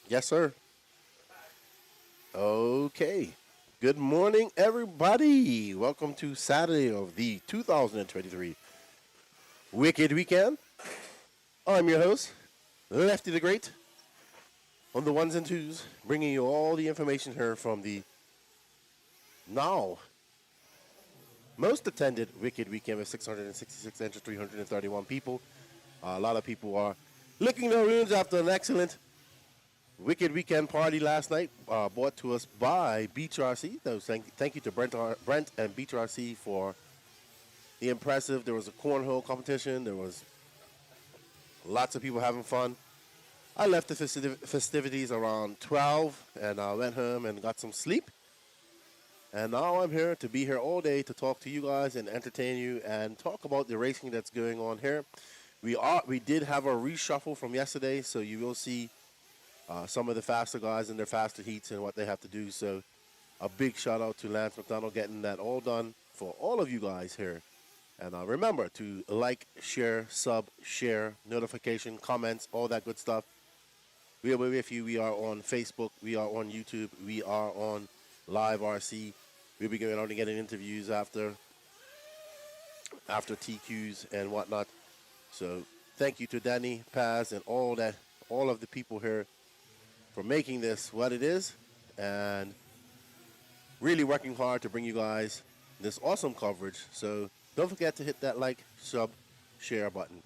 Yes, sir. Okay. Good morning, everybody. Welcome to Saturday of the 2023 Wicked Weekend. I'm your host, Lefty the Great, on the ones and twos, bringing you all the information here from the now most attended Wicked Weekend with 666 entries, 331 people. A lot of people are licking their wounds after an excellent Wicked Weekend party last night, brought to us by Beach RC. Thank you to Brent and Beach RC for the impressive. There was a cornhole competition. There was lots of people having fun. I left the festivities around 12 and I went home and got some sleep. And now I'm here to be here all day to talk to you guys and entertain you and talk about the racing that's going on here. We did have a reshuffle from yesterday, so you will see some of the faster guys in their faster heats and what they have to do. So a big shout out to Lance McDonald getting that all done for all of you guys here. And remember to like, share, sub, share, notification, comments, all that good stuff. We are with you. We are on Facebook. We are on YouTube. We are on Live RC. We'll be going on and getting interviews after TQs and whatnot. So thank you to Danny, Paz, and all of the people here for making this what it is, and really working hard to bring you guys this awesome coverage. So don't forget to hit that like, sub, share button,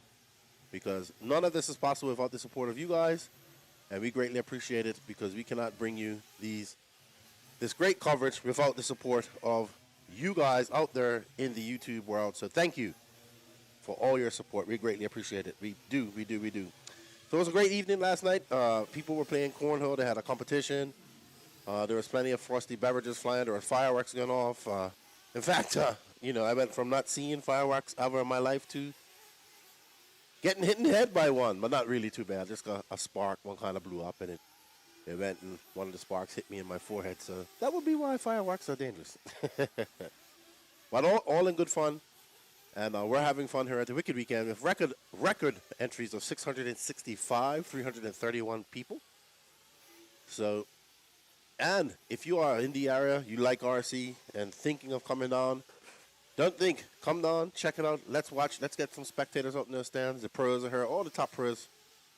because none of this is possible without the support of you guys, and we greatly appreciate it because we cannot bring you this great coverage without the support of you guys out there in the YouTube world. So thank you for all your support. We greatly appreciate it. We do. So it was a great evening last night. People were playing cornhole. They had a competition. There was plenty of frosty beverages flying. There were fireworks going off. In fact, I went from not seeing fireworks ever in my life to getting hit in the head by one, but not really too bad. Just a spark. One kind of blew up, and it went, and one of the sparks hit me in my forehead. So that would be why fireworks are dangerous. But all in good fun. And we're having fun here at the Wicked Weekend with record entries of 665, 331 people. So, and if you are in the area, you like RC and thinking of coming down, don't think, come down, check it out. Let's watch. Let's get some spectators out in the stands. The pros are here. All the top pros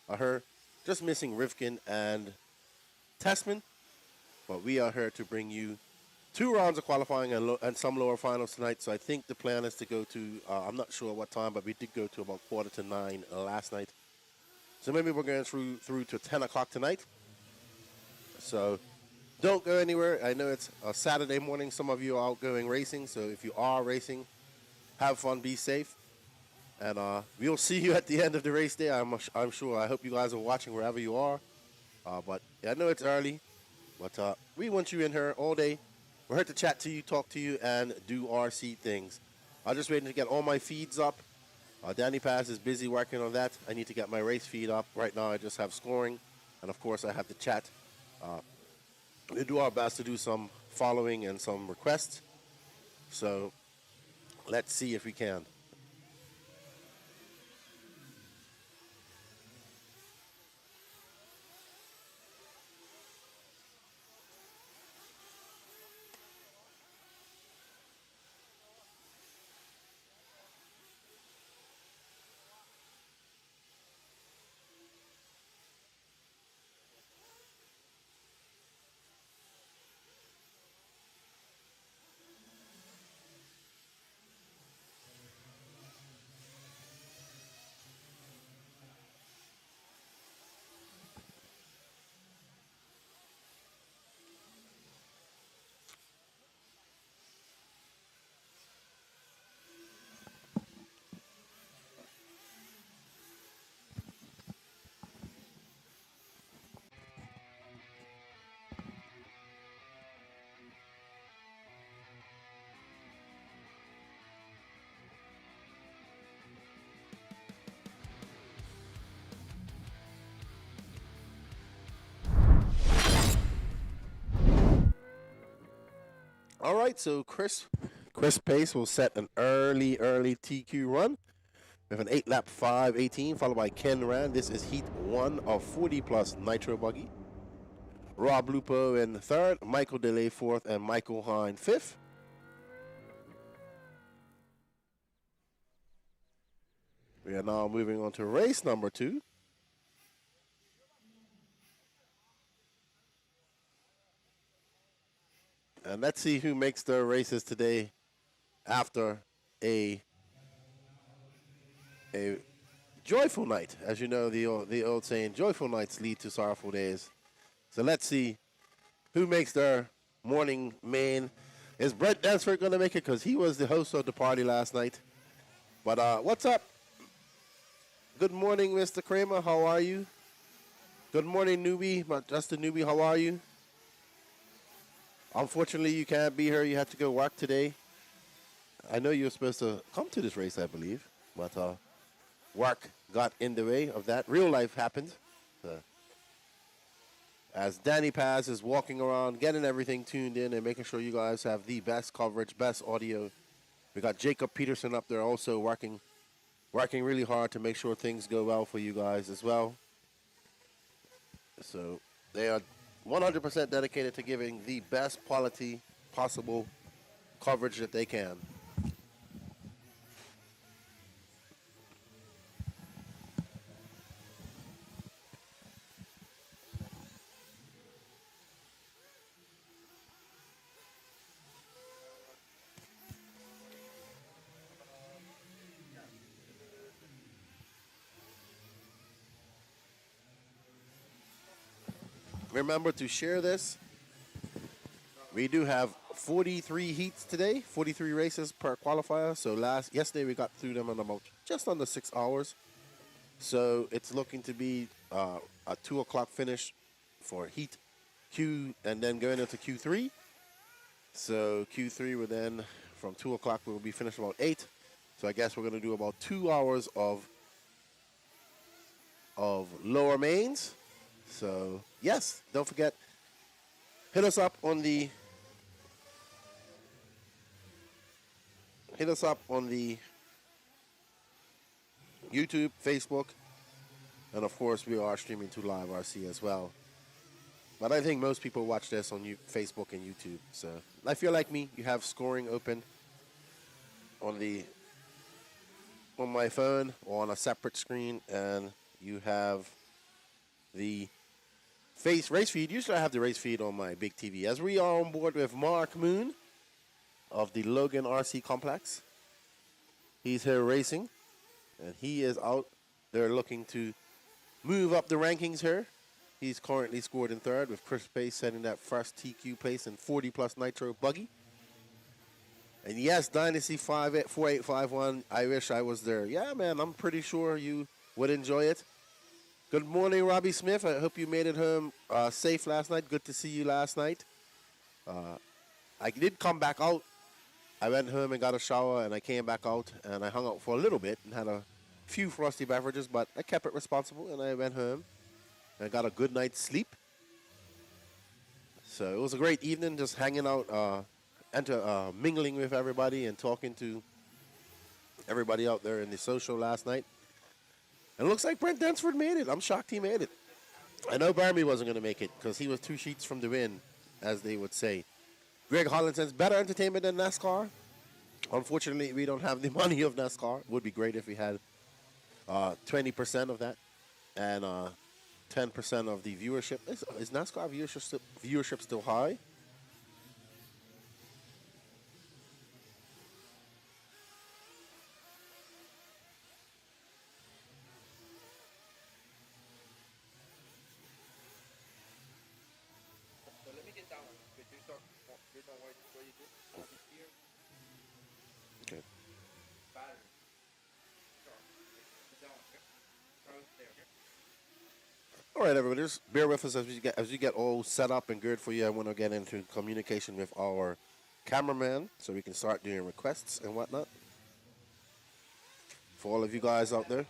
are here. Just missing Rivkin and Tessman. But we are here to bring you 2 rounds of qualifying and some lower finals tonight. So I think the plan is to go to, I'm not sure what time, but we did go to about 8:45 last night. So maybe we're going through to 10 o'clock tonight. So don't go anywhere. I know it's a Saturday morning. Some of you are out going racing. So if you are racing, have fun, be safe. And we'll see you at the end of the race day, I'm sure. I hope you guys are watching wherever you are. But I know it's early, but we want you in here all day. We're here to chat to you, talk to you, and do RC things. I'm just waiting to get all my feeds up. Danny Paz is busy working on that. I need to get my race feed up. Right now I just have scoring, and of course I have the chat. We do our best to do some following and some requests. So let's see if we can. All right, so Chris Pace will set an early TQ run with an 8-lap 5:18, followed by Ken Rand. This is Heat 1 of 40 plus Nitro Buggy. Rob Lupo in third, Michael DeLay fourth, and Michael Hine fifth. We are now moving on to race number 2. And let's see who makes their races today after a joyful night. As you know, the old saying, joyful nights lead to sorrowful days. So let's see who makes their morning main. Is Brent Dansford going to make it? Because he was the host of the party last night. But what's up? Good morning, Mr. Kramer. How are you? Good morning, newbie. Justin Newbie, how are you? Unfortunately, you can't be here. You had to go work today. I know you were supposed to come to this race, I believe. But work got in the way of that. Real life happened. As Danny Paz is walking around, getting everything tuned in and making sure you guys have the best coverage, best audio. We got Jacob Peterson up there also working really hard to make sure things go well for you guys as well. So they are 100% dedicated to giving the best quality possible coverage that they can. Remember to share this. We do have 43 heats today, 43 races per qualifier. So yesterday we got through them in about just under 6 hours. So it's looking to be a 2 o'clock finish for heat Q and then going into Q3. So Q3 will then, from 2 o'clock, we will be finished about 8. So I guess we're going to do about 2 hours of lower mains. So yes, don't forget, hit us up on the YouTube, Facebook, and of course we are streaming to Live RC as well. But I think most people watch this on Facebook and YouTube. So if you're like me, you have scoring open on my phone or on a separate screen, and you have the race feed. Usually I have the race feed on my big TV. As we are on board with Mark Moon of the Logan RC Complex. He's here racing, and he is out there looking to move up the rankings here. He's currently scored in third, with Chris Pace setting that first TQ place in 40-plus Nitro Buggy. And yes, Dynasty 4851, I wish I was there. Yeah, man, I'm pretty sure you would enjoy it. Good morning, Robbie Smith. I hope you made it home safe last night. Good to see you last night. I did come back out. I went home and got a shower, and I came back out, and I hung out for a little bit and had a few frosty beverages, but I kept it responsible, and I went home and got a good night's sleep. So it was a great evening, just hanging out, mingling with everybody and talking to everybody out there in the social last night. And it looks like Brent Dansford made it. I'm shocked he made it. I know Barmy wasn't going to make it because he was 2 sheets from the win, as they would say. Greg Holland says, better entertainment than NASCAR. Unfortunately, we don't have the money of NASCAR. It would be great if we had 20% of that and 10% of the viewership. Is NASCAR viewership still high? Okay. All right, everybody, just bear with us as we get all set up and good for you. I want to get into communication with our cameraman so we can start doing requests and whatnot for all of you guys out there.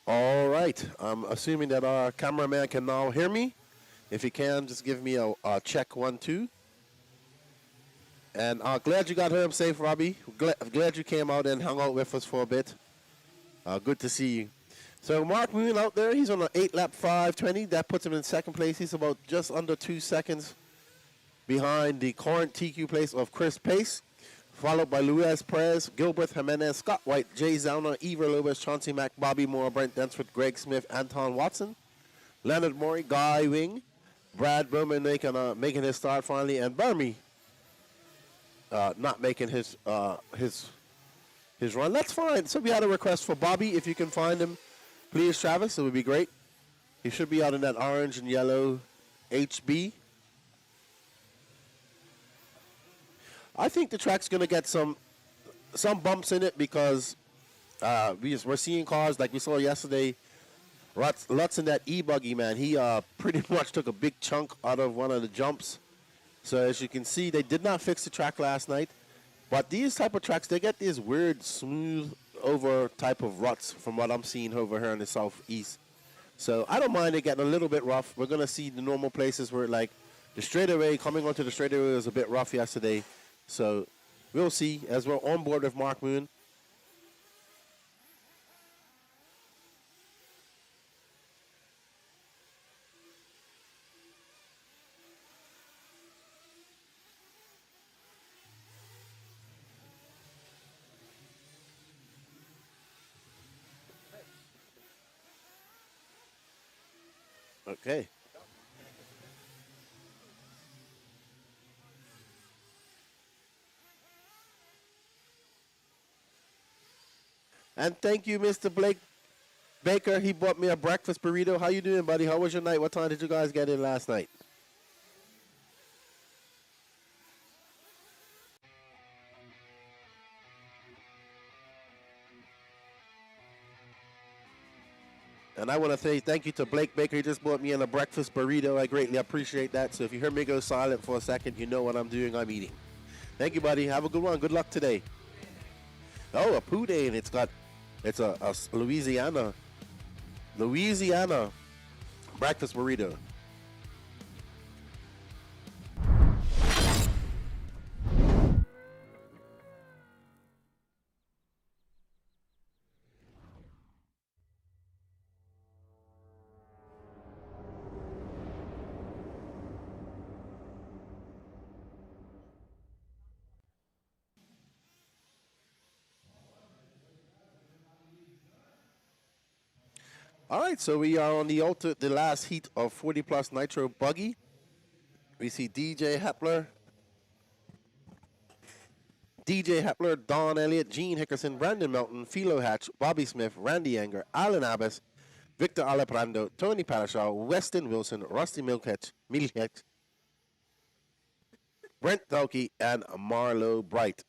All right. I'm assuming that our cameraman can now hear me. If he can, just give me a check 1, 2. And glad you got home safe, Robbie. Glad you came out and hung out with us for a bit. Good to see you. So Mark Moon out there, he's on an 8-lap 5:20. That puts him in second place. He's about just under 2 seconds behind the current TQ place of Chris Pace, followed by Luis Perez, Gilbert Jimenez, Scott White, Jay Zauner, Eva Lewis, Chauncey Mack, Bobby Moore, Brent Densford, Greg Smith, Anton Watson, Leonard Murray, Guy Wing, Brad Bowman making his start finally, and Burmy not making his run. That's fine. So we had a request for Bobby. If you can find him, please, Travis. It would be great. He should be out in that orange and yellow HB. I think the track's going to get some bumps in it because we're seeing cars like we saw yesterday. Lutz in that E-Buggy, man. He pretty much took a big chunk out of one of the jumps. So as you can see, they did not fix the track last night. But these type of tracks, they get these weird, smooth over type of ruts from what I'm seeing over here in the southeast. So I don't mind it getting a little bit rough. We're going to see the normal places where, like, the straightaway, coming onto the straightaway was a bit rough yesterday. So we'll see as we're on board with Mark Moon. Okay. And thank you, Mr. Blake Baker. He bought me a breakfast burrito. How you doing, buddy? How was your night? What time did you guys get in last night? And I want to say thank you to Blake Baker. He just bought me in a breakfast burrito. I greatly appreciate that. So if you hear me go silent for a second, you know what I'm doing. I'm eating. Thank you, buddy. Have a good one. Good luck today. Oh, a Poudane. It's a Louisiana breakfast burrito. All right, so we are on the last heat of 40 plus Nitro Buggy. We see DJ Hepler, Don Elliott, Gene Hickerson, Brandon Melton, Philo Hatch, Bobby Smith, Randy Anger, Alan Abbas, Victor Aleprando, Tony Parashaw, Weston Wilson, Rusty Milketch, Brent Tauke, and Marlo Bright.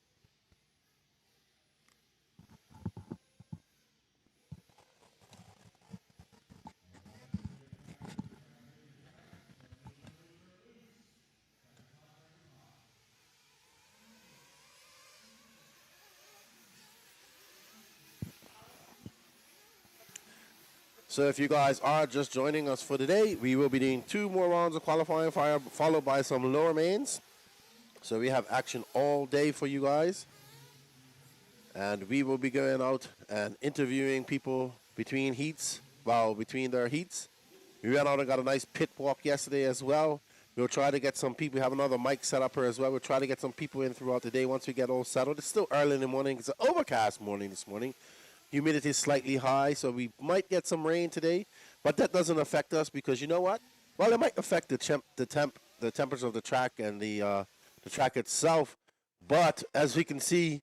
So if you guys are just joining us for today, we will be doing 2 more rounds of qualifying fire, followed by some lower mains. So we have action all day for you guys. And we will be going out and interviewing people between their heats. We went out and got a nice pit walk yesterday as well. We'll try to get some people. We have another mic set up here as well. We'll try to get some people in throughout the day once we get all settled. It's still early in the morning. It's an overcast morning this morning. Humidity is slightly high, so we might get some rain today, but that doesn't affect us because you know what? Well, it might affect the temperature of the track and the track itself. But as we can see,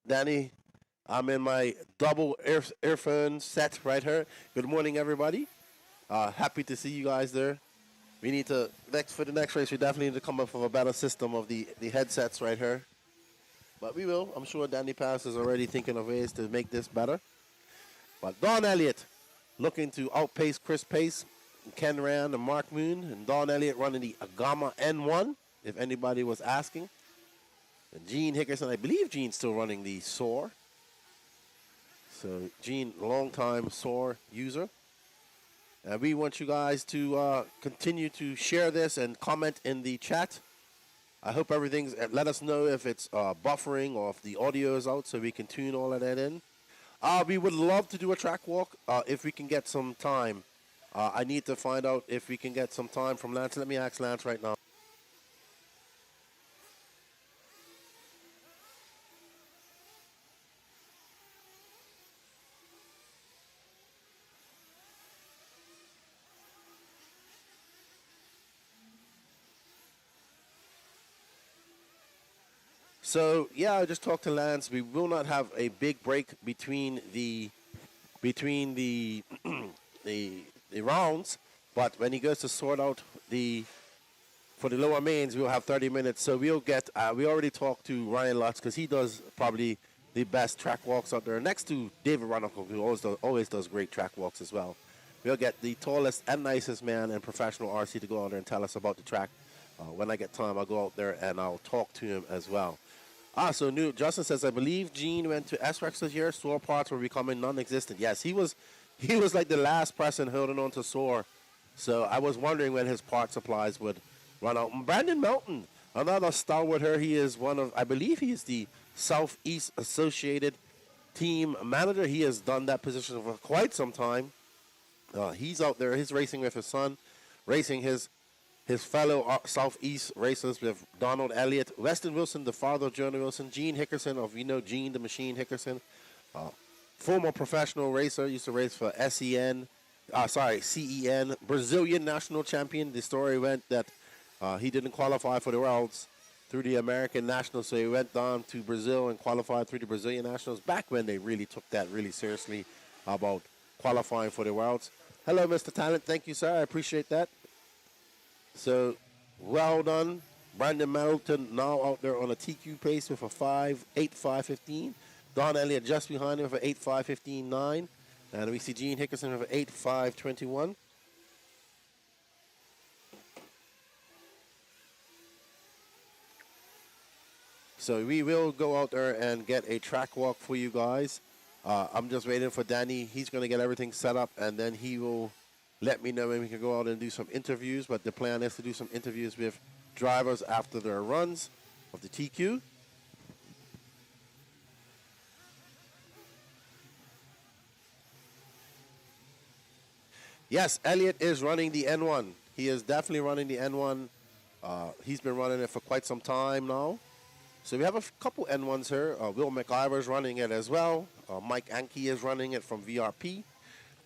Danny, I'm in my double earphone set right here. Good morning, everybody. Happy to see you guys there. We need to for the next race. We definitely need to come up with a better system of the headsets right here. But we will. I'm sure Danny Pass is already thinking of ways to make this better. But Don Elliott looking to outpace Chris Pace, Ken Rand, and Mark Moon. And Don Elliott running the Agama N1, if anybody was asking. And Gene Hickerson, I believe Gene's still running the SOAR. So Gene, long-time SOAR user. And we want you guys to continue to share this and comment in the chat. I hope everything's. Let us know if it's buffering or if the audio is out, so we can tune all of that in. We would love to do a track walk if we can get some time. I need to find out if we can get some time from Lance. Let me ask Lance right now. So yeah, I just talked to Lance. We will not have a big break between the the rounds, but when he goes to sort out the for the lower mains, we'll have 30 minutes. So we'll get. We already talked to Ryan Lutz because he does probably the best track walks out there, next to David Runacle, who always does great track walks as well. We'll get the tallest and nicest man and professional RC to go out there and tell us about the track. When I get time, I'll go out there and I'll talk to him as well. So new Justin says, I believe Gene went to SREX this year. SOAR parts were becoming non-existent. Yes, he was like the last person holding on to SOAR. So I was wondering when his part supplies would run out. Brandon Melton, another stalwart here. He is I believe he is the Southeast Associated team manager. He has done that position for quite some time. He's out there. He's racing with his son, racing his fellow Southeast racers with Donald Elliott, Weston Wilson, the father of Jonah Wilson, Gene Hickerson of Gene the Machine Hickerson, former professional racer, used to race for CEN, Brazilian national champion. The story went that he didn't qualify for the Worlds through the American Nationals, so he went down to Brazil and qualified through the Brazilian Nationals back when they really took that really seriously about qualifying for the Worlds. Hello, Mr. Talent. Thank you, sir. I appreciate that. So, well done. Brandon Melton now out there on a TQ pace with a 8.5.15. Don Elliott just behind him with an 8.5.15.9. And we see Gene Hickerson with an 8.5.21. So we will go out there and get a track walk for you guys. I'm just waiting for Danny. He's going to get everything set up, and then he will let me know when we can go out and do some interviews. But the plan is to do some interviews with drivers after their runs of the TQ. Yes, Elliott is running the N1. He is definitely running the N1. He's been running it for quite some time now. So we have a couple N1s here. Will McIver's running it as well. Mike Anke is running it from VRP.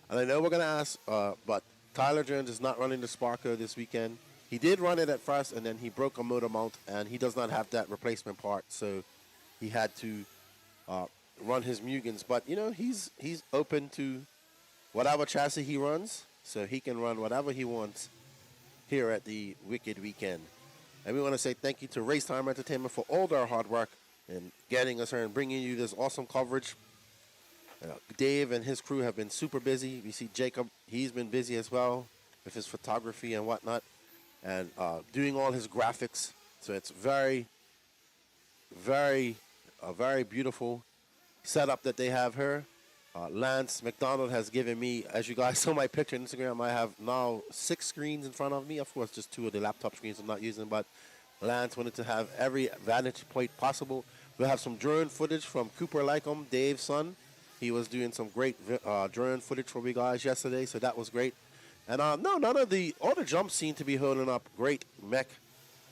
And I know we're going to ask, but Tyler Jones is not running the Sparko this weekend. He did run it at first, and then he broke a motor mount, and he does not have that replacement part, so he had to run his Mugens. But, he's open to whatever chassis he runs, so he can run whatever he wants here at the Wicked Weekend. And we want to say thank you to RaceTime Entertainment for all their hard work in getting us here and bringing you this awesome coverage. Dave and his crew have been super busy. We see Jacob, he's been busy as well with his photography and whatnot, and doing all his graphics. So it's very beautiful setup that they have here. Lance McDonald has given me, as you guys saw my picture on Instagram, I have now 6 screens in front of me. Of course, just 2 of the laptop screens I'm not using, but Lance wanted to have every vantage point possible. We'll have some drone footage from Cooper Lycom, Dave's son. He was doing some great drone footage for me guys yesterday, so that was great. And all the jumps seem to be holding up great, Mech.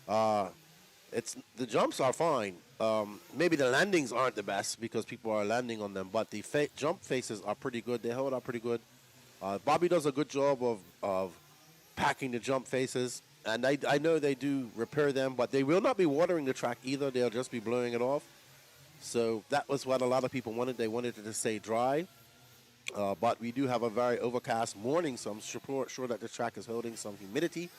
The jumps are fine. Maybe the landings aren't the best because people are landing on them, but the jump faces are pretty good. They hold up pretty good. Bobby does a good job of packing the jump faces, and I know they do repair them, but they will not be watering the track either. They'll just be blowing it off. So that was what a lot of people wanted. They wanted it to stay dry, but we do have a very overcast morning, so I'm sure that the track is holding some humidity.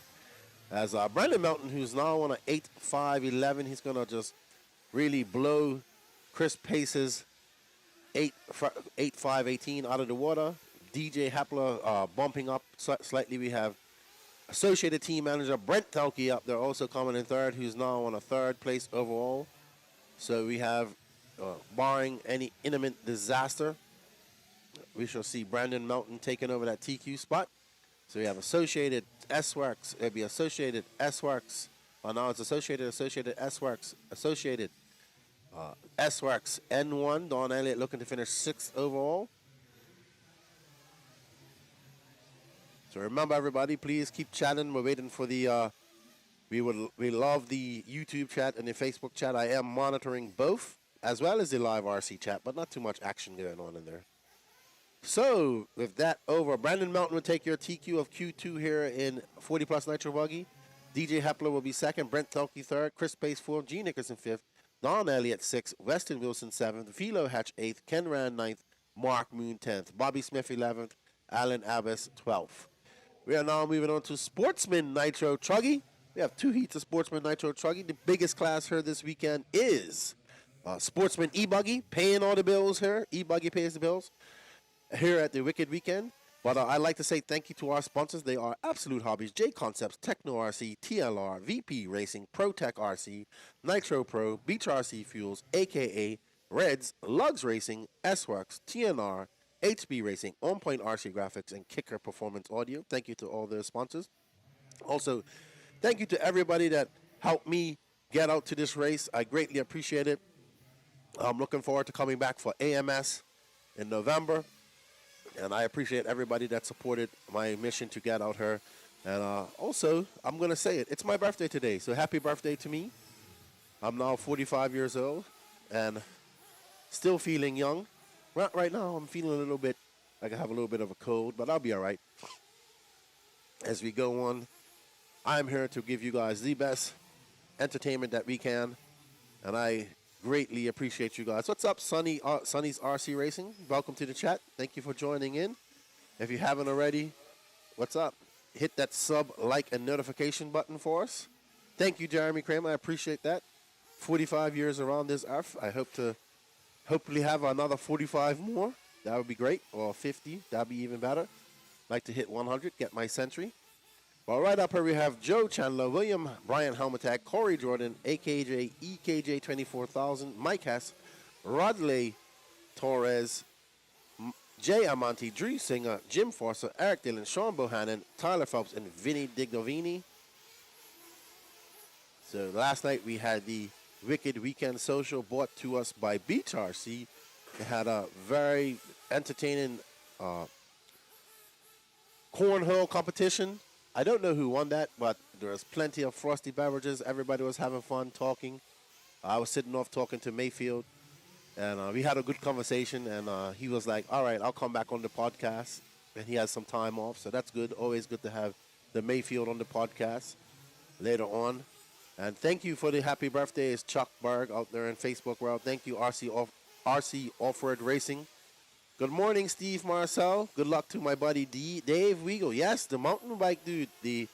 As Brandon Melton, who's now on an 8.5.11, he's going to just really blow Chris Pace's 8.5.18 out of the water. DJ Hapler bumping up slightly. We have Associated Team Manager Brent Telke up there also coming in third, who's now on a 3rd place overall. So we have, barring any imminent disaster, we shall see Brandon Melton taking over that TQ spot. So we have Associated S-Works. It'll be Associated S-Works. Oh, no, it's Associated S-Works. Associated S-Works N1. Don Elliott looking to finish 6th overall. So remember, everybody, please keep chatting. We're waiting for the... we love the YouTube chat and the Facebook chat. I am monitoring both, as well as the live RC chat, but not too much action going on in there. So, with that over, Brandon Melton will take your TQ of Q2 here in 40 plus Nitro Buggy. DJ Hepler will be second, Brent Telke third, Chris Pace fourth, G Nickerson fifth, Don Elliott sixth, Weston Wilson seventh, Philo Hatch eighth, Ken Rand ninth, Mark Moon 10th, Bobby Smith 11th, Alan Abbas 12th. We are now moving on to Sportsman Nitro Truggy. We have 2 heats of Sportsman Nitro Truggy. The biggest class here this weekend is Sportsman E-Buggy, paying all the bills here. E-Buggy pays the bills here at the Wicked Weekend. But I'd like to say thank you to our sponsors. They are Absolute Hobbies, J Concepts, Techno RC, TLR, VP Racing, ProTech RC, Nitro Pro, Beach RC Fuels, AKA Reds, Lugs Racing, S-Works, TNR, HB Racing, On Point RC Graphics, and Kicker Performance Audio. Thank you to all their sponsors. Also, thank you to everybody that helped me get out to this race. I greatly appreciate it. I'm looking forward to coming back for AMS in November. And I appreciate everybody that supported my mission to get out here. And also, I'm going to say it. It's my birthday today, so happy birthday to me. I'm now 45 years old and still feeling young. Right now, I'm feeling a little bit like I have a little bit of a cold, but I'll be all right. As we go on, I'm here to give you guys the best entertainment that we can, and I greatly appreciate you guys. What's up, Sonny's RC Racing? Welcome to the chat. Thank you for joining in. If you haven't already, what's up? Hit that sub, like, and notification button for us. Thank you, Jeremy Kramer. I appreciate that. 45 years around this earth. I hope to hopefully have another 45 more. That would be great. Or 50. That would be even better. Like to hit 100, get my century. Well, right up here we have Joe Chandler, William Brian Helmetag, Corey Jordan, AKJ, EKJ 24000, Mike Hess, Rodley Torres, Jay Amonte, Drew Singer, Jim Forster, Eric Dillon, Sean Bohannon, Tyler Phelps, and Vinny Dignovini. So last night we had the Wicked Weekend Social brought to us by Beach RC. It had a very entertaining cornhole competition. I don't know who won that, but there was plenty of frosty beverages. Everybody was having fun talking. I was sitting off talking to Mayfield, and we had a good conversation, and he was like, all right, I'll come back on the podcast, and he has some time off, so that's good. Always good to have the Mayfield on the podcast later on. And thank you for the happy birthday. It's Chuck Berg out there in Facebook world. Thank you, RC Off-Road Racing. Good morning, Steve Marcel. Good luck to my buddy Dave Weagle. Yes, the mountain bike dude, the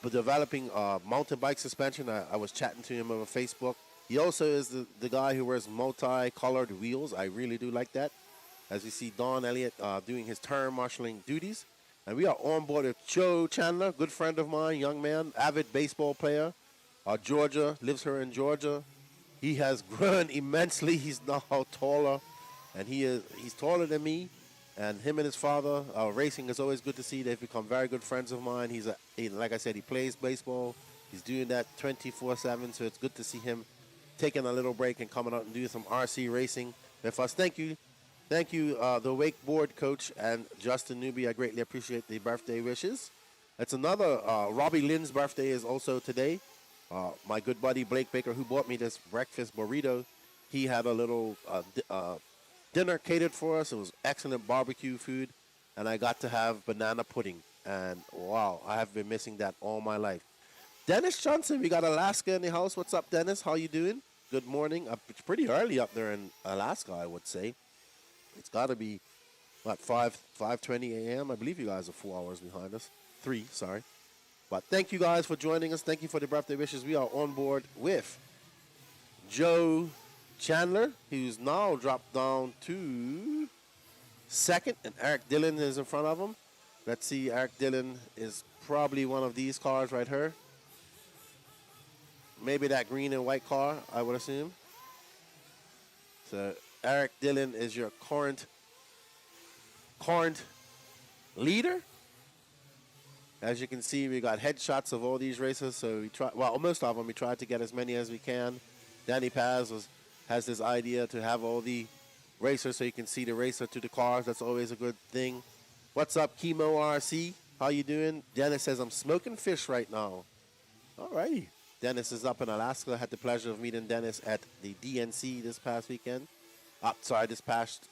developing mountain bike suspension. I was chatting to him over Facebook. He also is the guy who wears multi-colored wheels. I really do like that. As you see Don Elliott doing his turn marshalling duties. And we are on board with Joe Chandler, good friend of mine, young man, avid baseball player. Georgia, lives here in Georgia. He has grown immensely. He's now taller. And he's taller than me, and him and his father racing is always good to see. They've become very good friends of mine. Like I said, he plays baseball. He's doing that 24/7, so it's good to see him taking a little break and coming out and doing some RC racing with us. Thank you, the wakeboard coach and Justin Newby. I greatly appreciate the birthday wishes. It's another Robbie Lynn's birthday is also today. My good buddy Blake Baker, who bought me this breakfast burrito, he had a little dinner catered for us. It was excellent barbecue food, and I got to have banana pudding. And wow, I have been missing that all my life. Dennis Johnson, we got Alaska in the house. What's up, Dennis? How you doing? Good morning. It's pretty early up there in Alaska, I would say. It's got to be, what, 5:20 a.m.? I believe you guys are 4 hours behind us. 3, sorry. But thank you guys for joining us. Thank you for the birthday wishes. We are on board with Joe Chandler, who's now dropped down to second, and Eric Dillon is in front of him. Let's see, Eric Dillon is probably one of these cars right here. Maybe that green and white car, I would assume. So Eric Dillon is your current leader. As you can see, we got headshots of all these racers. So we try, well, most of them. We tried to get as many as we can. Danny Paz has this idea to have all the racers so you can see the racer to the cars. That's always a good thing. What's up, Chemo RC? How you doing? Dennis says, I'm smoking fish right now. All righty. Dennis is up in Alaska. I had the pleasure of meeting Dennis at the DNC this past weekend. This past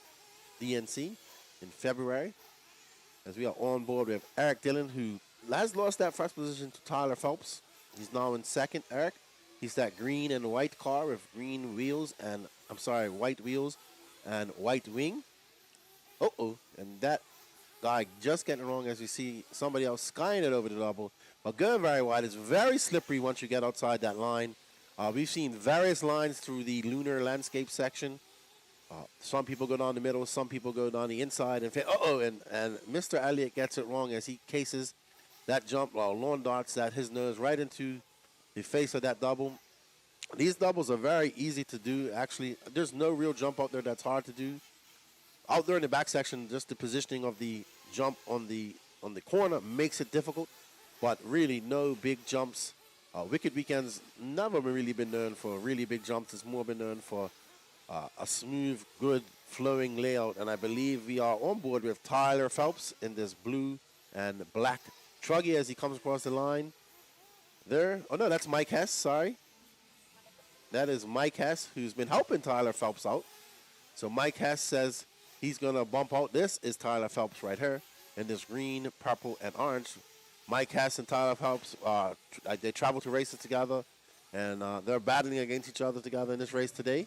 DNC in February. As we are on board with Eric Dillon, who has lost that first position to Tyler Phelps. He's now in second. Eric, he's that green and white car with green wheels and, white wheels and white wing. And that guy just getting it wrong as we see somebody else skying it over the double. But going very wide. It's very slippery once you get outside that line. We've seen various lines through the lunar landscape section. Some people go down the middle, some people go down the inside. And Mr. Elliott gets it wrong as he cases that jump, lawn darts that his nose right into the face of that double. These doubles are very easy to do. Actually, there's no real jump out there that's hard to do. Out there in the back section, just the positioning of the jump on the corner makes it difficult. But really, no big jumps. Wicked Weekend's never really been known for really big jumps. It's more been known for a smooth, good, flowing layout. And I believe we are on board with Tyler Phelps in this blue and black Truggy as he comes across the line. There. Oh, no, that's Mike Hess. Sorry. That is Mike Hess, who's been helping Tyler Phelps out. So Mike Hess says he's going to bump out. This is Tyler Phelps right here in this green, purple, and orange. Mike Hess and Tyler Phelps, they travel to races together, and they're battling against each other together in this race today.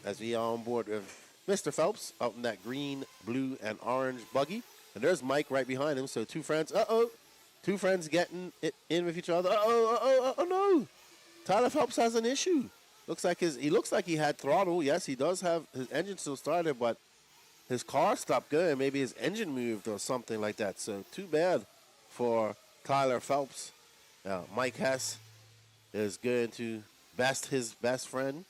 As we are on board with Mr. Phelps out in that green, blue, and orange buggy. And there's Mike right behind him. So two friends, two friends getting it in with each other. Oh no. Tyler Phelps has an issue. He looks like he had throttle. Yes, he does have his engine still started, but his car stopped going. Maybe his engine moved or something like that. So too bad for Tyler Phelps. Mike Hess is going to best his best friend.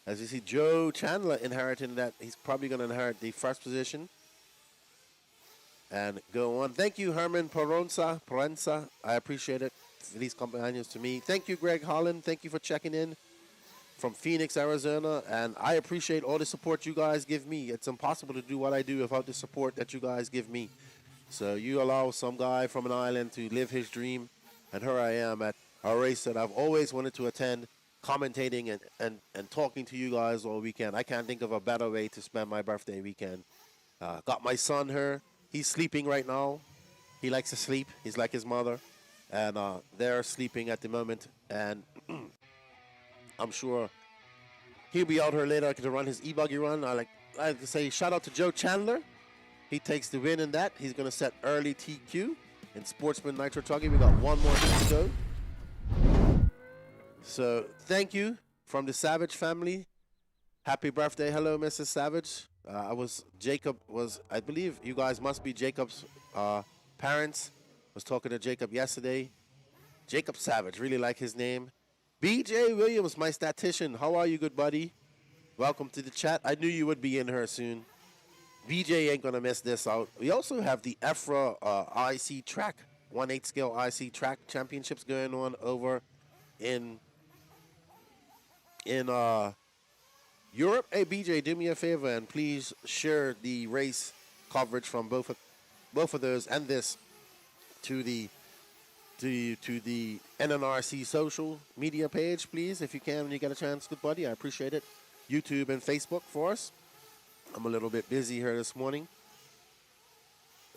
As you see, Joe Chandler inheriting that. He's probably going to inherit the first position and go on. Thank you, Herman Parenza. I appreciate it for these companions to me. Thank you, Greg Holland. Thank you for checking in from Phoenix, Arizona. And I appreciate all the support you guys give me. It's impossible to do what I do without the support that you guys give me. So you allow some guy from an island to live his dream. And here I am at a race that I've always wanted to attend, commentating and talking to you guys all weekend. I can't think of a better way to spend my birthday weekend. Got my son here. He's sleeping right now. He likes to sleep. He's like his mother. And they're sleeping at the moment. And I'm sure he'll be out here later to run his E-Buggy run. I like to say shout out to Joe Chandler. He takes the win in that. He's going to set early TQ in Sportsman Nitro Truggy. We got one more to go. So thank you from the Savage family. Happy birthday. Hello, Mrs. Savage. I believe you guys must be Jacob's parents. Was talking to Jacob yesterday. Jacob Savage, really like his name. BJ Williams, my statistician. How are you, good buddy? Welcome to the chat. I knew you would be in here soon. BJ ain't going to miss this out. We also have the EFRA IC track, 1/8 scale IC track championships going on over in Europe. Hey, BJ, do me a favor and please share the race coverage from both of those and this to the NNRC social media page, please, if you can when you get a chance, good buddy. I appreciate it. YouTube and Facebook for us. I'm a little bit busy here this morning.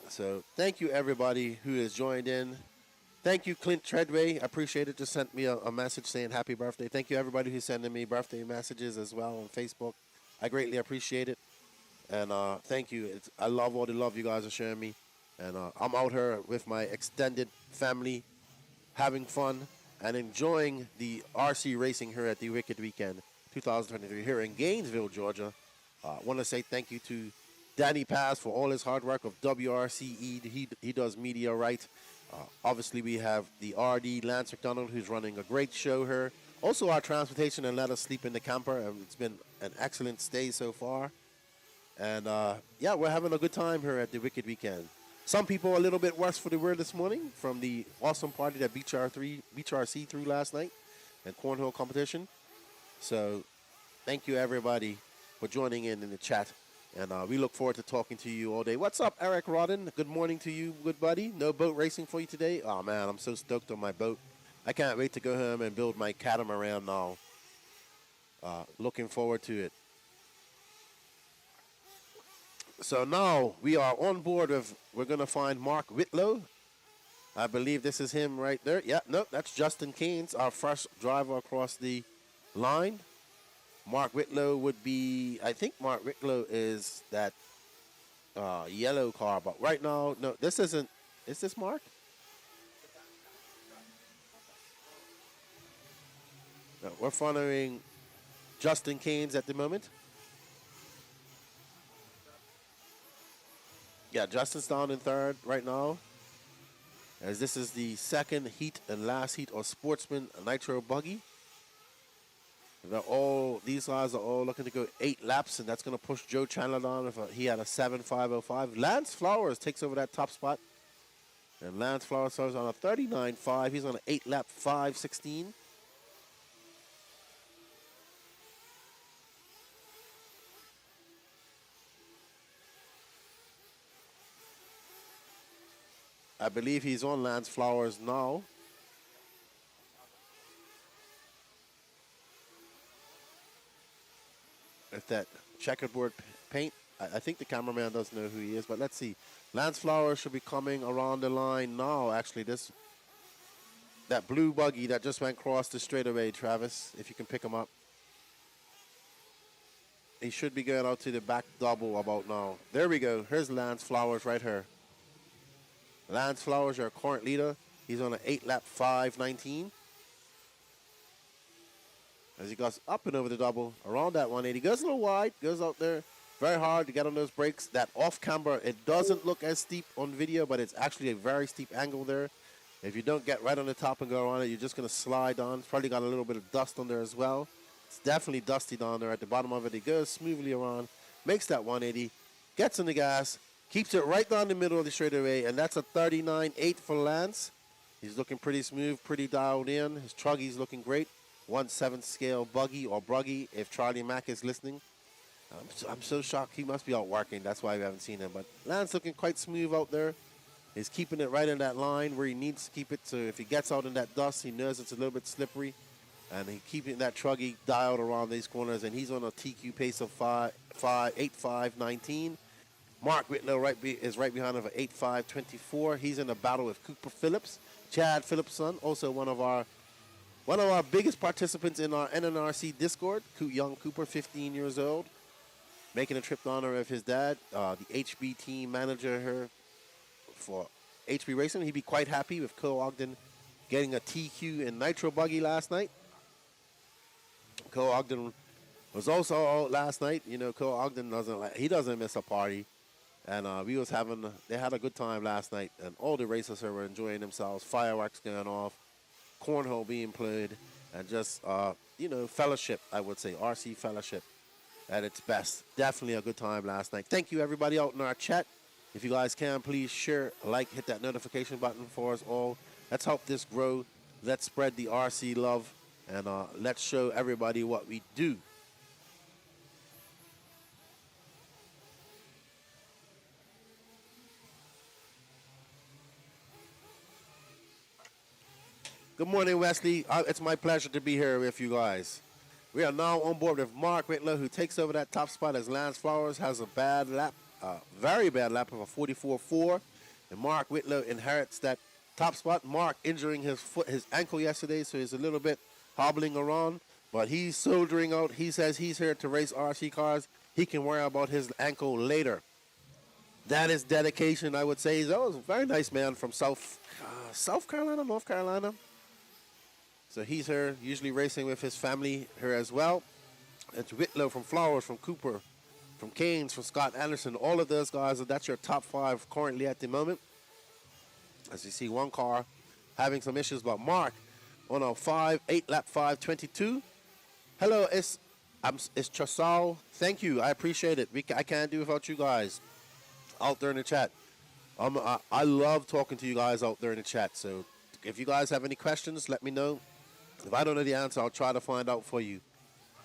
So thank you, everybody who has joined in. Thank you, Clint Treadway. I appreciate it. Just sent me a message saying happy birthday. Thank you, everybody who's sending me birthday messages as well on Facebook. I greatly appreciate it. And thank you. I love all the love you guys are showing me. And I'm out here with my extended family, having fun and enjoying the RC racing here at the Wicked Weekend 2023 here in Gainesville, Georgia. I want to say thank you to Danny Paz for all his hard work of WRCE. He does media right. Obviously, we have the RD, Lance McDonald, who's running a great show here. Also, our transportation and let us sleep in the camper. It's been an excellent stay so far. And, yeah, we're having a good time here at the Wicked Weekend. Some people a little bit worse for the wear this morning from the awesome party that BRC threw last night and cornhole competition. So thank you everybody for joining in the chat. And we look forward to talking to you all day. What's up, Eric Rodden? Good morning to you, good buddy. No boat racing for you today? Oh, man, I'm so stoked on my boat. I can't wait to go home and build my catamaran now. Looking forward to it. So now we are on board with, we're going to find Mark Whitlow. I believe this is him right there. Yeah, no, that's Justin Keynes, our first driver across the line. Mark Whitlow would be, I think Mark Whitlow is that yellow car, but right now, no, this isn't, is this Mark? No, we're following Justin Keynes at the moment. Yeah, Justin's down in third right now, as this is the second heat and last heat of Sportsman Nitro Buggy. These guys are all looking to go 8 laps, and that's going to push Joe Chandler down if he had a 7.505. Lance Flowers takes over that top spot, and Lance Flowers starts on a 39.5. He's on an 8-lap 5.16. I believe he's on Lance Flowers now. With that checkerboard paint, I think the cameraman doesn't know who he is, but let's see. Lance Flowers should be coming around the line now. Actually, that blue buggy that just went across the straightaway, Travis, if you can pick him up. He should be going out to the back double about now. There we go. Here's Lance Flowers right here. Lance Flowers, your current leader. He's on an 8-lap 5.19. As he goes up and over the double, around that 180. Goes a little wide, goes out there. Very hard to get on those brakes. That off camber, it doesn't look as steep on video, but it's actually a very steep angle there. If you don't get right on the top and go around it, you're just going to slide on. It's probably got a little bit of dust on there as well. It's definitely dusty down there at the bottom of it. He goes smoothly around, makes that 180, gets on the gas, keeps it right down the middle of the straightaway, and that's a 39.8 for Lance. He's looking pretty smooth, pretty dialed in. His Truggy's looking great. 1/7 scale buggy or bruggy if Charlie Mack is listening. I'm so shocked. He must be out working. That's why we haven't seen him. But Lance looking quite smooth out there. He's keeping it right in that line where he needs to keep it. So if he gets out in that dust, he knows it's a little bit slippery. And he's keeping that Truggy dialed around these corners. And he's on a TQ pace of 8.5.19. Mark Whitlow is right behind him at 8.5.24. He's in a battle with Cooper Phillips. Chad Phillips' son, also one of our biggest participants in our NNRC Discord. Young Cooper, 15 years old, making a trip to honor of his dad, the HB team manager here for HB Racing. He'd be quite happy with Cole Ogden getting a TQ in Nitro Buggy last night. Cole Ogden was also out last night. You know, Cole Ogden doesn't miss a party. And they had a good time last night. And all the racers here were enjoying themselves. Fireworks going off. Cornhole being played. And just, fellowship, I would say. RC fellowship at its best. Definitely a good time last night. Thank you, everybody out in our chat. If you guys can, please share, hit that notification button for us all. Let's help this grow. Let's spread the RC love. And let's show everybody what we do. Good morning, Wesley. It's my pleasure to be here with you guys. We are now on board with Mark Whitlow, who takes over that top spot as Lance Flowers has a bad lap, very bad lap of a 44.4. And Mark Whitlow inherits that top spot. Mark injuring his ankle yesterday, so he's a little bit hobbling around. But he's soldiering out. He says he's here to race RC cars. He can worry about his ankle later. That is dedication, I would say. That was a very nice man from South Carolina, North Carolina. So he's here, usually racing with his family here as well. It's Whitlow from Flowers, from Cooper, from Keynes, from Scott Anderson. All of those guys, that's your top 5 currently at the moment. As you see, one car having some issues, but Mark on a 8-lap 5.22. Hello, it's Chasal. Thank you. I appreciate it. I can't do without you guys out there in the chat. I love talking to you guys out there in the chat. So if you guys have any questions, let me know. If I don't know the answer, I'll try to find out for you.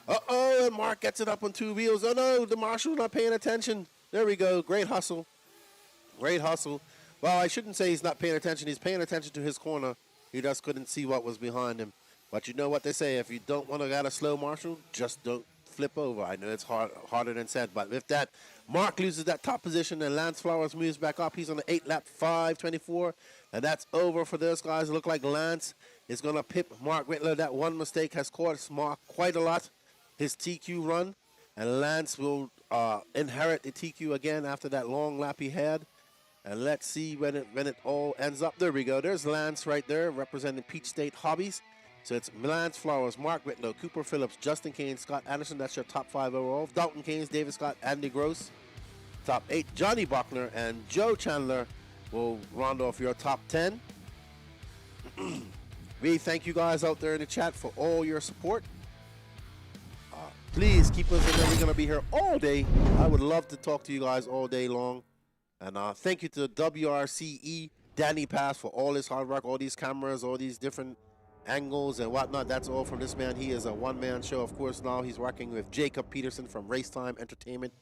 Uh-oh, and Mark gets it up on 2 wheels. Oh, no, the marshal's not paying attention. There we go. Great hustle. Great hustle. Well, I shouldn't say he's not paying attention. He's paying attention to his corner. He just couldn't see what was behind him. But you know what they say. If you don't want to get a slow marshal, just don't flip over. I know it's harder than said. But with that, Mark loses that top position, and Lance Flowers moves back up. He's on the 8-lap 5:24. And that's over for those guys. It looks like Lance is going to pip Mark Whitler. That one mistake has cost Mark quite a lot. His TQ run. And Lance will inherit the TQ again after that long lap he had. And let's see when it all ends up. There we go. There's Lance right there representing Peach State Hobbies. So it's Lance Flowers, Mark Whitlow, Cooper Phillips, Justin Keynes, Scott Anderson. That's your top 5 overall. Dalton Keynes, David Scott, Andy Gross. Top 8, Johnny Buckner and Joe Chandler will round off your top 10. We thank you guys out there in the chat for all your support. Please keep us in there. We're going to be here all day. I would love to talk to you guys all day long. And thank you to WRCE, Danny Pass, for all his hard work, all these cameras, all these different angles and whatnot. That's all from this man. He is a one-man show. Of course, now he's working with Jacob Peterson from RaceTime Entertainment.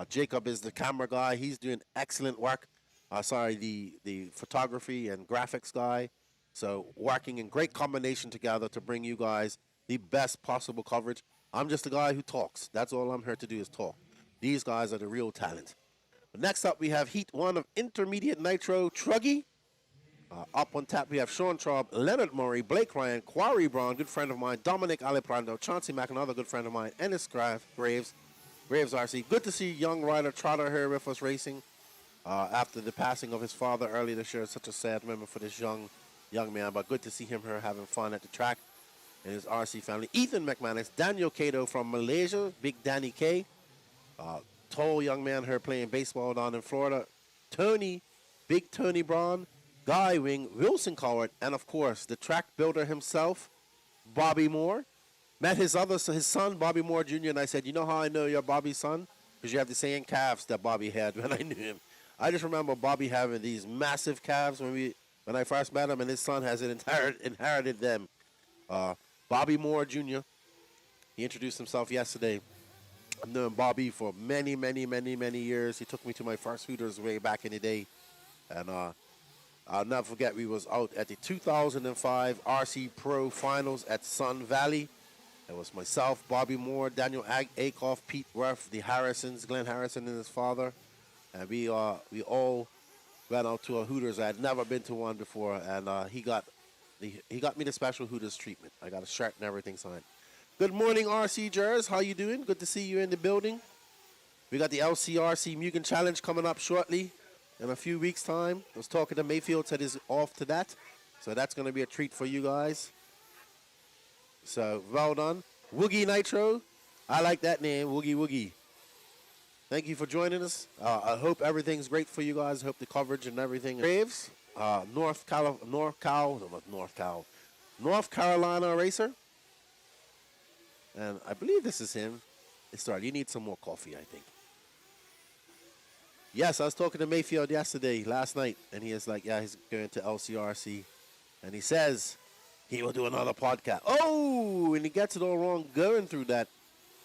Jacob is the camera guy. He's doing excellent work. The photography and graphics guy. So working in great combination together to bring you guys the best possible coverage. I'm just a guy who talks. That's all I'm here to do is talk. These guys are the real talent. Next up, we have Heat 1 of Intermediate Nitro Truggy. Up on tap, we have Sean Traub, Leonard Murray, Blake Ryan, Quarry Brown, good friend of mine, Dominic Aliprando, Chauncey Mack, another good friend of mine, Ennis Graves RC. Good to see young rider Trotter here with us racing after the passing of his father earlier this year. It's such a sad moment for this young man, but good to see him here having fun at the track and his RC family. Ethan McManus, Daniel Cato from Malaysia, Big Danny K. Tall young man here playing baseball down in Florida. Tony, Big Tony Braun, Guy Wing, Wilson Coward, and of course, the track builder himself, Bobby Moore. Met his son, Bobby Moore Jr., and I said, you know how I know you're Bobby's son? Because you have the same calves that Bobby had when I knew him. I just remember Bobby having these massive calves when I first met him, and his son has inherited them. Bobby Moore Jr., he introduced himself yesterday. I've known Bobby for many, many, many, many years. He took me to my first Hooters way back in the day. And I'll never forget, we was out at the 2005 RC Pro Finals at Sun Valley. It was myself, Bobby Moore, Daniel Akoff, Pete Ruff, the Harrisons, Glenn Harrison and his father. And we all went out to a Hooters. I had never been to one before. And he got me the special Hooters treatment. I got a shirt and everything signed. Good morning, RC Jers. How you doing? Good to see you in the building. We got the LCRC Mugen Challenge coming up shortly in a few weeks' time. I was talking to Mayfield, said he's off to that. So that's going to be a treat for you guys. So, well done. Woogie Nitro. I like that name, Woogie Woogie. Thank you for joining us. I hope everything's great for you guys. I hope the coverage and everything. Graves, North Carolina racer. And I believe this is him. It started. You need some more coffee, I think. Yes, I was talking to Mayfield last night, and he is like, yeah, he's going to LCRC. And he says he will do another podcast. Oh, and he gets it all wrong going through that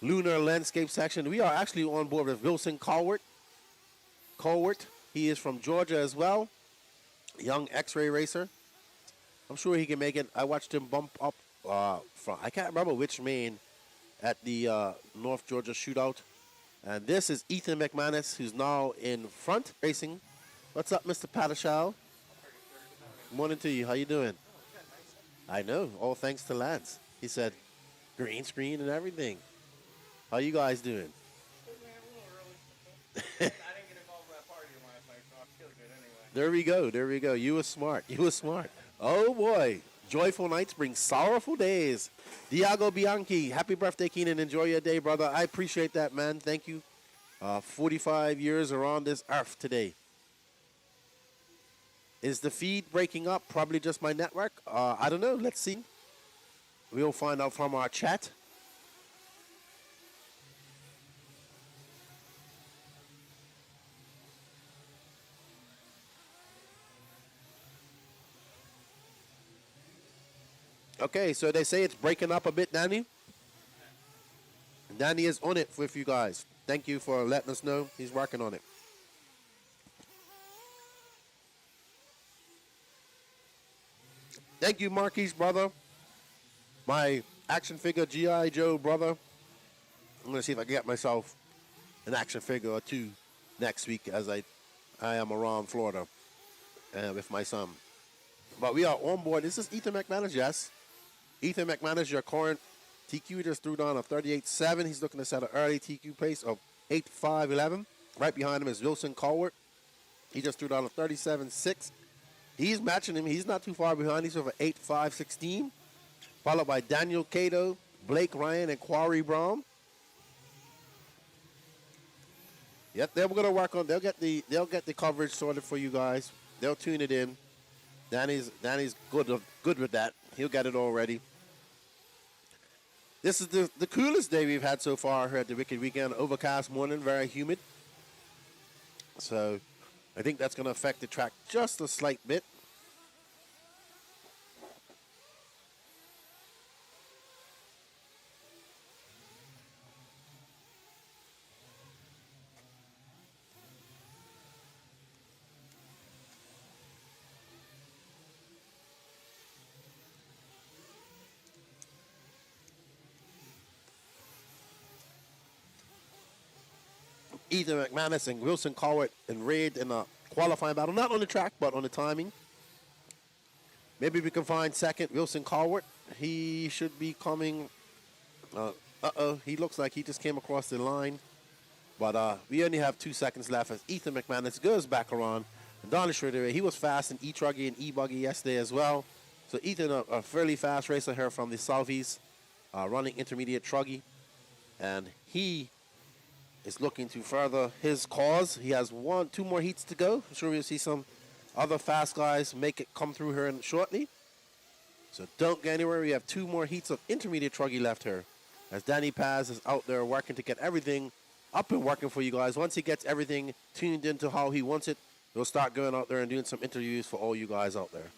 lunar landscape section. We are actually on board with Wilson Colwart. He is from Georgia as well. Young X-ray racer. I'm sure he can make it. I watched him bump up from, I can't remember which main, at the North Georgia shootout. And this is Ethan McManus, who's now in front racing. What's up, Mr. Patashal? Morning to you. How you doing? I know. All thanks to Lance. He said, green screen and everything. How you guys doing? I didn't get involved in that party last night, so I feel good anyway. There we go. You were smart. Oh, boy. Joyful nights bring sorrowful days. Diago Bianchi, happy birthday, Keenan. Enjoy your day, brother. I appreciate that, man. Thank you. 45 years around this earth today. Is the feed breaking up? Probably just my network. I don't know. Let's see. We'll find out from our chat. Okay, so they say it's breaking up a bit, Danny. Danny is on it with you guys. Thank you for letting us know. He's working on it. Thank you, Marquise, brother. My action figure G.I. Joe brother. I'm going to see if I can get myself an action figure or two next week as I am around Florida with my son. But we are on board. This is Ethan McManus, yes. Ethan McManus, your current TQ, just threw down a 38.7. He's looking to set an early TQ pace of 8.511. Right behind him is Wilson Colwart. He just threw down a 37.6. He's matching him. He's not too far behind. He's over 8.516. Followed by Daniel Cato, Blake Ryan, and Quarry Brown. Yep, they're gonna work on. They'll get the coverage sorted for you guys. They'll tune it in. Danny's good with that. He'll get it all ready. This is the coolest day we've had so far here at the Wicked Weekend. Overcast morning, very humid. So I think that's gonna affect the track just a slight bit. Ethan McManus and Wilson Colwart in red in a qualifying battle, not on the track, but on the timing. Maybe we can find second Wilson Colwart. He should be coming. He looks like he just came across the line. But we only have 2 seconds left as Ethan McManus goes back around. And Donald Schroeder, he was fast in E-Truggy and E-Buggy yesterday as well. So Ethan, a fairly fast racer here from the Southeast, running intermediate Truggy. And he is looking to further his cause. He has 2 more heats to go. I'm sure we'll see some other fast guys make it come through here shortly. So don't go anywhere. We have 2 more heats of intermediate Truggy left here. As Danny Paz is out there working to get everything up and working for you guys. Once he gets everything tuned into how he wants it, we'll start going out there and doing some interviews for all you guys out there.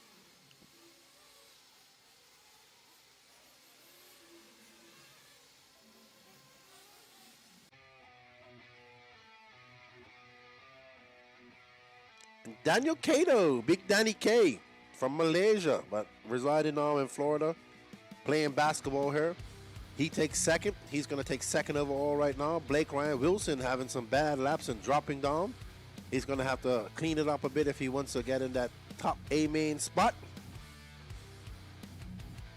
Daniel Cato, Big Danny K from Malaysia, but residing now in Florida, playing basketball here. He takes second. He's going to take second overall right now. Blake Ryan Wilson having some bad laps and dropping down. He's going to have to clean it up a bit if he wants to get in that top A main spot.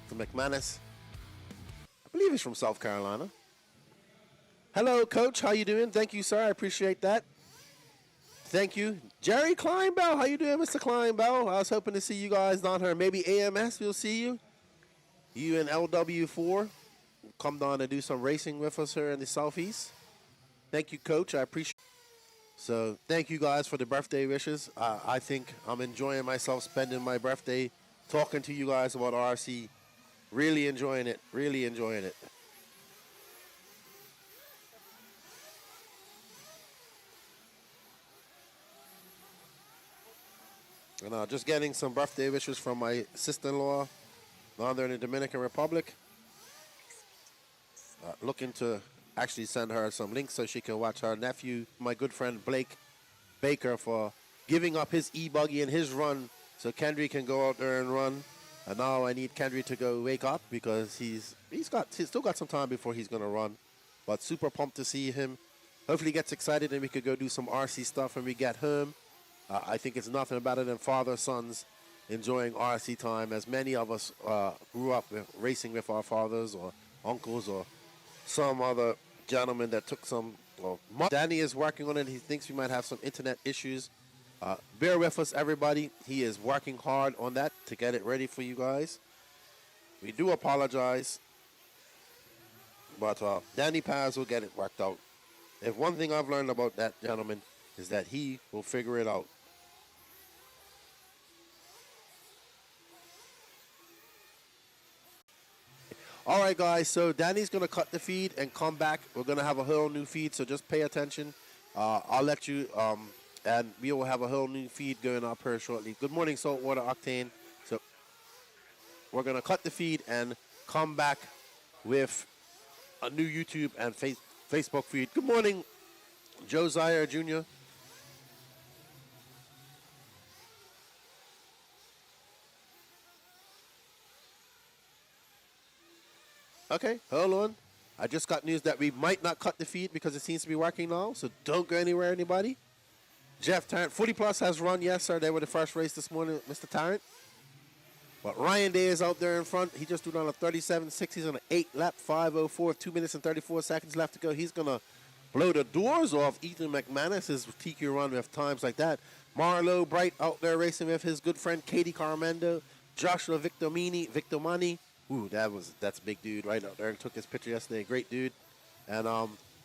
For McManus, I believe he's from South Carolina. Hello, Coach. How you doing? Thank you, sir. I appreciate that. Thank you. Jerry Kleinbell. How you doing, Mr. Kleinbell? I was hoping to see you guys down here. Maybe AMS, we'll see you. You and LW4. Come down and do some racing with us here in the Southeast. Thank you, Coach. I appreciate it. So thank you guys for the birthday wishes. I think I'm enjoying myself spending my birthday talking to you guys about RC. Really enjoying it. Really enjoying it. And just getting some birthday wishes from my sister-in-law down there in the Dominican Republic. Looking to actually send her some links so she can watch her nephew, my good friend Blake Baker, for giving up his E-Buggy and his run so Kendry can go out there and run. And now I need Kendry to go wake up because he's still got some time before he's going to run. But super pumped to see him. Hopefully he gets excited and we could go do some RC stuff when we get home. I think it's nothing better than father-sons enjoying RC time, as many of us grew up racing with our fathers or uncles or some other gentleman that took some. Danny is working on it. He thinks we might have some internet issues. Bear with us, everybody. He is working hard on that to get it ready for you guys. We do apologize, but Danny Paz will get it worked out. If one thing I've learned about that gentleman is that he will figure it out. All right, guys, so Danny's going to cut the feed and come back. We're going to have a whole new feed, so just pay attention. I'll let you, and we will have a whole new feed going up here shortly. Good morning, Saltwater Octane. So we're going to cut the feed and come back with a new YouTube and Facebook feed. Good morning, Josiah Jr. Okay, hold on. I just got news that we might not cut the feed because it seems to be working now, so don't go anywhere, anybody. Jeff Tarrant, 40 Plus has run. Yes, sir. They were the first race this morning, Mr. Tarrant. But Ryan Day is out there in front. He just threw down a 37.6. He's on an 8-lap 5:04. 2 minutes and 34 seconds left to go. He's going to blow the doors off Ethan McManus's TQ run with times like that. Marlo Bright out there racing with his good friend Katie Carmendo. Joshua Victomani. Ooh, that's a big dude right out there. Took his picture yesterday. Great dude. And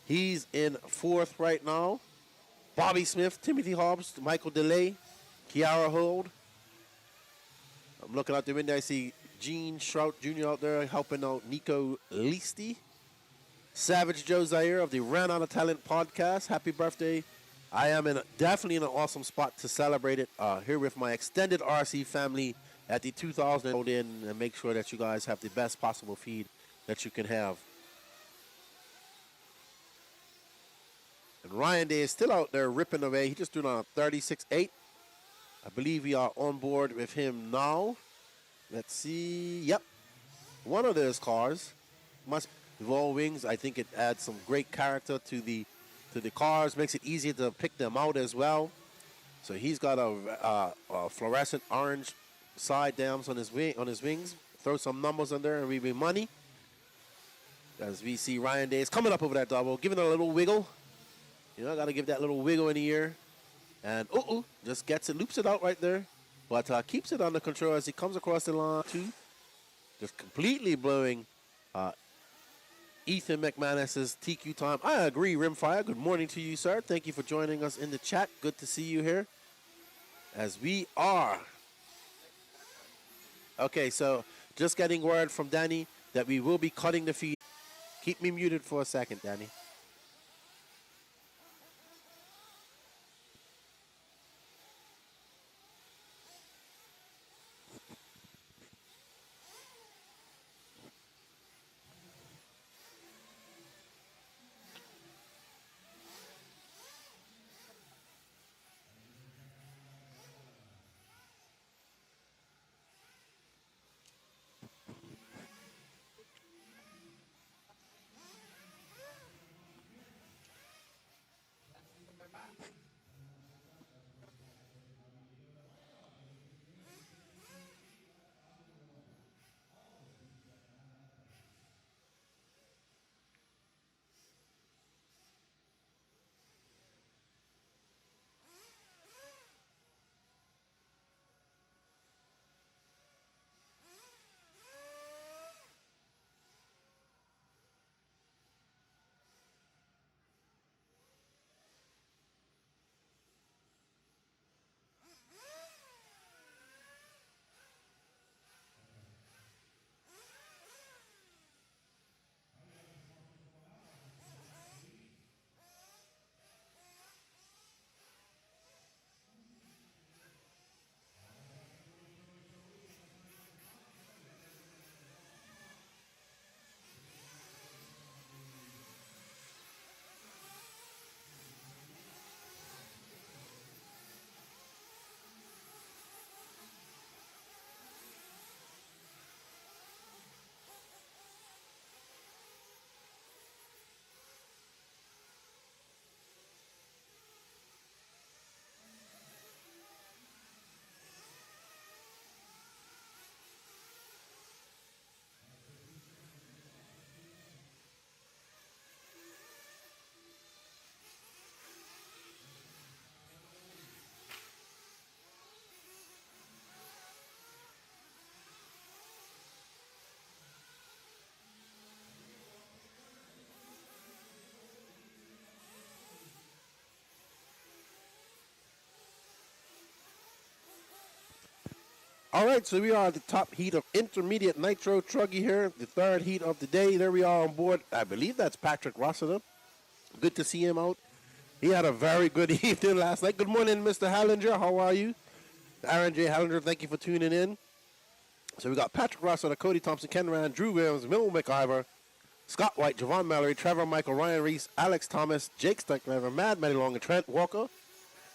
he's in fourth right now. Bobby Smith, Timothy Hobbs, Michael DeLay, Kiara Hold. I'm looking out the window. I see Gene Shrout Jr. out there helping out Nico Listi. Savage Joe Zaire of the Ran Out of Talent podcast. Happy birthday. I am definitely in an awesome spot to celebrate it here with my extended RC family at the 2000 hold in and make sure that you guys have the best possible feed that you can have. And Ryan Day is still out there ripping away. He just threw on a 36.8. I believe we are on board with him now. Let's see. Yep. One of those cars must Evolve Wings. I think it adds some great character to the cars. Makes it easier to pick them out as well. So he's got a fluorescent orange side dams on his wings. Throw some numbers on there and we win money. As we see Ryan Day is coming up over that double, giving it a little wiggle. You know, got to give that little wiggle in the ear. And, just gets it, loops it out right there. But keeps it under control as he comes across the line, too. Just completely blowing Ethan McManus's TQ time. I agree, Rimfire. Good morning to you, sir. Thank you for joining us in the chat. Good to see you here. As we are. Okay, so just getting word from Danny that we will be cutting the feed. Keep me muted for a second, Danny. All right, so we are at the top heat of intermediate Nitro Truggy here, the third heat of the day. There we are on board. I believe that's Patrick Rossiter. Good to see him out. He had a very good evening last night. Good morning, Mr. Hallinger. How are you? Aaron J. Hallinger, thank you for tuning in. So we got Patrick Russell, Cody Thompson, Ken Rand, Drew Williams, Will McIver, Scott White, Javon Mallory, Trevor Michael, Ryan Reese, Alex Thomas, Jake Stucklever, Mad Matty Long, and Trent Walker.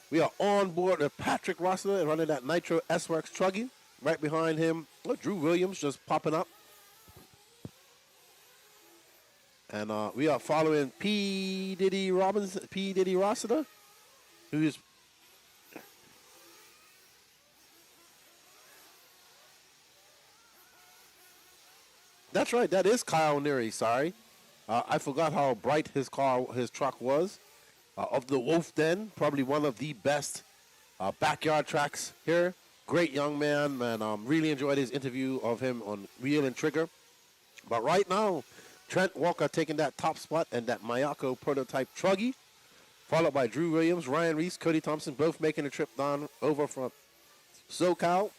We are on board with Patrick Russell and running that Nitro S-Works Truggy. Right behind him, Drew Williams just popping up. And we are following P. Diddy Rossiter, who's that's right, that is Kyle Neary, sorry. I forgot how bright his truck was. Of the Wolf Den, probably one of the best backyard tracks here. Great young man, and really enjoyed his interview of him on Wheel and Trigger. But right now, Trent Walker taking that top spot and that Mayako prototype Truggy, followed by Drew Williams, Ryan Reese, Cody Thompson, both making a trip down over from SoCal.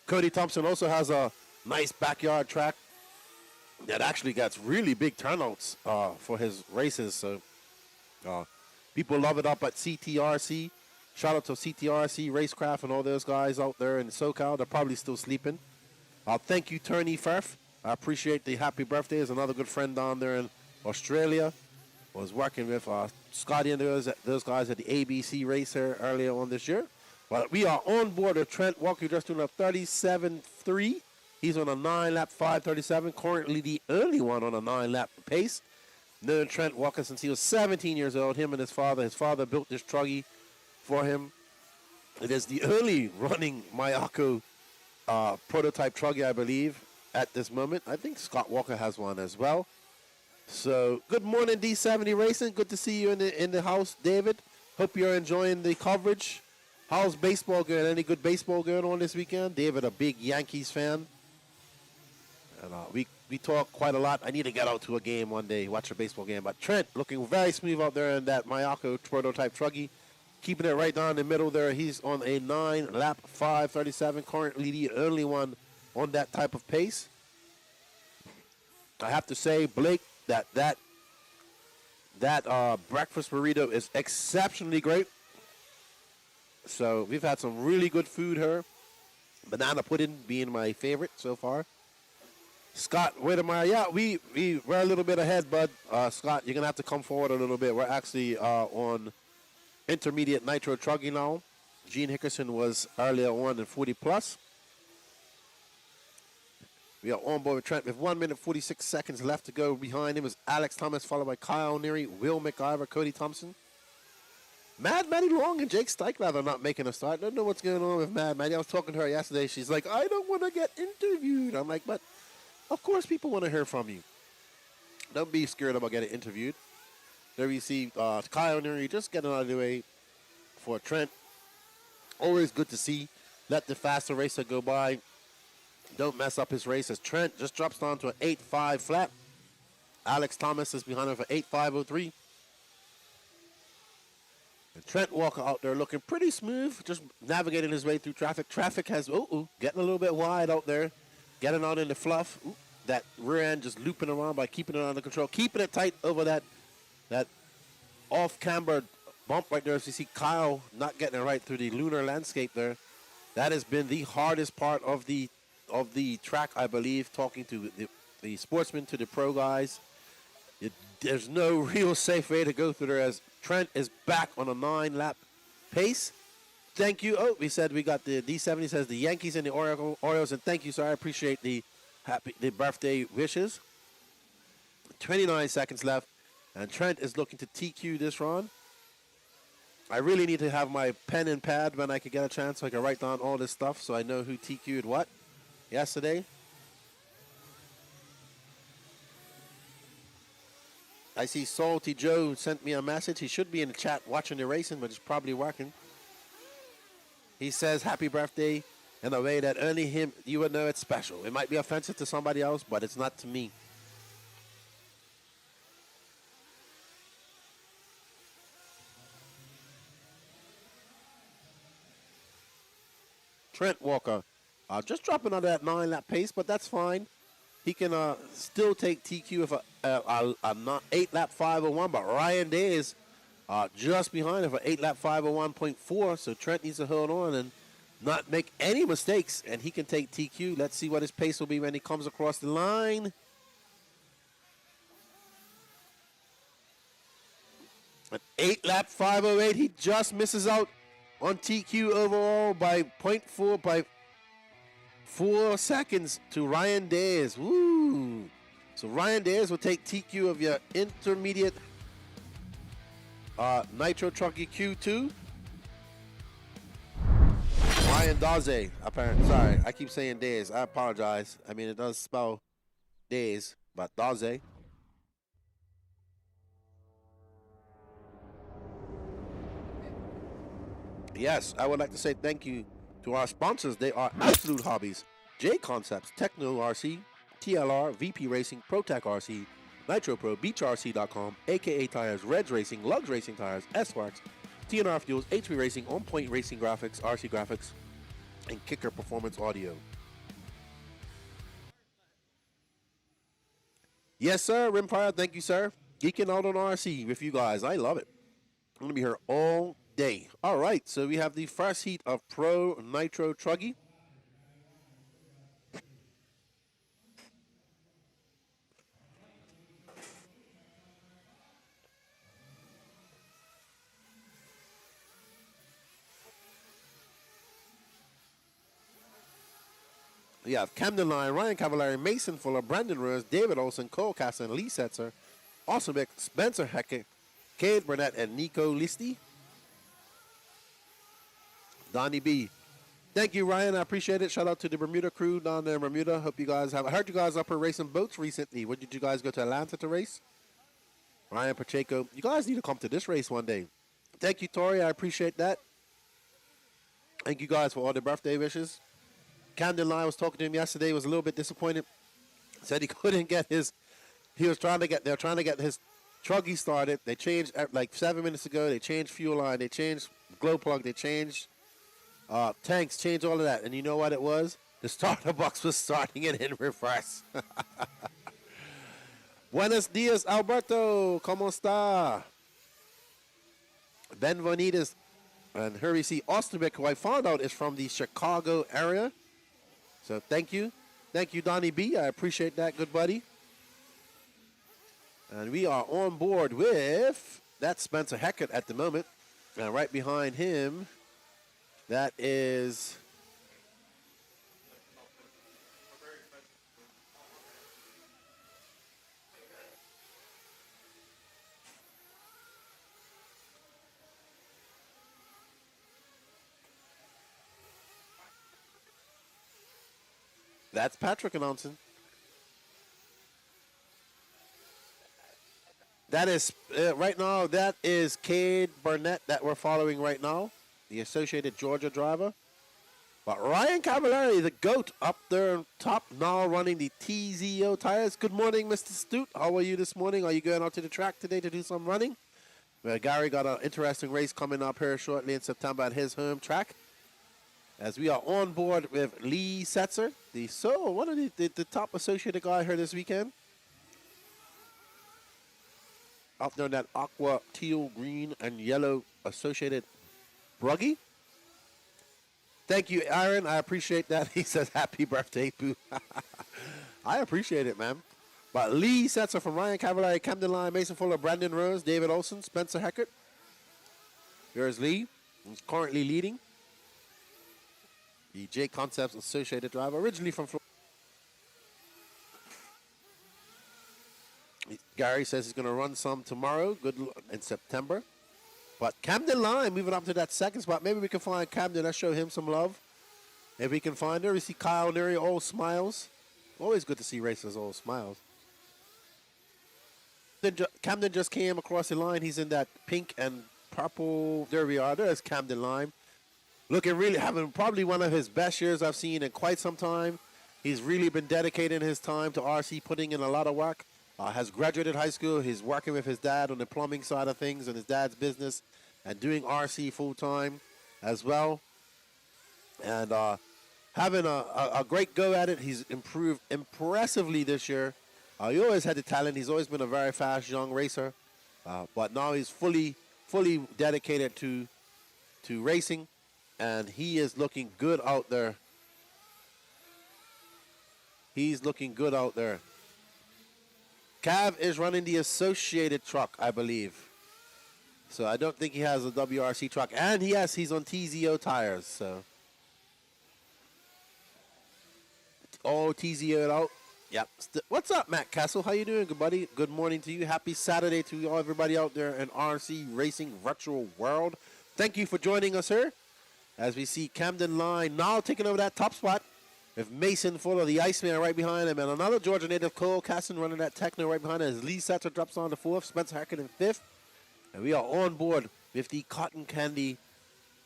Cody Thompson also has a nice backyard track that actually gets really big turnouts for his races. So people love it up at CTRC. Shout out to CTRC, Racecraft, and all those guys out there in SoCal. They're probably still sleeping. Thank you, Turney Firth. I appreciate the happy birthday. Is another good friend down there in Australia. Was working with Scotty and those guys at the ABC race here earlier on this year. But we are on board with Trent Walker, just doing a 37.3. He's on a 9-lap 5:37. Currently the only one on a 9-lap pace. Known Trent Walker since he was 17 years old. Him and his father. His father built this Truggy for him. It is the only running Mayako prototype Truggy, I believe, at this moment. I think Scott Walker has one as well. So, good morning, D70 Racing. Good to see you in the house, David. Hope you're enjoying the coverage. How's baseball going? Any good baseball going on this weekend? David, a big Yankees fan. And we talk quite a lot. I need to get out to a game one day, watch a baseball game. But Trent looking very smooth out there in that Mayako prototype Truggy. Keeping it right down the middle there. He's on a 9-lap 5:37. Currently the only one on that type of pace. I have to say, Blake, that breakfast burrito is exceptionally great. So we've had some really good food here. Banana pudding being my favorite so far. Scott Whittemire, yeah, we're a little bit ahead, bud. Scott, you're gonna have to come forward a little bit. We're actually on intermediate Nitro Truggy now. Gene Hickerson was earlier on in 40 plus. We are on board with Trent with 1 minute 46 seconds left to go. Behind him is Alex Thomas, followed by Kyle Neary, Will McIver, Cody Thompson. Mad Matty Long and Jake Steichler are not making a start. I don't know what's going on with Mad Matty. I was talking to her yesterday. She's like, I don't want to get interviewed. I'm like, but of course people want to hear from you. Don't be scared about getting interviewed. There we see Kyle Neary just getting out of the way for Trent. Always good to see. Let the faster racer go by. Don't mess up his race as Trent just drops down to an 8.5 flat. Alex Thomas is behind him for 8.503. And Trent Walker out there looking pretty smooth, just navigating his way through traffic. Traffic has, getting a little bit wide out there. Getting out in the fluff. That rear end just looping around by keeping it under control. Keeping it tight over that off-camber bump right there. As you see Kyle not getting it right through the lunar landscape there. That has been the hardest part of the track, I believe, talking to the sportsmen, to the pro guys. There's no real safe way to go through there as Trent is back on a 9-lap pace. Thank you. Oh, we said we got the D70 says the Yankees and the Orioles, and thank you, sir. I appreciate the birthday wishes. 29 seconds left, and Trent is looking to TQ this run. I really need to have my pen and pad when I can get a chance so I can write down all this stuff so I know who TQ'd what yesterday. I see Salty Joe sent me a message. He should be in the chat watching the racing, but he's probably working. He says happy birthday in a way that only him, you would know it's special. It might be offensive to somebody else, but it's not to me. Trent Walker just dropping under that 9-lap pace, but that's fine. He can still take TQ with a 8-lap 5:01, but Ryan Day is just behind him for 8-lap 5:01.4, so Trent needs to hold on and not make any mistakes, and he can take TQ. Let's see what his pace will be when he comes across the line. An 8-lap 508. He just misses out on TQ overall by 0.4, by 4 seconds to Ryan Days. Woo! So Ryan Days will take TQ of your intermediate Nitro Truggy Q2. Ryan Daze, apparently. Sorry, I keep saying Days. I apologize. I mean, it does spell Days, but Daze. Yes, I would like to say thank you to our sponsors. They are Absolute Hobbies, J Concepts, Techno RC, TLR, VP Racing, ProTech RC, Nitro Pro, BeachRC.com, AKA Tires, Reds Racing, Lugs Racing Tires, S-Works, TNR Fuels, HV Racing, On Point Racing Graphics, RC Graphics, and Kicker Performance Audio. Yes, sir, Rimfire, thank you, sir. Geeking out on RC with you guys. I love it. I'm going to be here all day. All right, so we have the first heat of Pro Nitro Truggy. We have Camden Line, Ryan Cavallari, Mason Fuller, Brandon Rose, David Olson, Cole Casson, Lee Setzer, Ossenbeck, Spencer Heckett, Cade Burnett, and Nico Listi. Donnie B. Thank you, Ryan. I appreciate it. Shout out to the Bermuda crew down there in Bermuda. Hope you guys have. I heard you guys up here racing boats recently. What did you guys go to Atlanta to race? Ryan Pacheco. You guys need to come to this race one day. Thank you, Tori. I appreciate that. Thank you guys for all the birthday wishes. Camden Line, was talking to him yesterday. Was a little bit disappointed. Said he couldn't get his. He was trying to get. They're trying to get his Truggy started. They changed like 7 minutes ago. They changed fuel line. They changed glow plug. They changed tanks. Changed all of that. And you know what it was? The starter box was starting it in reverse. Buenos dias, Alberto. ¿Cómo está? Ben Vonitas and Hurry C. Osterbeck, who I found out is from the Chicago area. So thank you. Thank you, Donnie B. I appreciate that, good buddy. And we are on board with, that's Spencer Heckett at the moment. And right behind him, that is Patrick announcing. That is, right now, that is Cade Burnett that we're following right now, the Associated Georgia driver. But Ryan Cavallari, the GOAT, up there on top now running the TZO tires. Good morning, Mr. Stute. How are you this morning? Are you going out to the track today to do some running? Well, Gary got an interesting race coming up here shortly in September at his home track. As we are on board with Lee Setzer, one of the top associated guy here this weekend. Out there in that aqua, teal, green, and yellow Associated Buggy. Thank you, Aaron. I appreciate that. He says, happy birthday, Boo. I appreciate it, man. But Lee Setzer from Ryan Cavallari, Camden Line, Mason Fuller, Brandon Rose, David Olson, Spencer Heckert. Here's Lee. He's currently leading. The J Concepts Associated driver, originally from Florida. Gary says he's going to run some tomorrow, in September. But Camden Line, moving up to that second spot. Maybe we can find Camden. Let's show him some love. If we can find her. We see Kyle Neary, all smiles. Always good to see racers all smiles. Camden just came across the line. He's in that pink and purple. There we are. There's Camden Line. Looking really, having probably one of his best years I've seen in quite some time. He's really been dedicating his time to RC, putting in a lot of work. Has graduated high school. He's working with his dad on the plumbing side of things and his dad's business and doing RC full-time as well. And having a great go at it. He's improved impressively this year. He always had the talent. He's always been a very fast young racer. But now he's fully dedicated to racing. and he is looking good out there. He's looking good out there. Cav is running the associated truck, I believe. So I don't think he has a WRC truck. And he's on TZO tires, so. Oh, TZO'd out. Yep. What's up, Matt Castle? How you doing, good buddy? Good morning to you. Happy Saturday to all everybody out there in RC Racing Virtual World. Thank you for joining us here. As we see Camden Line now taking over that top spot. With Mason Fuller, the Iceman, right behind him. And another Georgia native, Cole Casson, running that Techno right behind him. As Lee Satcher drops on to 4th. Spencer Hackett in 5th. And we are on board with the cotton candy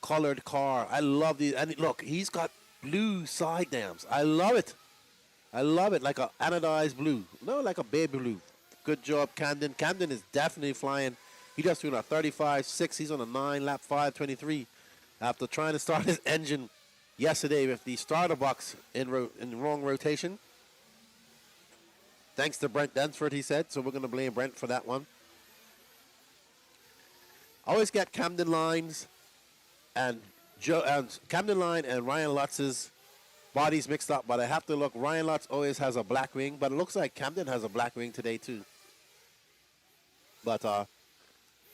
colored car. I love these. And look, he's got blue side dams. I love it. I love it. Like a anodized blue. No, like a baby blue. Good job, Camden. Camden is definitely flying. He just doing a 35.6. He's on a 9-lap 5.23. After trying to start his engine yesterday with the starter box in wrong rotation. Thanks to Brent Densford, he said. So we're going to blame Brent for that one. I always get Camden Lines and Camden Line and Ryan Lutz's bodies mixed up, but I have to look. Ryan Lutz always has a black wing, but it looks like Camden has a black wing today too. But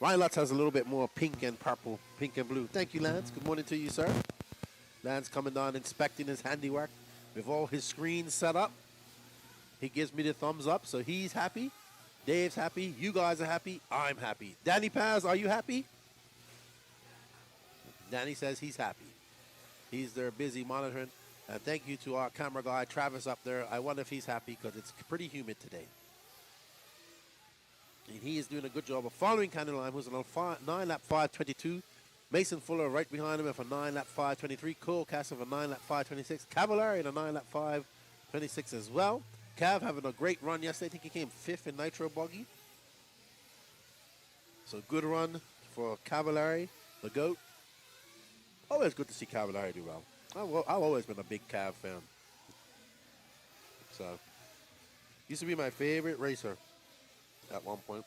Ryan Lutz has a little bit more pink and purple, pink and blue. Thank you, Lance. Good morning to you, sir. Lance coming down, inspecting his handiwork with all his screens set up. He gives me the thumbs up, so he's happy. Dave's happy. You guys are happy. I'm happy. Danny Paz, are you happy? Danny says he's happy. He's there busy monitoring. And thank you to our camera guy, Travis, up there. I wonder if he's happy because it's pretty humid today. And he is doing a good job of following Camden Line, who's on a 9-lap 5.22. Mason Fuller right behind him with a 9-lap 5.23. Cole Castle with a 9-lap 5.26. Cavallari in a 9-lap 5.26 as well. Cav having a great run yesterday. I think he came 5th in Nitro Buggy. So good run for Cavallari, the GOAT. Always good to see Cavallari do well. I've always been a big Cav fan. So, used to be my favorite racer at one point.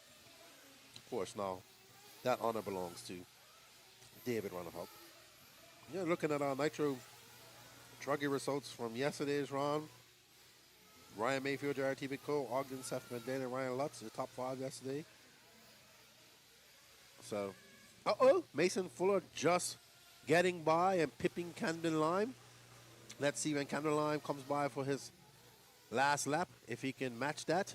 Of course, now that honor belongs to David Runabout. Yeah, looking at our Nitro Truggy results from yesterday's round. Ryan Mayfield, Jared Cole, Ogden, Seth Mandela, and Ryan Lutz, the top 5 yesterday. So, Mason Fuller just getting by and pipping Camden Lime. Let's see when Camden Lime comes by for his last lap, if he can match that.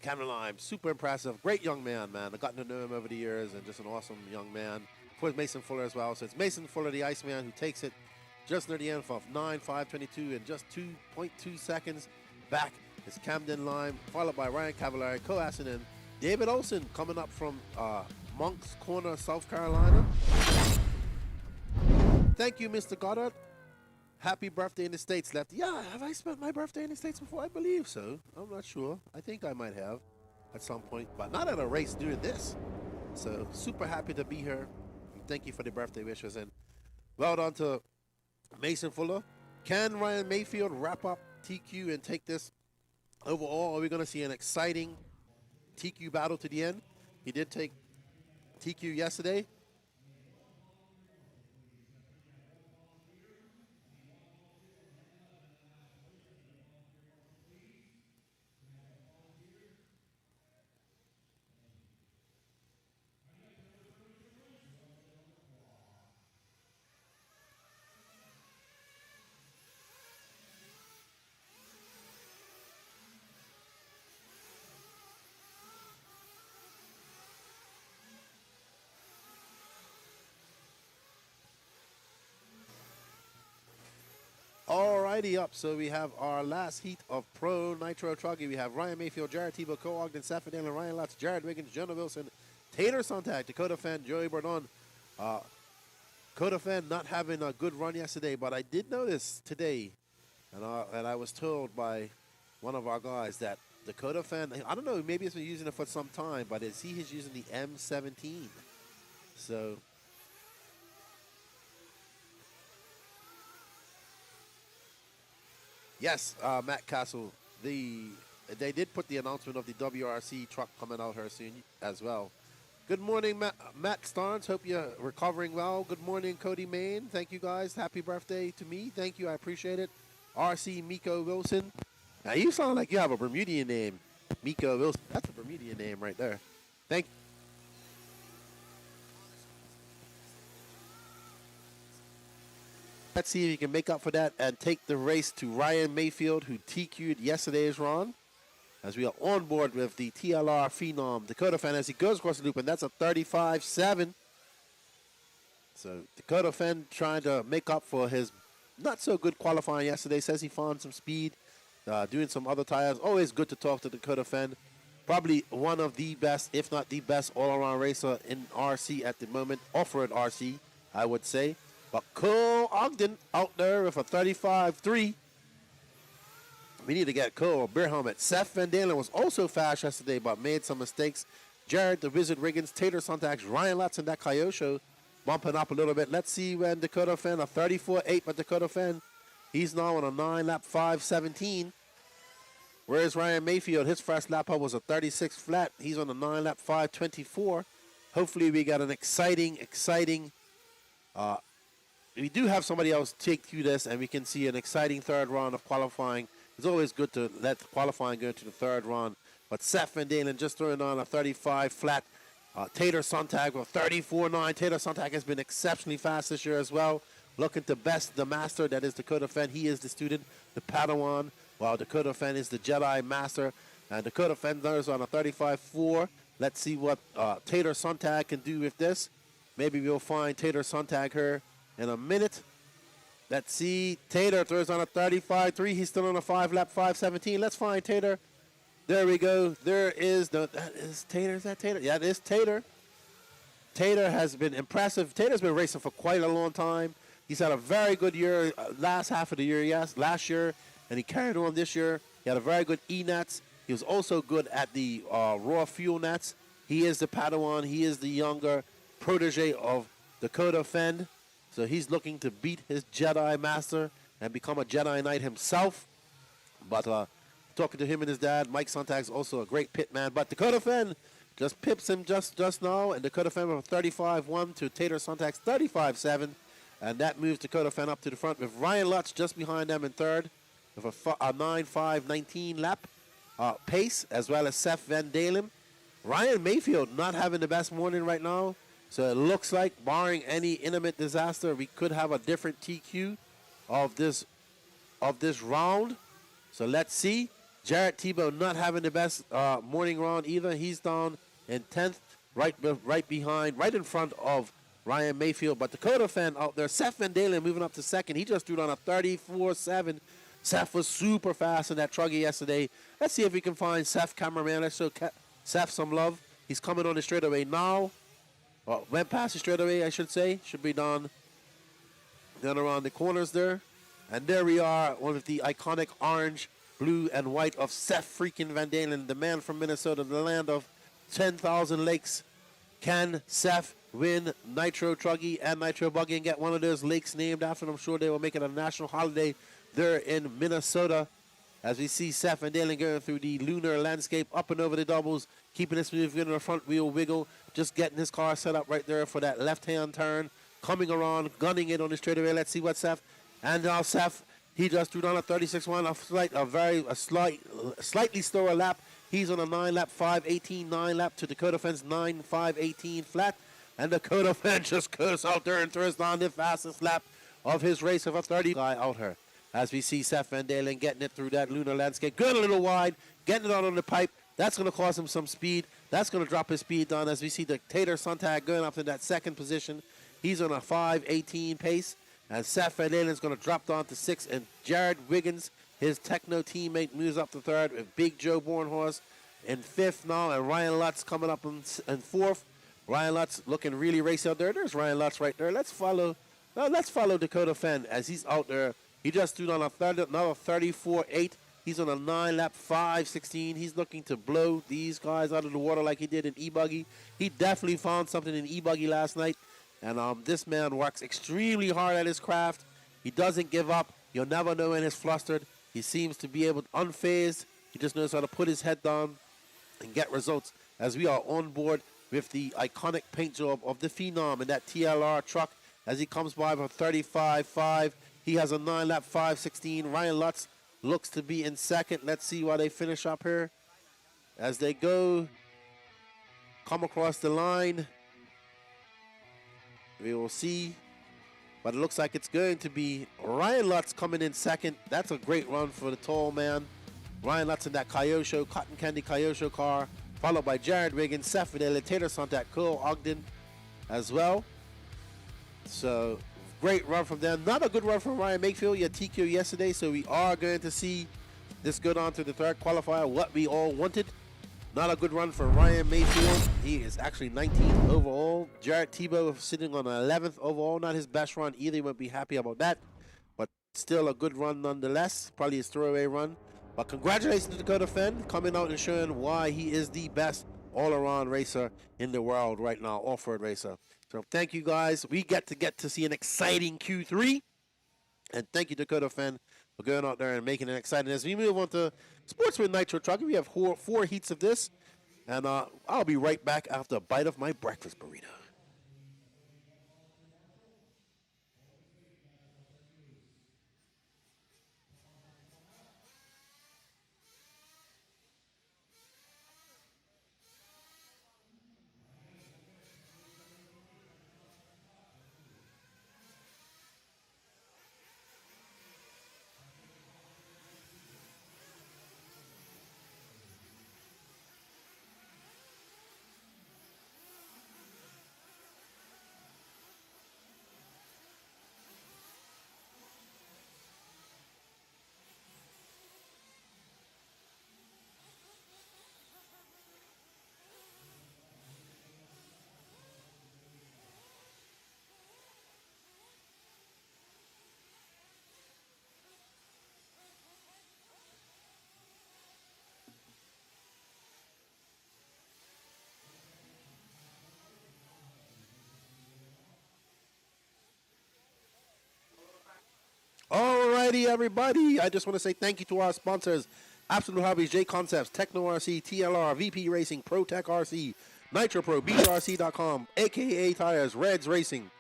Camden Lime, super impressive. Great young man. I've gotten to know him over the years and just an awesome young man. Of course, Mason Fuller as well. So it's Mason Fuller, the Iceman, who takes it just near the end of 9.522 in just 2.2 seconds. Back is Camden Lime, followed by Ryan Cavallari, Coasin, and David Olson coming up from Moncks Corner, South Carolina. Thank you, Mr. Goddard. Happy birthday in the States, Lefty. Yeah, have I spent my birthday in the States before? I believe so. I'm not sure. I think I might have at some point, but not at a race doing this. So super happy to be here. Thank you for the birthday wishes, and well done to Mason Fuller. Can Ryan Mayfield wrap up TQ and take this overall? Are we going to see an exciting TQ battle to the end? He did take TQ yesterday. Alrighty up, so we have our last heat of Pro Nitro Truggy. We have Ryan Mayfield, Jared Tebow, Cole Ogden, Safadale, and Ryan Lutz, Jared Wiggins, Jonah Wilson, Taylor Sontag, Dakota Fan, Joey Bordon. Dakota Fan not having a good run yesterday, but I did notice today, and I was told by one of our guys that Dakota Fan, I don't know, maybe he's been using it for some time, but he's using the M17. So yes, Matt Castle, they did put the announcement of the WRC truck coming out here soon as well. Good morning, Matt Starnes. Hope you're recovering well. Good morning, Cody Main. Thank you, guys. Happy birthday to me. Thank you. I appreciate it. RC Miko Wilson. Now, you sound like you have a Bermudian name. Miko Wilson. That's a Bermudian name right there. Thank you. Let's see if he can make up for that and take the race to Ryan Mayfield, who TQ'd yesterday's run. As we are on board with the TLR Phenom Dakota Fan as he goes across the loop, and that's a 35.7. So Dakota Fan trying to make up for his not so good qualifying yesterday. Says he found some speed, doing some other tires. Always good to talk to Dakota Fan. Probably one of the best, if not the best, all-around racer in RC at the moment. Off-road RC, I would say. But Cole Ogden out there with a 35.3. We need to get Cole a beer helmet. Seth Van Dalen was also fast yesterday, but made some mistakes. Jared, the Wizard Riggins, Tater Sontax, Ryan Lutz, and that Kyosho bumping up a little bit. Let's see when Dakota Fan, a 34.8, but Dakota Fan, he's now on a 9-lap 5.17. Whereas Ryan Mayfield, his first lap up was a 36 flat. He's on a 9-lap 5.24. Hopefully we got an exciting, we do have somebody else take through this, and we can see an exciting third round of qualifying. It's always good to let qualifying go into the third round. But Seth Van Dalen just throwing on a 35 flat. Tater Sontag with 34.9. Tater Sontag has been exceptionally fast this year as well. Looking to best the master, that is Dakota Fan. He is the student, the Padawan, while Dakota Fan is the Jedi Master. And Dakota Fan is on a 35.4. Let's see what Tater Sontag can do with this. Maybe we'll find Tater Sontag here in a minute. Let's see. Tater throws on a 35.3. He's still on a 5-lap 5.17. Let's find Tater. There we go. There is that is Tater. Is that Tater? Yeah, it is Tater. Tater has been impressive. Tater's been racing for quite a long time. He's had a very good year last half of the year, yes, last year, and he carried on this year. He had a very good E-Nats. He was also good at the raw fuel nets. He is the Padawan. He is the younger protege of Dakota Fan. So he's looking to beat his Jedi Master and become a Jedi Knight himself. But talking to him and his dad, Mike Sontag's also a great pit man. But Dakota Fan just pips him just now. And Dakota Fan with a 35.1 to Tater Sontag's 35.7. And that moves Dakota Fan up to the front with Ryan Lutz just behind them in third with a 9.5.19 lap pace, as well as Seth Van Dalen. Ryan Mayfield not having the best morning right now. So it looks like, barring any imminent disaster, we could have a different TQ of this round. So let's see. Jarrett Tebow not having the best morning round either. He's down in 10th, right in front of Ryan Mayfield. But Dakota Fan out there, Seth Van Dalen moving up to second. He just threw on a 34.7. Seth was super fast in that Truggy yesterday. Let's see if we can find Seth, cameraman. Let's show Seth some love. He's coming on the straightaway now. Went past the straightaway, I should say. Should be down around the corners there. And there we are, one of the iconic orange, blue, and white of Seth freaking Van Dalen, the man from Minnesota, the land of 10,000 lakes. Can Seth win Nitro Truggy and Nitro Buggy and get one of those lakes named after him? I'm sure they will make it a national holiday there in Minnesota. As we see Seth Van Dalen going through the lunar landscape, up and over the doubles, keeping it smooth, getting the front wheel wiggle, just getting his car set up right there for that left-hand turn, coming around, gunning it on the straightaway. Let's see what Seth, and now Seth, he just threw down a 36.1, a slightly slower lap. He's on a 9-lap 5.18, 9-lap to Dakota Fan's 9.518 flat, and Dakota Fan just goes out there and throws down the fastest lap of his race of a 30 guy out here. As we see Seth Van Dalen getting it through that lunar landscape, going a little wide, getting it out on the pipe. That's going to cause him some speed. That's going to drop his speed down as we see the Tater Sontag going up in that second position. He's on a 5.18 pace. And Seth Van Dalen is going to drop down to 6th. And Jared Wiggins, his Techno teammate, moves up to 3rd with Big Joe Bornhorst in 5th now. And Ryan Lutz coming up in 4th. Ryan Lutz looking really racy out there. There's Ryan Lutz right there. Let's follow Dakota Fan as he's out there. He just stood on another 34.8. He's on a 9-lap 5.16. He's looking to blow these guys out of the water like he did in E-Buggy. He definitely found something in E-Buggy last night. And this man works extremely hard at his craft. He doesn't give up. You'll never know when he's flustered. He seems to be able to unfazed. He just knows how to put his head down and get results as we are on board with the iconic paint job of the Phenom in that TLR truck as he comes by for 35.5. He has a 9-lap 5.16. Ryan Lutz looks to be in second. Let's see why they finish up here. As they come across the line, we will see. But it looks like it's going to be Ryan Lutz coming in second. That's a great run for the tall man. Ryan Lutz in that Kyosho, Cotton Candy Kyosho car, followed by Jared Wiggins, Seth Fidel, Tater Sontak, Cole Ogden as well. So, great run from them. Not a good run from Ryan Makefield. He had TQ yesterday, so we are going to see this go on to the third qualifier, what we all wanted. Not a good run for Ryan Mayfield. He is actually 19th overall. Jarrett Tebow sitting on 11th overall. Not his best run either. He won't be happy about that. But still a good run nonetheless. Probably his throwaway run. But congratulations to Dakota Fenn coming out and showing why he is the best all-around racer in the world right now, off-road racer. So thank you guys. We get to see an exciting Q3. And thank you, Dakota Fenn, for going out there and making it exciting. As we move on to Sportsman Nitro Truggy, we have four heats of this. And I'll be right back after a bite of my breakfast burrito. Alrighty, everybody. I just want to say thank you to our sponsors, Absolute Hobbies, J Concepts, Techno RC, TLR, VP Racing, ProTech RC, Nitro Pro, BRC.com, AKA Tires, Reds Racing,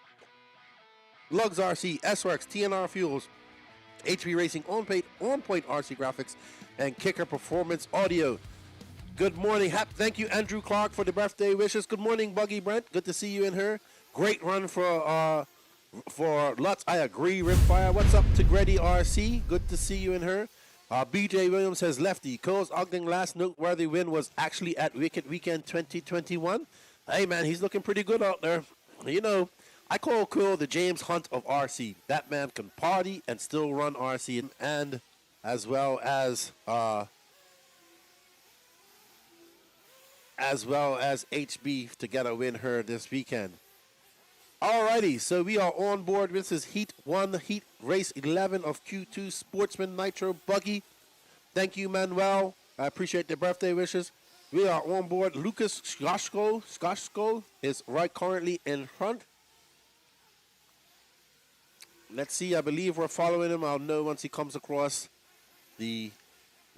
Lugs RC, S-Works, TNR Fuels, HB Racing, On Point RC Graphics, and Kicker Performance Audio. Good morning. Thank you, Andrew Clark, for the birthday wishes. Good morning, Buggy Brent. Good to see you in here. Great run for Lutz. I agree, Rimfire. What's up to Grady RC? Good to see you in her. BJ Williams says lefty. Cole's Ogden last noteworthy win was actually at Wicked Weekend 2021. Hey, man, he's looking pretty good out there. You know, I call Cole the James Hunt of RC. That man can party and still run RC, and as well as HB to get a win her this weekend. Alrighty, so we are on board. This is Heat 1, Heat Race 11 of Q2 Sportsman Nitro Buggy. Thank you, Manuel. I appreciate the birthday wishes. We are on board. Lucas Skoshko is right currently in front. Let's see, I believe we're following him. I'll know once he comes across the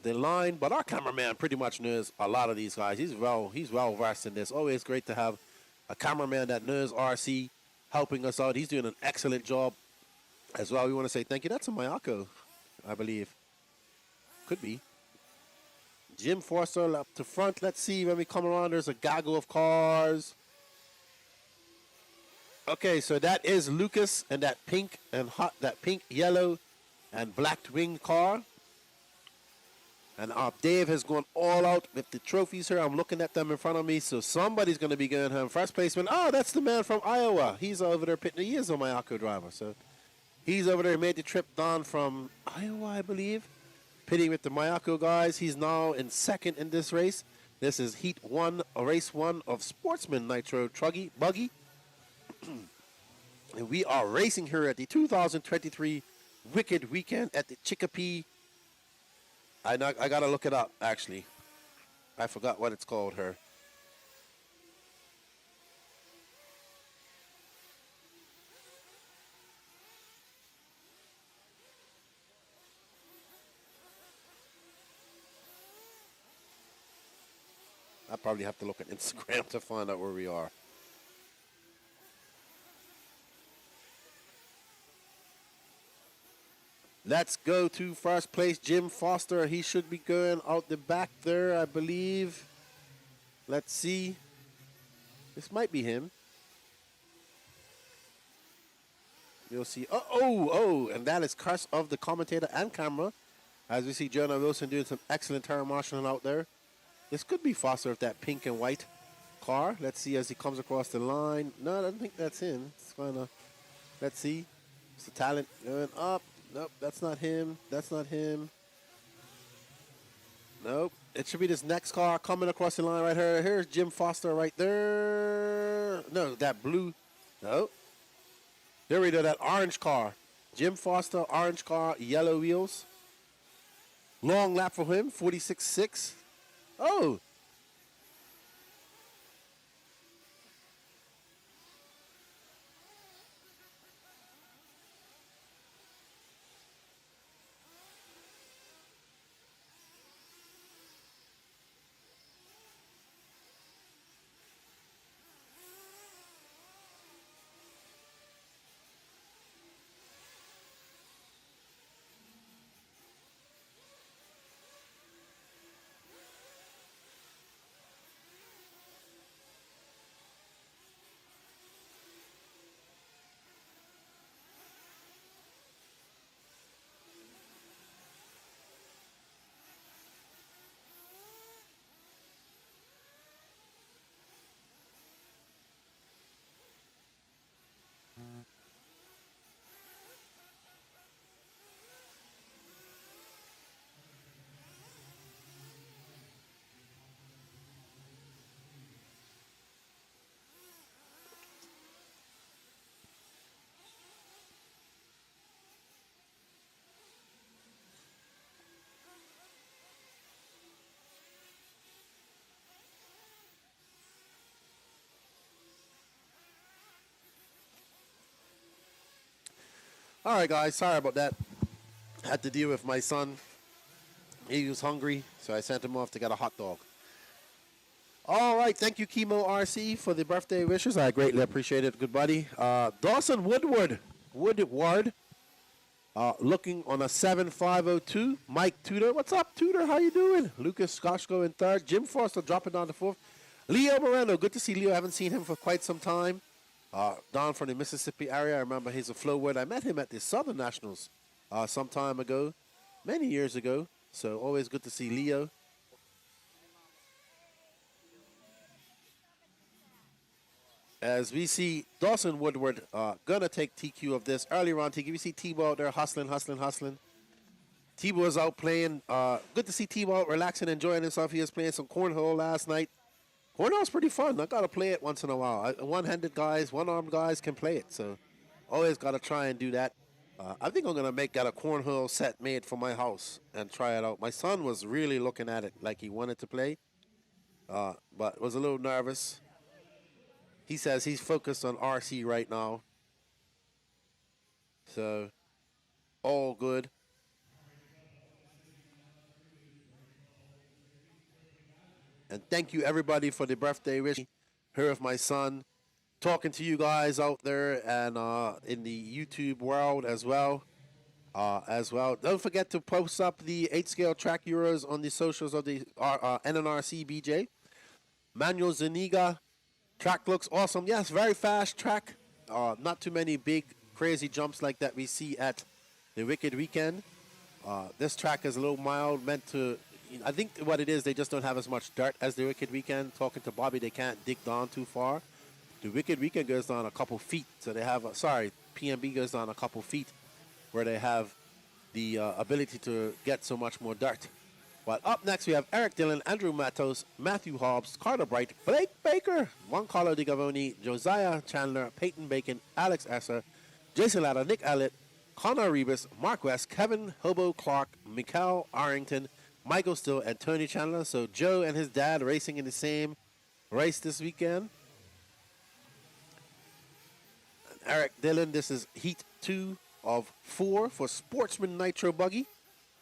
line. But our cameraman pretty much knows a lot of these guys. He's well versed in this. Always great to have a cameraman that knows RC helping us out. He's doing an excellent job as well. We want to say thank you. That's a Mayako, I believe. Could be. Jim Forster up to front. Let's see when we come around. There's a gaggle of cars. Okay, so that is Lucas and that pink, yellow, and black winged car. And Dave has gone all out with the trophies here. I'm looking at them in front of me. So somebody's going to be going home. First placement. Oh, that's the man from Iowa. He's over there pitting. He is a Mayako driver. So he's over there. Made the trip down from Iowa, I believe. Pitting with the Mayako guys. He's now in second in this race. This is Heat 1, Race 1 of Sportsman Nitro Truggy Buggy. And we are racing here at the 2023 Wicked Weekend at the Chicopee. I got to look it up, actually. I forgot what it's called here. I probably have to look at Instagram to find out where we are. Let's go to first place, Jim Foster. He should be going out the back there, I believe. Let's see. This might be him. You'll see. Oh, and that is curse of the commentator and camera. As we see Jonah Wilson doing some excellent turn marshalling out there. This could be Foster with that pink and white car. Let's see as he comes across the line. No, I don't think that's him. It's kind of, let's see. It's the talent going up. Nope, that's not him. That's not him. Nope. It should be this next car coming across the line right here. Here's Jim Foster right there. No, that blue. No. There we go, that orange car. Jim Foster, orange car, yellow wheels. Long lap for him, 46.6. Oh. All right, guys, sorry about that. Had to deal with my son. He was hungry, so I sent him off to get a hot dog. All right, thank you, Chemo RC, for the birthday wishes. I greatly appreciate it, good buddy. Dawson Woodward, looking on a 7502. Mike Tudor, what's up, Tudor? How you doing? Lucas Skoshko in third. Jim Foster dropping down to fourth. Leo Moreno, good to see Leo. I haven't seen him for quite some time. Down from the Mississippi area. I remember he's a flowwood. I met him at the Southern Nationals some time ago, many years ago. So always good to see Leo. As we see Dawson Woodward gonna take TQ of this. Earlier on TQ, we see T-Ball out there hustling. T-Ball is out playing. Good to see T-Ball relaxing, enjoying himself. He was playing some cornhole last night. Cornhole's pretty fun. I gotta play it once in a while. One-handed guys, one-armed guys can play it, so always gotta try and do that. I think I'm gonna get a cornhole set made for my house and try it out. My son was really looking at it like he wanted to play, but was a little nervous. He says he's focused on RC right now, so all good. And thank you, everybody, for the birthday wish. Here with my son, talking to you guys out there and in the YouTube world as well. Don't forget to post up the 8-scale track Euros on the socials of the NNRC BJ. Manuel Zuniga, track looks awesome. Yes, very fast track. Not too many big, crazy jumps like that we see at the Wicked Weekend. This track is a little mild, meant to... I think what it is, they just don't have as much dirt as the Wicked Weekend. Talking to Bobby, they can't dig down too far. The Wicked Weekend goes down a couple feet, so they have PMB goes down a couple feet, where they have the ability to get so much more dirt. But up next, we have Eric Dillon, Andrew Matos, Matthew Hobbs, Carter Bright, Blake Baker, Juan Carlo Di Gavoni, Josiah Chandler, Peyton Bacon, Alex Esser, Jason Latta, Nick Allett, Connor Rebus, Mark West, Kevin Hobo Clark, Mikhail Arrington, Michael Still, and Tony Chandler. So Joe and his dad racing in the same race this weekend. And Eric Dillon, this is Heat 2 of 4 for Sportsman Nitro Buggy.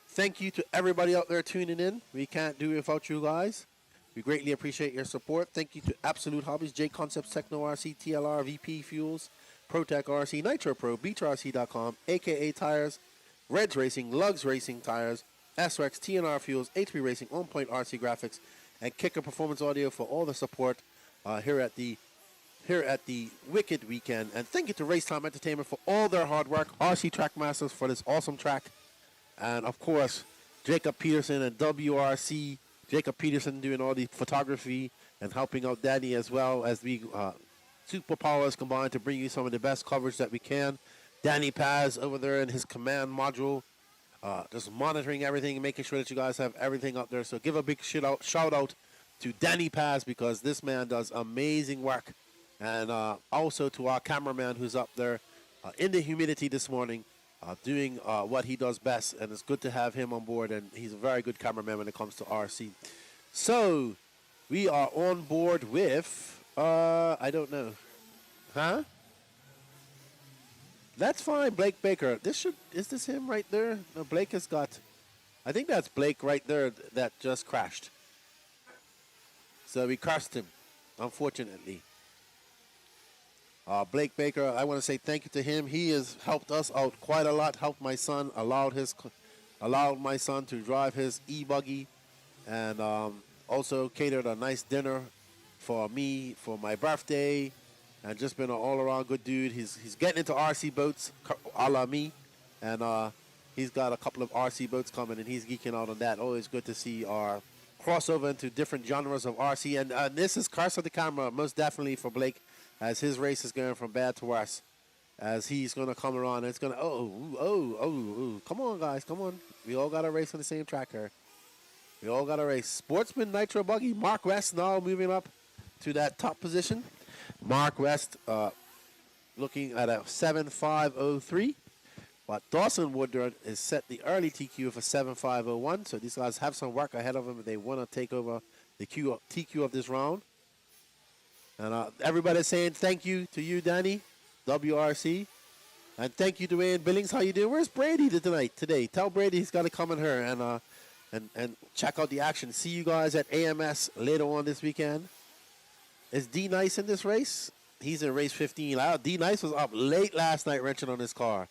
Thank you to everybody out there tuning in. We can't do it without you guys. We greatly appreciate your support. Thank you to Absolute Hobbies, J Concepts, Techno RC, TLR, VP Fuels, ProTech RC, Nitro Pro, BeachRC.com, AKA Tires, Reds Racing, Lugs Racing Tires, SREX, TNR Fuels, HP Racing, On Point RC Graphics, and Kicker Performance Audio for all the support here at the Wicked Weekend. And thank you to RaceTime Entertainment for all their hard work, RC Track Masters for this awesome track, and of course, Jacob Peterson and WRC. Jacob Peterson doing all the photography and helping out Danny as well as we superpowers combine to bring you some of the best coverage that we can. Danny Paz over there in his command module, just monitoring everything and making sure that you guys have everything up there. So give a big shout out to Danny Paz because this man does amazing work. And also to our cameraman who's up there in the humidity this morning doing what he does best. And it's good to have him on board. And he's a very good cameraman when it comes to RC. So we are on board with, I don't know. Huh? That's fine, Blake Baker. Is this him right there? No, Blake has got, I think that's Blake right there that just crashed. So we crashed him, unfortunately. Blake Baker, I want to say thank you to him. He has helped us out quite a lot, helped my son, allowed my son to drive his E-Buggy, and also catered a nice dinner for me for my birthday. And just been an all-around good dude. He's getting into RC boats, a la me. And he's got a couple of RC boats coming, and he's geeking out on that. Always good to see our crossover into different genres of RC. And this is Curse of the Camera, most definitely for Blake, as his race is going from bad to worse. As he's going to come around, and it's going to, come on, guys, come on. We all got to race on the same track here. We all got to race. Sportsman Nitro Buggy, Mark West now moving up to that top position. Mark West looking at a 7.503, but Dawson Woodard is set the early TQ for 7.501. So these guys have some work ahead of them. They want to take over the TQ of this round. And everybody's saying thank you to you, Danny, WRC, and thank you to Dwayne Billings. How you doing? Where's Brady today? Tell Brady he's got to come in here and check out the action. See you guys at AMS later on this weekend. Is D Nice in this race? He's in race 15. D Nice was up late last night wrenching on his car.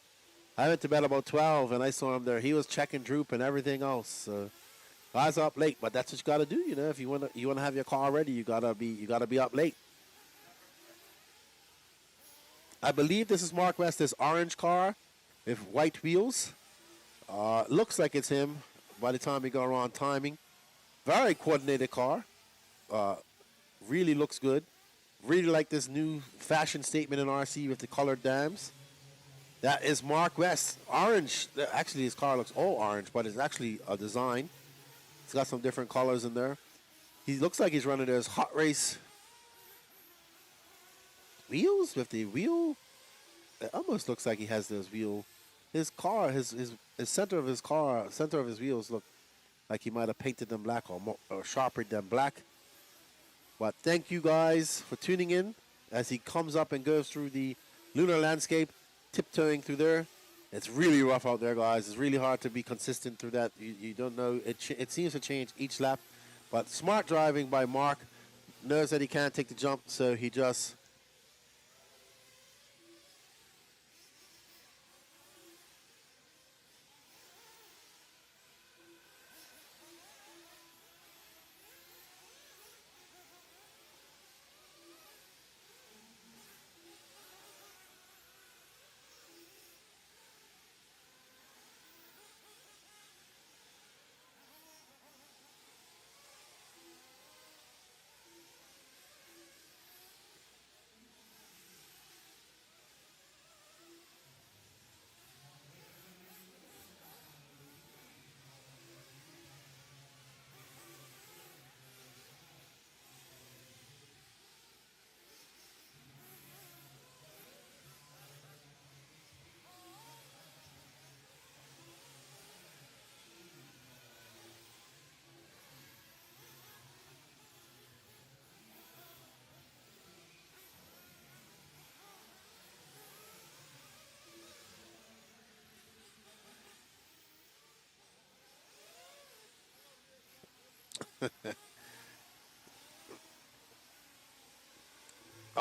I went to bed about 12 and I saw him there. He was checking droop and everything else. So guys are up late, but that's what you got to do. You know, if you want to have your car ready, you gotta be up late. I believe this is Mark West's orange car with white wheels. Looks like it's him by the time we go around timing. Very coordinated car. Really looks good. Really like this new fashion statement in RC with the colored dams. That is Mark West. Orange. Actually, his car looks all orange, but it's actually a design. It's got some different colors in there. He looks like he's running his hot race wheels with the wheel. It almost looks like he has those wheel. His car, his center of his car, center of his wheels look like he might have painted them black or sharpened them black. But thank you guys for tuning in as he comes up and goes through the lunar landscape, tiptoeing through there. It's really rough out there, guys. It's really hard to be consistent through that. You don't know. It seems to change each lap. But smart driving by Mark. Knows that he can't take the jump, so he just...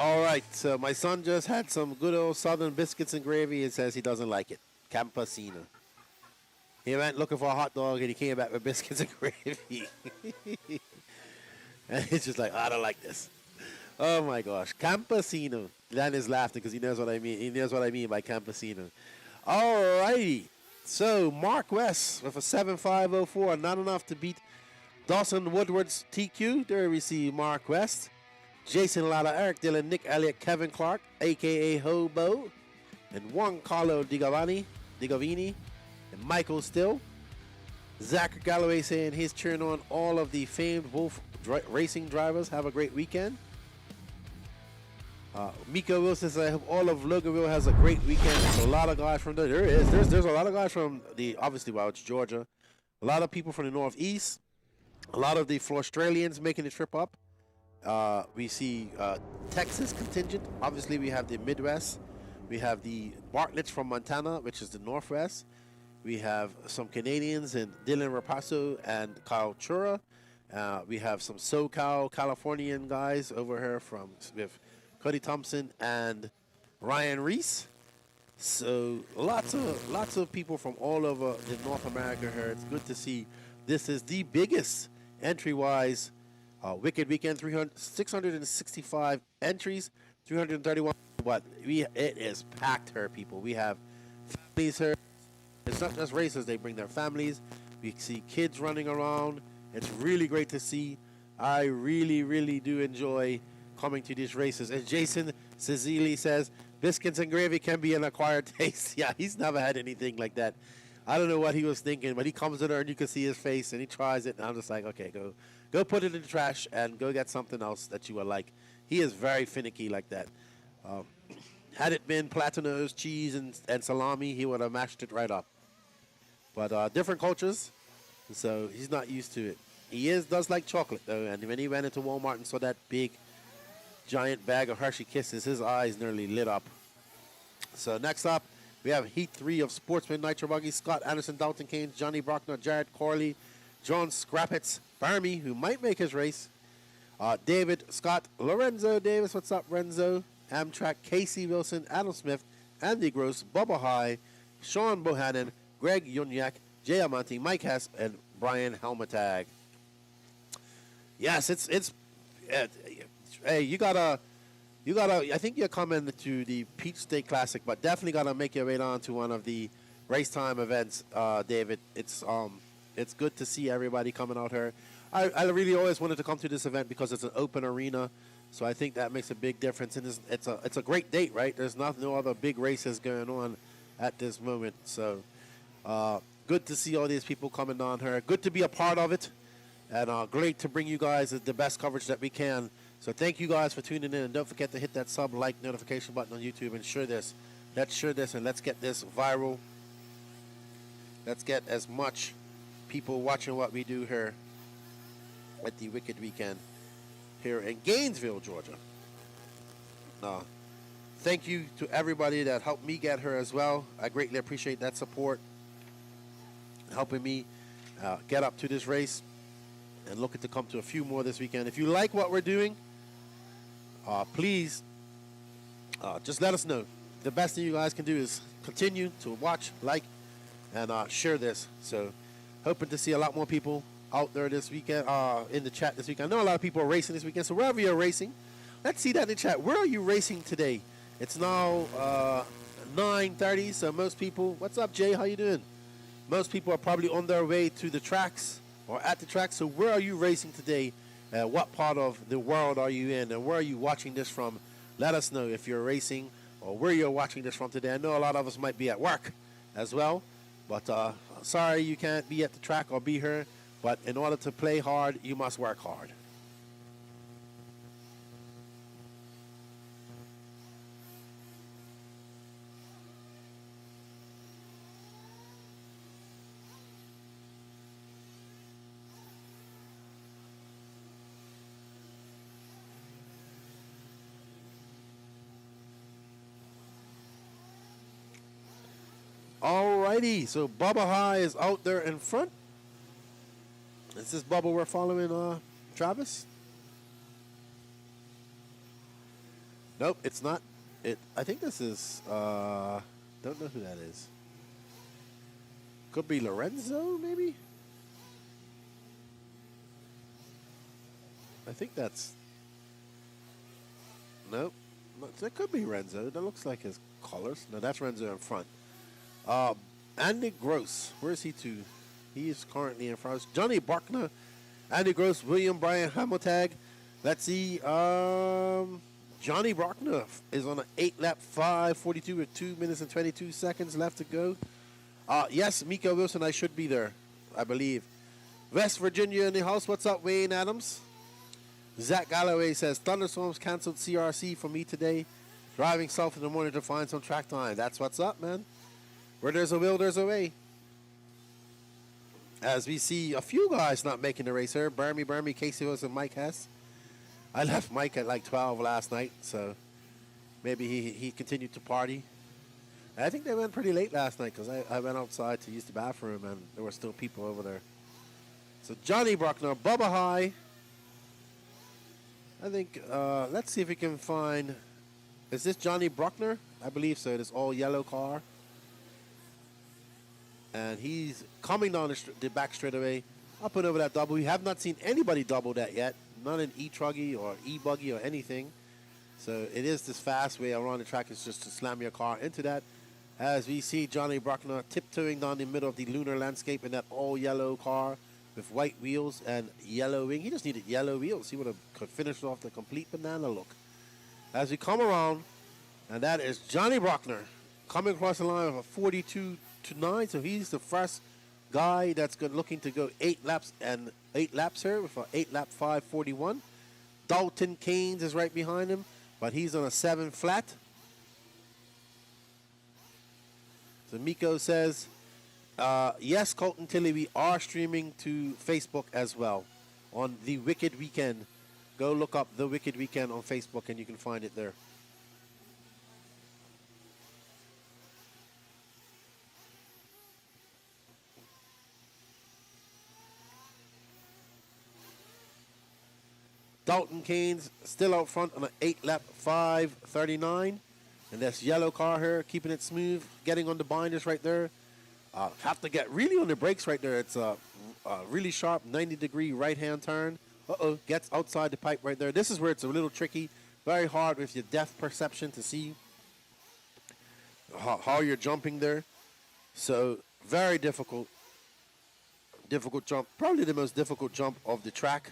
All right, so my son just had some good old southern biscuits and gravy and says he doesn't like it. Campesino. He went looking for a hot dog and he came back with biscuits and gravy. And he's just like, I don't like this. Oh my gosh. Campesino. Dan is laughing because he knows what I mean. He knows what I mean by campesino. All righty. So Mark West with a 7.504, not enough to beat Dawson Woodward's TQ. There we see Mark West. Jason Lala, Eric Dillon, Nick Elliott, Kevin Clark, a.k.a. Hobo, and Juan Carlo Digavini, and Michael Still. Zachary Galloway saying he's cheering on all of the famed Wolf racing drivers. Have a great weekend. Miko Wilson says, I hope all of Loganville has a great weekend. There's a lot of guys from there's a lot of guys from obviously, well, it's Georgia. A lot of people from the Northeast. A lot of the Australians making the trip up. We see Texas contingent. Obviously, we have the Midwest. We have the Bartletts from Montana, which is the Northwest. We have some Canadians and Dylan Rapasso and Kyle Chura. We have some SoCal Californian guys over here with Cody Thompson and Ryan Reese. So lots of people from all over the North America here. It's good to see. This is the biggest entry-wise Wicked Weekend. 665 entries, 331. But it is packed here, people. We have families here. It's not just racers, they bring their families. We see kids running around. It's really great to see. I really, really do enjoy coming to these races. As Jason Cecily says, biscuits and gravy can be an acquired taste. Yeah, he's never had anything like that. I don't know what he was thinking, but he comes in there and you can see his face and he tries it. And I'm just like, okay, go put it in the trash and go get something else that you will like. He is very finicky like that. Had it been Platinos, cheese, and salami, he would have mashed it right up. But different cultures, so he's not used to it. He does like chocolate, though, and when he went into Walmart and saw that big, giant bag of Hershey Kisses, his eyes nearly lit up. So next up, we have Heat 3 of Sportsman Nitro Buggy, Scott Anderson, Dalton Keynes, Johnny Brockner, Jared Corley, John Scrappets, Barmy, who might make his race, David Scott, Lorenzo Davis, what's up, Renzo? Amtrak, Casey Wilson, Adam Smith, Andy Gross, Bubba High, Sean Bohannon, Greg Yunyak, Jay Amonte, Mike Hess, and Brian Helmetag. Yes, hey, you gotta, I think you're coming to the Peach State Classic, but definitely gotta make your way on to one of the RaceTime events, David. It's good to see everybody coming out here. I really always wanted to come to this event because it's an open arena. So I think that makes a big difference, and it's a great date, right? There's no other big races going on at this moment. So good to see all these people coming on here. Good to be a part of it, and great to bring you guys the best coverage that we can. So thank you guys for tuning in, and don't forget to hit that sub, like, notification button on YouTube and share this. Let's share this, and let's get this viral. Let's get as much people watching what we do here at the Wicked Weekend here in Gainesville, Georgia. Thank you to everybody that helped me get here as well. I greatly appreciate that support, helping me get up to this race and looking to come to a few more this weekend. If you like what we're doing, please just let us know. The best thing you guys can do is continue to watch, like, and share this. So hoping to see a lot more people out there this weekend, in the chat this weekend. I know a lot of people are racing this weekend, so wherever you're racing, let's see that in the chat. Where are you racing today? It's now 9:30, so most people, what's up, Jay? How you doing? Most people are probably on their way to the tracks or at the tracks, so where are you racing today? What part of the world are you in, and where are you watching this from? Let us know if you're racing or where you're watching this from today. I know a lot of us might be at work as well, but sorry you can't be at the track or be here. But in order to play hard, you must work hard. Alrighty, so Bubba High is out there in front. Is this Bubba we're following, Travis? Nope, it's not. I think this is. Don't know who that is. Could be Lorenzo, maybe. I think that's. Nope. That could be Renzo. That looks like his colors. No, that's Renzo in front. Andy Gross. Where is he to? He is currently in front. Johnny Barkner, Andy Gross, William Bryan Hamiltag. Let's see. Johnny Brockner is on an 8-lap 5:42 with 2 minutes and 22 seconds left to go. Yes, Mika Wilson, I should be there, I believe. West Virginia in the house. What's up, Wayne Adams? Zach Galloway says, thunderstorms canceled CRC for me today. Driving south in the morning to find some track time. That's what's up, man. Where there's a will, there's a way. As we see a few guys not making the race here. Burmy, Casey Wilson, Mike Hess. I left Mike at like 12 last night, so maybe he continued to party. And I think they went pretty late last night because I went outside to use the bathroom and there were still people over there. So Johnny Bruckner, Bubba High. I think, let's see if we can find, is this Johnny Bruckner? I believe so, this all yellow car. And he's coming down the back straightaway, up and over that double. We have not seen anybody double that yet. Not an E-Truggy or E-Buggy or anything. So it is this fast way around the track is just to slam your car into that. As we see Johnny Bruckner tiptoeing down the middle of the lunar landscape in that all-yellow car with white wheels and yellow wing. He just needed yellow wheels. He would have could finish off the complete banana look. As we come around, and that is Johnny Bruckner coming across the line with a 42-9. So he's the first guy that's looking to go 8 laps here with an 8-lap 5:41. Dalton Keynes is right behind him, but he's on a 7 flat. So Miko says, yes, Colton Tilley, we are streaming to Facebook as well on The Wicked Weekend. Go look up The Wicked Weekend on Facebook and you can find it there. Dalton Keynes still out front on an 8-lap 5:39. And that's yellow car here, keeping it smooth, getting on the binders right there. Have to get really on the brakes right there. It's a really sharp 90-degree right-hand turn. Gets outside the pipe right there. This is where it's a little tricky. Very hard with your depth perception to see how you're jumping there. So very difficult. Difficult jump. Probably the most difficult jump of the track.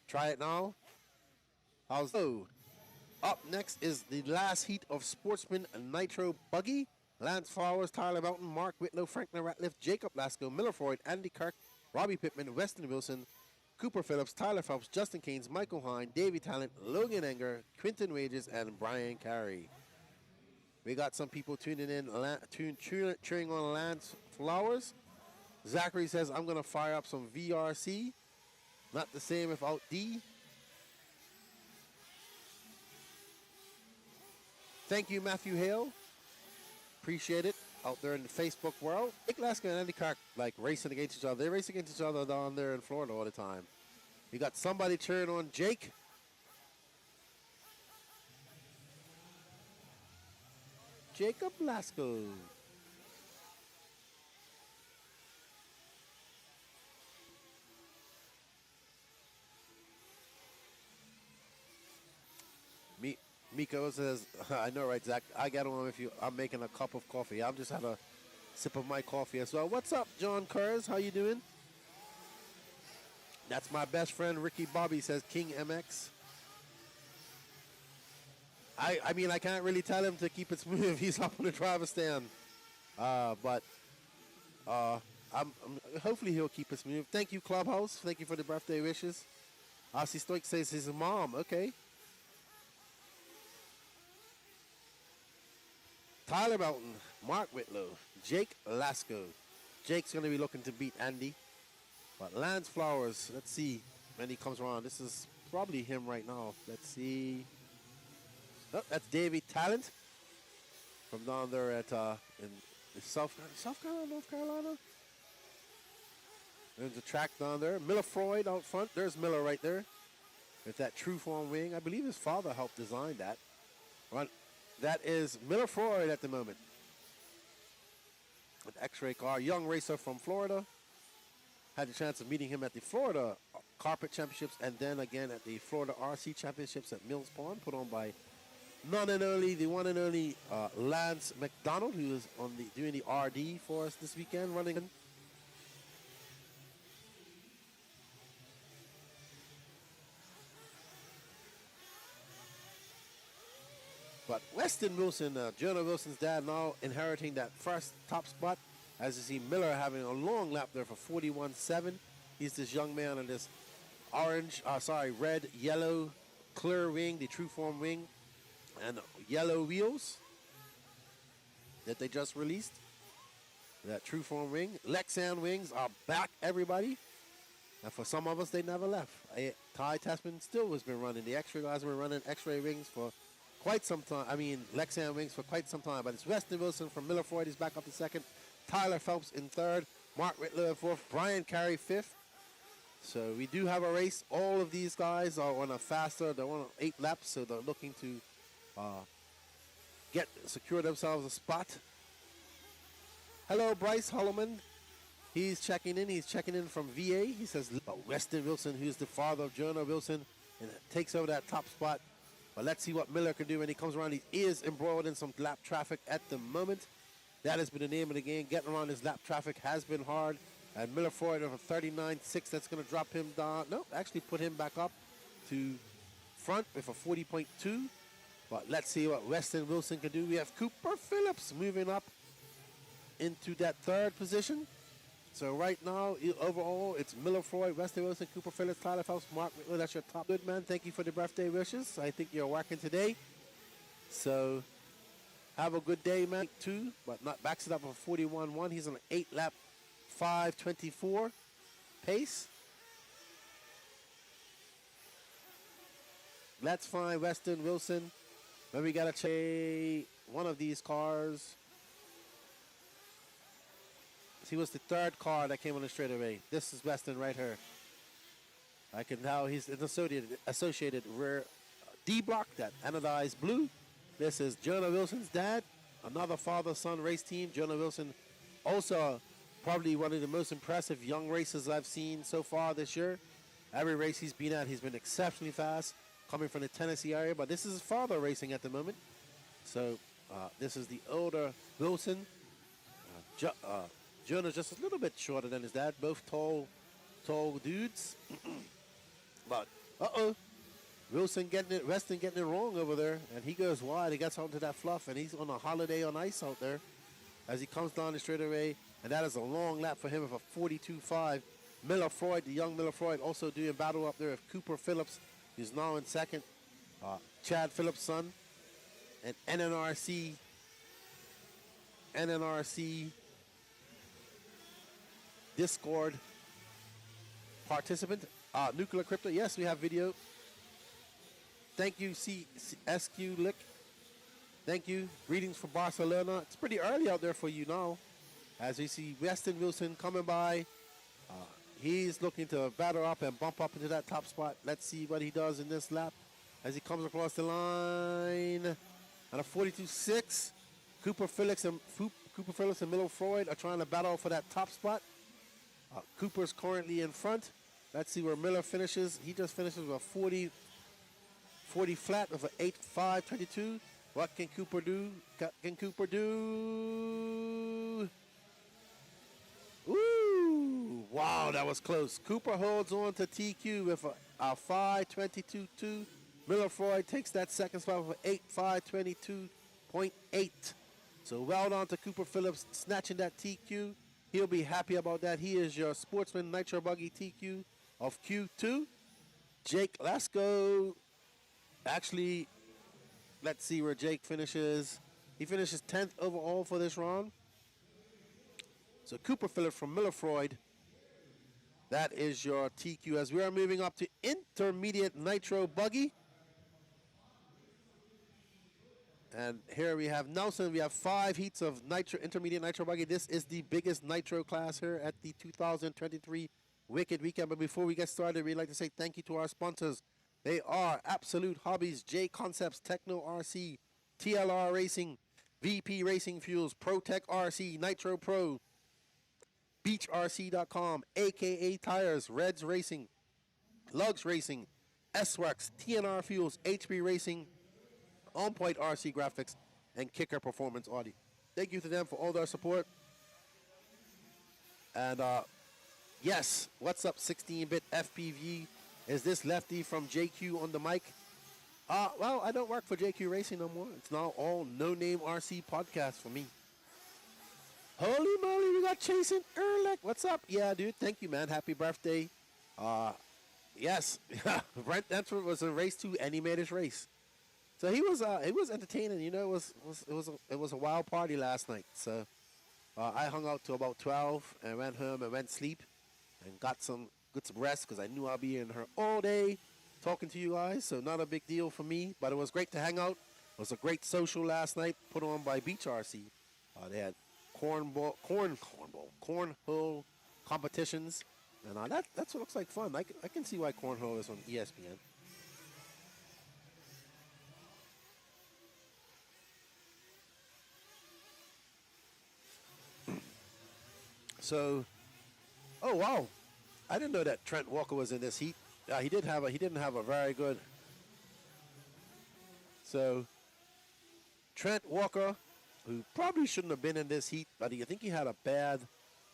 Try it now. How's up next is the last heat of Sportsman Nitro Buggy. Lance Flowers, Tyler Mountain, Mark Whitlow, Franklin Ratliff, Jacob Lasco, Miller Freud, Andy Kirk, Robbie Pittman, Weston Wilson, Cooper Phillips, Tyler Phelps, Justin Keynes, Michael Hine, Davey Talent, Logan Enger, Quinton Wages, and Brian Carey. We got some people tuning in, cheering on Lance Flowers. Zachary says, I'm going to fire up some VRC. Not the same without D. Thank you, Matthew Hale. Appreciate it out there in the Facebook world. Nick Lasker and Andy Clark like racing against each other. They race against each other down there in Florida all the time. We got somebody cheering on Jake. Jacob Lasco. Miko says, I know, right, Zach? I got on if you. I'm making a cup of coffee. I'll just have a sip of my coffee as well. What's up, John Kurz? How you doing? That's my best friend, Ricky Bobby, says King MX. I mean, I can't really tell him to keep it smooth. He's up on the driver's stand. But hopefully he'll keep it smooth. Thank you, Clubhouse. Thank you for the birthday wishes. Aussie Stoic says his mom. Okay. Tyler Mountain, Mark Whitlow, Jake Lasco. Jake's going to be looking to beat Andy. But Lance Flowers, let's see when he comes around. This is probably him right now. Let's see. Oh, that's Davey Talent from down there at in South Carolina, North Carolina. There's a track down there. Miller Freud out front. There's Miller right there with that true form wing. I believe his father helped design that. Right. That is Miller Freud at the moment. An X-ray car, young racer from Florida. Had the chance of meeting him at the Florida Carpet Championships and then again at the Florida RC Championships at Mills Pond, put on by the one and only Lance McDonald, who is on doing the RD for us this weekend, running. But Weston Wilson, Jonah Wilson's dad, now inheriting that first top spot. As you see, Miller having a long lap there for 41.7. He's this young man on this red, yellow, clear wing, the true form wing, and yellow wheels that they just released. That true form wing. Lexan wings are back, everybody. And for some of us, they never left. Ty Tessman still has been running. The X-ray guys were running X-ray wings for quite some time. I mean, Lexan wings for quite some time. But it's Weston Wilson from Miller Freud. He's back up to second. Tyler Phelps in third. Mark Whitlow in fourth. Brian Carey fifth. So we do have a race. All of these guys are on a faster. They're on 8 laps, so they're looking to secure themselves a spot. Hello, Bryce Holloman. He's checking in. He's checking in from VA. He says Weston Wilson, who's the father of Jonah Wilson, and takes over that top spot. But let's see what Miller can do when he comes around. He is embroiled in some lap traffic at the moment. That has been the name of the game. Getting around this lap traffic has been hard. And Miller Freud over 39.6. That's going to drop him down. No, actually put him back up to front with a 40.2. But let's see what Weston Wilson can do. We have Cooper Phillips moving up into that third position. So right now, overall, it's Miller Freud, Weston Wilson, Cooper Phillips, Tyler Phelps, Mark Whitlow. That's your top. Good, man. Thank you for the birthday wishes. I think you're working today. So have a good day, man. 2, but not backs it up for 41.1. He's on an 8-lap, 5:24 pace. Let's find Weston Wilson. Then we got to check one of these cars. He was the third car that came on the straightaway. This is Weston right here. I can tell he's an associated rear D block, that anodized blue. This is Jonah Wilson's dad, another father-son race team. Jonah Wilson, also probably one of the most impressive young racers I've seen so far this year. Every race he's been at, he's been exceptionally fast, coming from the Tennessee area. But this is his father racing at the moment. So this is the older Wilson. Jonah's just a little bit shorter than his dad. Both tall dudes. But, Weston getting it wrong over there. And he goes wide. He gets onto that fluff. And he's on a holiday on ice out there as he comes down the straightaway. And that is a long lap for him of a 42.5. Miller Freud, the young Miller Freud, also doing battle up there with Cooper Phillips, who's now in second. Chad Phillips' son. And NNRC Discord participant. Nuclear Crypto. Yes, we have video. Thank you, SQ Lick. Thank you. Greetings from Barcelona. It's pretty early out there for you now. As we see Weston Wilson coming by. He's looking to batter up and bump up into that top spot. Let's see what he does in this lap as he comes across the line. And a 42.6. Cooper Phillips and Miller Freud are trying to battle for that top spot. Cooper's currently in front. Let's see where Miller finishes. He just finishes with a 40 flat with an 8.522. What can Cooper do? Can Cooper do? Ooh, wow, that was close. Cooper holds on to TQ with a 5.22.2. Miller Freud takes that second spot with an 8.522.8. So well done to Cooper Phillips snatching that TQ. He'll be happy about that. He is your Sportsman Nitro Buggy TQ of Q2. Jake, let's go. Actually, let's see where Jake finishes. He finishes 10th overall for this round. So Cooper Phillips from Miller Freud. That is your TQ as we are moving up to intermediate Nitro Buggy. And here we have Nelson. We have 5 heats of intermediate Nitro Buggy. This is the biggest Nitro class here at the 2023 Wicked Weekend. But before we get started, we'd like to say thank you to our sponsors. They are Absolute Hobbies, J Concepts, Techno RC, TLR Racing, VP Racing Fuels, ProTech RC, Nitro Pro, BeachRC.com, AKA Tires, Reds Racing, Lugs Racing, S-Works, TNR Fuels, HB Racing, On Point RC Graphics, and Kicker Performance Audio. Thank you to them for all their support. And yes, what's up 16-bit FPV? Is this Lefty from JQ on the mic? Well, I don't work for JQ Racing no more. It's now all no-name RC podcast for me. Holy moly, we got Jason Ehrlich. What's up? Yeah, dude, thank you, man. Happy birthday. Yes, Brent Entford was in race 2, and he made his race. So it was entertaining. You know, it was a wild party last night. So I hung out till about 12 and went home and went sleep and got some rest because I knew I'd be in here all day talking to you guys. So not a big deal for me, but it was great to hang out. It was a great social last night put on by Beach RC. They had cornhole competitions, and that's what looks like fun. I can see why cornhole is on ESPN. So, oh wow, I didn't know that Trent Walker was in this heat. He didn't have a very good. So, Trent Walker, who probably shouldn't have been in this heat, but I think he had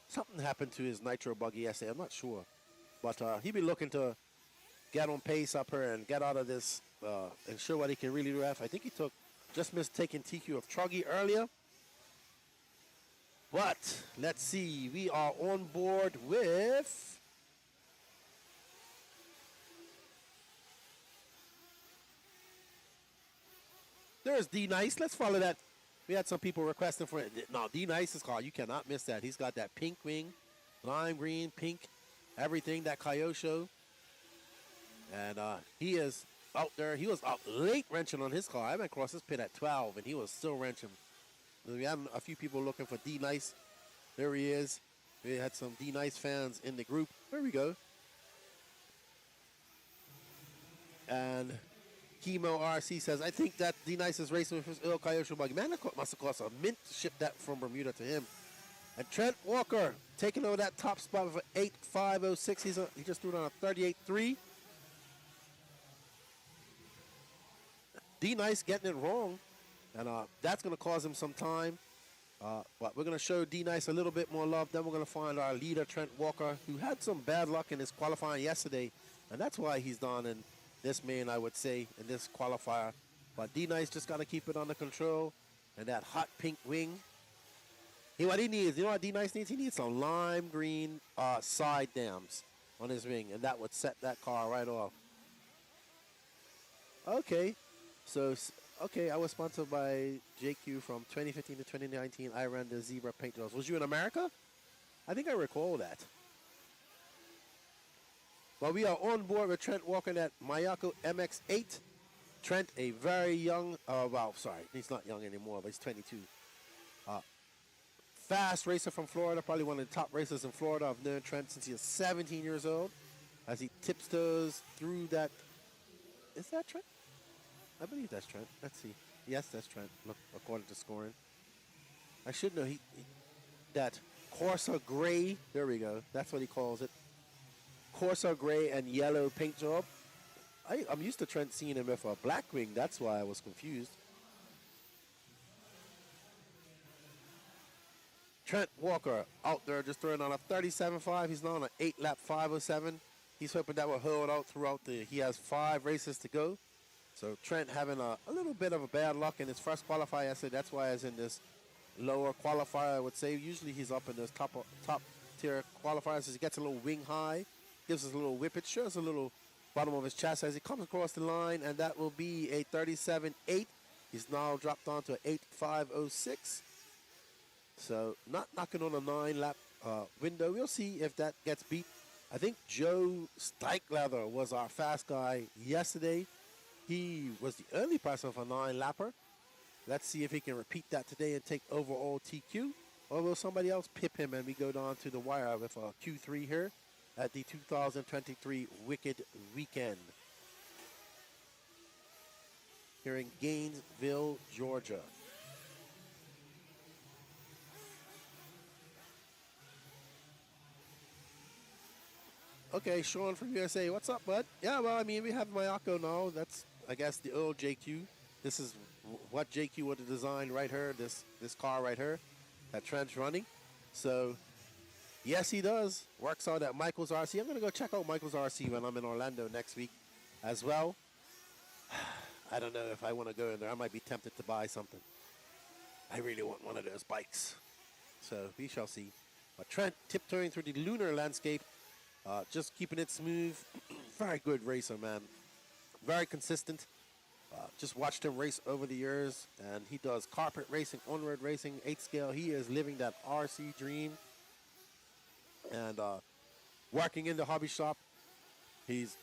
something happened to his Nitro Buggy yesterday. I'm not sure, but he'd be looking to get on pace up here and get out of this and show what he can really do. I think he just missed taking TQ of Truggy earlier. But let's see, we are on board with there's D Nice. Let's follow that. We had some people requesting for it. No, D Nice's car, you cannot miss that. He's got that pink wing, lime green, pink, everything, that Coyote show. And he is out there. He was out late wrenching on his car. I went across his pit at 12, and he was still wrenching. We had a few people looking for D Nice. There he is. We had some D Nice fans in the group. There we go. And Chemo RC says, I think that D Nice is racing with his El Coyote Buggy. Man, that must have cost a mint to ship that from Bermuda to him. And Trent Walker taking over that top spot with an 8.506. He just threw it on a 38.3. D Nice getting it wrong. And that's going to cause him some time. But we're going to show D Nice a little bit more love. Then we're going to find our leader, Trent Walker, who had some bad luck in his qualifying yesterday. And that's why he's done in this main, I would say, in this qualifier. But D Nice just got to keep it under control. And that hot pink wing. What he needs, you know what D Nice needs? He needs some lime green side dams on his wing. And that would set that car right off. Okay. So, I was sponsored by JQ from 2015 to 2019. I ran the Zebra paint drills. Was you in America? I think I recall that. Well, we are on board with Trent Walker at Mayako MX-8. Trent, a very young, he's not young anymore, but he's 22. Fast racer from Florida, probably one of the top racers in Florida. I've known Trent since he was 17 years old. As he tiptoes through that. Is that Trent? I believe that's Trent. Let's see. Yes, that's Trent. Look, according to scoring. I should know that Corsa Gray. There we go. That's what he calls it. Corsa Gray and yellow paint job. I'm used to Trent seeing him with a black wing. That's why I was confused. Trent Walker out there just throwing on a 37.5. He's now on an 8-lap 507. He's hoping that will hold out throughout he has 5 races to go. So Trent having a little bit of a bad luck in his first qualifier yesterday. That's why he's in this lower qualifier, I would say. Usually he's up in this top tier qualifiers as he gets a little wing high, gives us a little whip. It shows a little bottom of his chest as he comes across the line, and that will be a 37.8. He's now dropped down to an 8.506. So not knocking on a 9-lap window. We'll see if that gets beat. I think Joe Steichleather was our fast guy yesterday. He was the only person for a 9-lapper. Let's see if he can repeat that today and take overall TQ. Or will somebody else pip him and we go down to the wire with a Q3 here at the 2023 Wicked Weekend here in Gainesville, Georgia. Okay, Sean from USA. What's up, bud? Yeah, well, I mean, we have Mayako now. That's, I guess, the old JQ. This is what JQ would have designed right here, this car right here that Trent's running. So, yes, he does. Works out at Michael's RC. I'm going to go check out Michael's RC when I'm in Orlando next week as well. I don't know if I want to go in there. I might be tempted to buy something. I really want one of those bikes. So, we shall see. But Trent tiptoeing through the lunar landscape. Just keeping it smooth. Very good racer, man. Very consistent. Just watched him race over the years, and he does carpet racing, on-road racing, 8 scale. He is living that RC dream. And working in the hobby shop, he's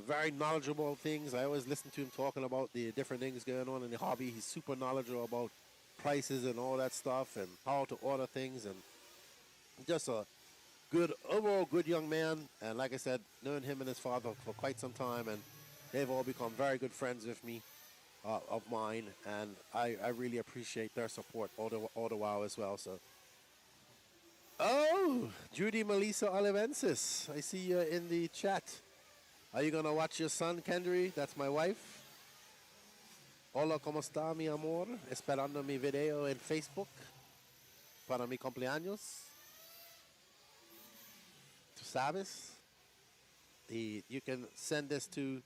very knowledgeable of things. I always listen to him talking about the different things going on in the hobby. He's super knowledgeable about prices and all that stuff and how to order things, and just a overall good young man. And like I said, known him and his father for quite some time, and they've all become very good friends with me, of mine, and I really appreciate their support all the while as well. So, oh, Judy Melissa Olivensis, I see you in the chat. Are you gonna watch your son, Kendry? That's my wife. Hola, ¿cómo está, mi amor? Esperando mi video en Facebook para mi cumpleaños. Tú sabes. You can send this to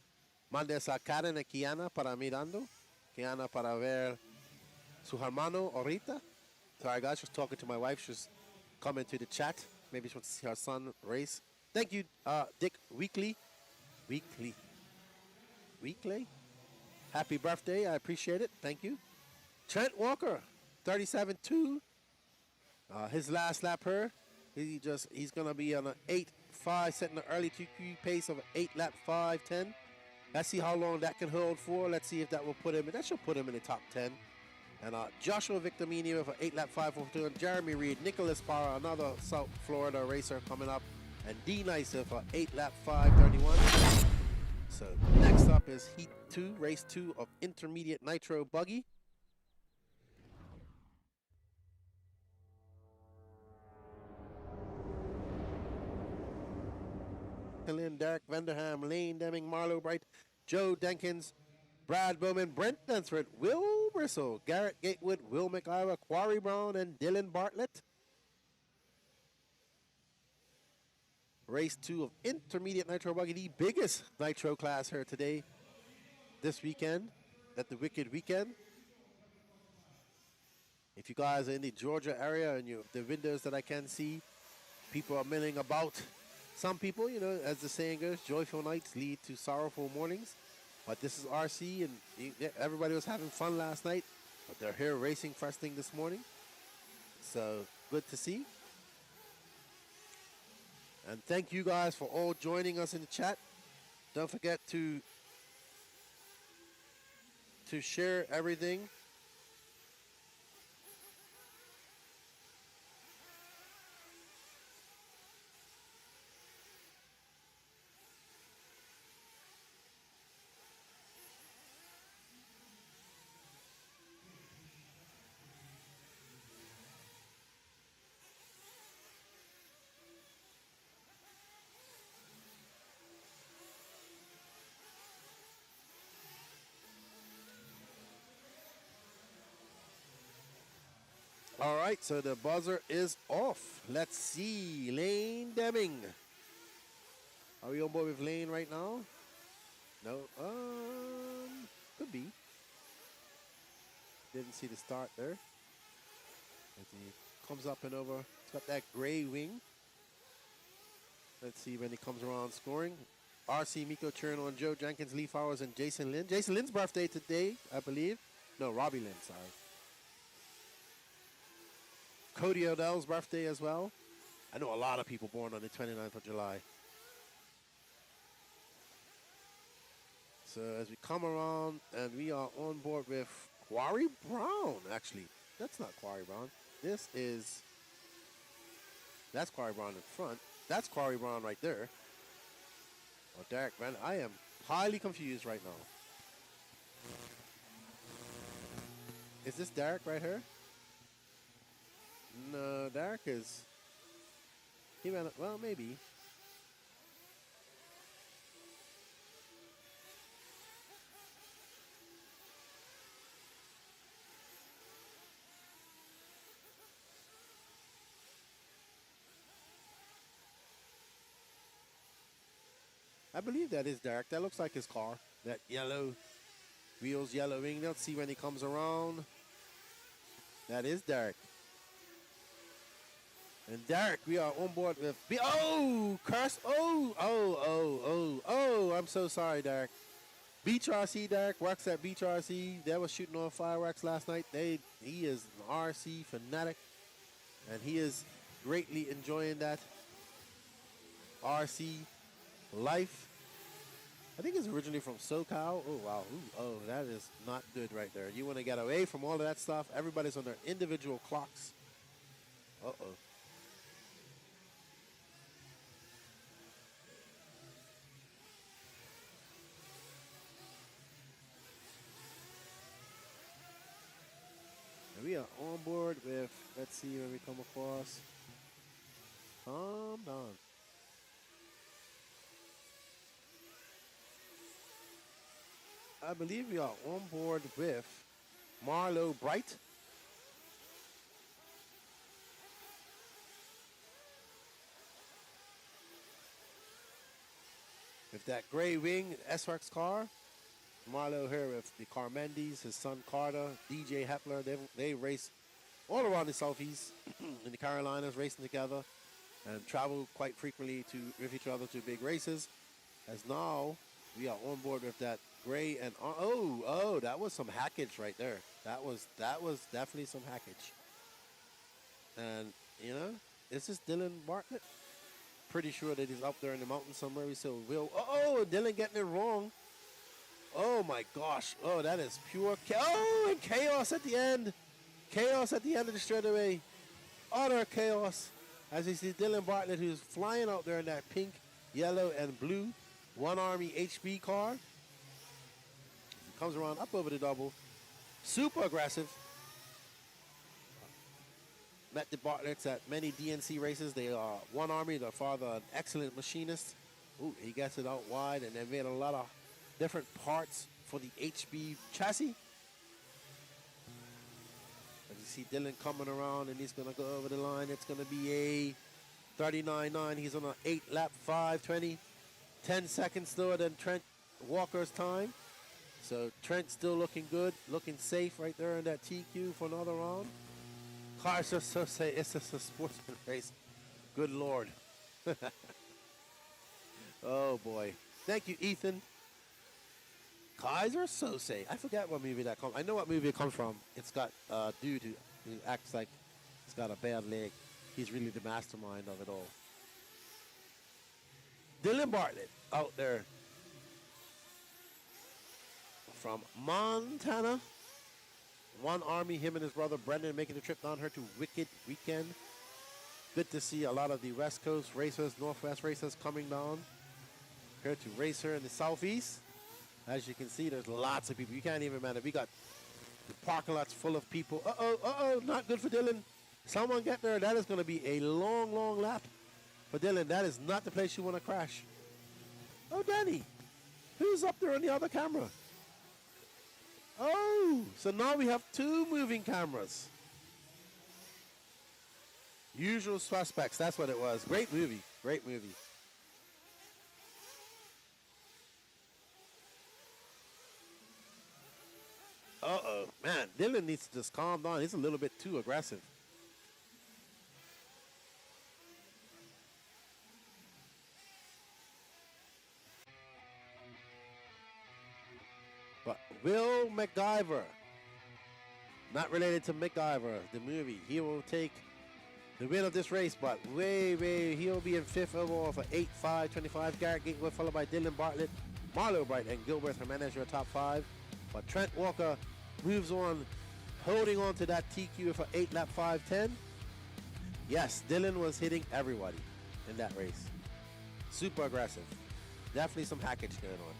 mandes a Karen y Kiana para mirando. Kiana para ver su hermano ahorita. Sorry guys, just talking to my wife. She's coming to the chat. Maybe she wants to see her son race. Thank you, Dick Weekly. Happy birthday. I appreciate it. Thank you. Trent Walker, 37.2. His last lap here. He's gonna be on an 8.5, setting an early TQ pace of an 8-lap 5.10. Let's see how long that can hold for. Let's see if that will put him in. That should put him in the top 10. And Joshua Victormini with an 8-lap 5.42. And Jeremy Reed, Nicholas Parra, another South Florida racer coming up. And D Nice with an 8-lap 5.31. So next up is Heat 2, Race 2 of Intermediate Nitro Buggy. Lynn, Derek Vanderham, Lane Deming, Marlo Bright, Joe Denkins, Brad Bowman, Brent Dunsford, Will Bristle, Garrett Gatewood, Will McIver, Quarry Brown, and Dylan Bartlett. Race 2 of Intermediate Nitro Buggy, the biggest Nitro class here today, this weekend, at the Wicked Weekend. If you guys are in the Georgia area and the windows that I can see, people are milling about. Some people, as the saying goes, joyful nights lead to sorrowful mornings. But this is RC, and everybody was having fun last night. But they're here racing first thing this morning. So, good to see. And thank you guys for all joining us in the chat. Don't forget to share everything. All right, so the buzzer is off. Let's see. Lane Deming. Are we on board with Lane right now? No. Could be. Didn't see the start there. As he comes up and over. It's got that gray wing. Let's see when he comes around scoring. RC, Miko Cherno, Joe Jenkins, Lee Flowers, and Jason Lynn. Jason Lynn's birthday today, I believe. No, Robbie Lynn, sorry. Cody Odell's birthday as well. I know a lot of people born on the 29th of July. So as we come around, and we are on board with Quarry Brown, actually. That's not Quarry Brown. That's Quarry Brown in front. That's Quarry Brown right there. Oh, Derek Brand. I am highly confused right now. Is this Derek right here? No, Derek is... He ran... Well, maybe. I believe that is Derek. That looks like his car. That yellow wheels, yellow wing. Let's see when he comes around. That is Derek. And Derek, we are on board with... Oh! Curse! Oh! I'm so sorry, Derek. Beach RC, Derek, works at Beach RC. They was shooting on fireworks last night. He is an RC fanatic. And he is greatly enjoying that RC life. I think it's originally from SoCal. Oh, wow. Ooh, oh, that is not good right there. You want to get away from all of that stuff. Everybody's on their individual clocks. Uh-oh. And we are on board with, let's see when we come across. Calm down. I believe we are on board with Marlo Bright. With that gray wing S-Works car. Marlo here with the Carmendes, his son Carter, DJ Hepler. They race all around the Southeast in the Carolinas, racing together and travel quite frequently with each other to big races. As now we are on board with that gray and that was some hackage right there. That was definitely some hackage. And you know, is this Dylan Bartlett? Pretty sure that he's up there in the mountains somewhere. We still will. Dylan getting it wrong. Oh my gosh. Oh, that is pure and chaos at the end. Chaos at the end of the straightaway. Utter chaos. As you see Dylan Bartlett, who's flying out there in that pink, yellow, and blue One Army HB car. Comes around up over the double. Super aggressive. Met the Bartletts at many DNC races. They are One Army, their father, an excellent machinist. Ooh, he gets it out wide, and they made a lot of different parts for the HB chassis. As you see Dylan coming around, and he's going to go over the line. It's going to be a 39.9. He's on an 8-lap 5:20. 10 seconds slower than Trent Walker's time. So Trent still looking good, looking safe right there in that TQ for another round. Cars are so safe. It's just a sportsman race. Good Lord. Oh boy. Thank you, Ethan. Kaiser Sose. I forget what movie that comes. I know what movie it comes from. It's got a dude who acts like he's got a bad leg. He's really the mastermind of it all. Dylan Bartlett out there from Montana. One Army, him and his brother Brendan making the trip down here to Wicked Weekend. Good to see a lot of the West Coast racers, Northwest racers coming down here to race here in the Southeast. As you can see, there's lots of people. You can't even imagine. We got the parking lots full of people. Not good for Dylan. Someone get there. That is going to be a long, long lap for Dylan. That is not the place you want to crash. Oh, Danny. Who's up there on the other camera? Oh, so now we have two moving cameras. Usual Suspects. That's what it was. Great movie. Great movie. Uh-oh. Man, Dylan needs to just calm down. He's a little bit too aggressive. But Will MacGyver, not related to MacGyver, the movie, he will take the win of this race, but he'll be in fifth overall for 8-5-25. Garrett Gatewood, followed by Dylan Bartlett, Marlo Bright, and Gilbert Jimenez, your top five. But Trent Walker moves on, holding on to that TQ for 8-lap 5-10. Yes, Dylan was hitting everybody in that race. Super aggressive. Definitely some hackage going on.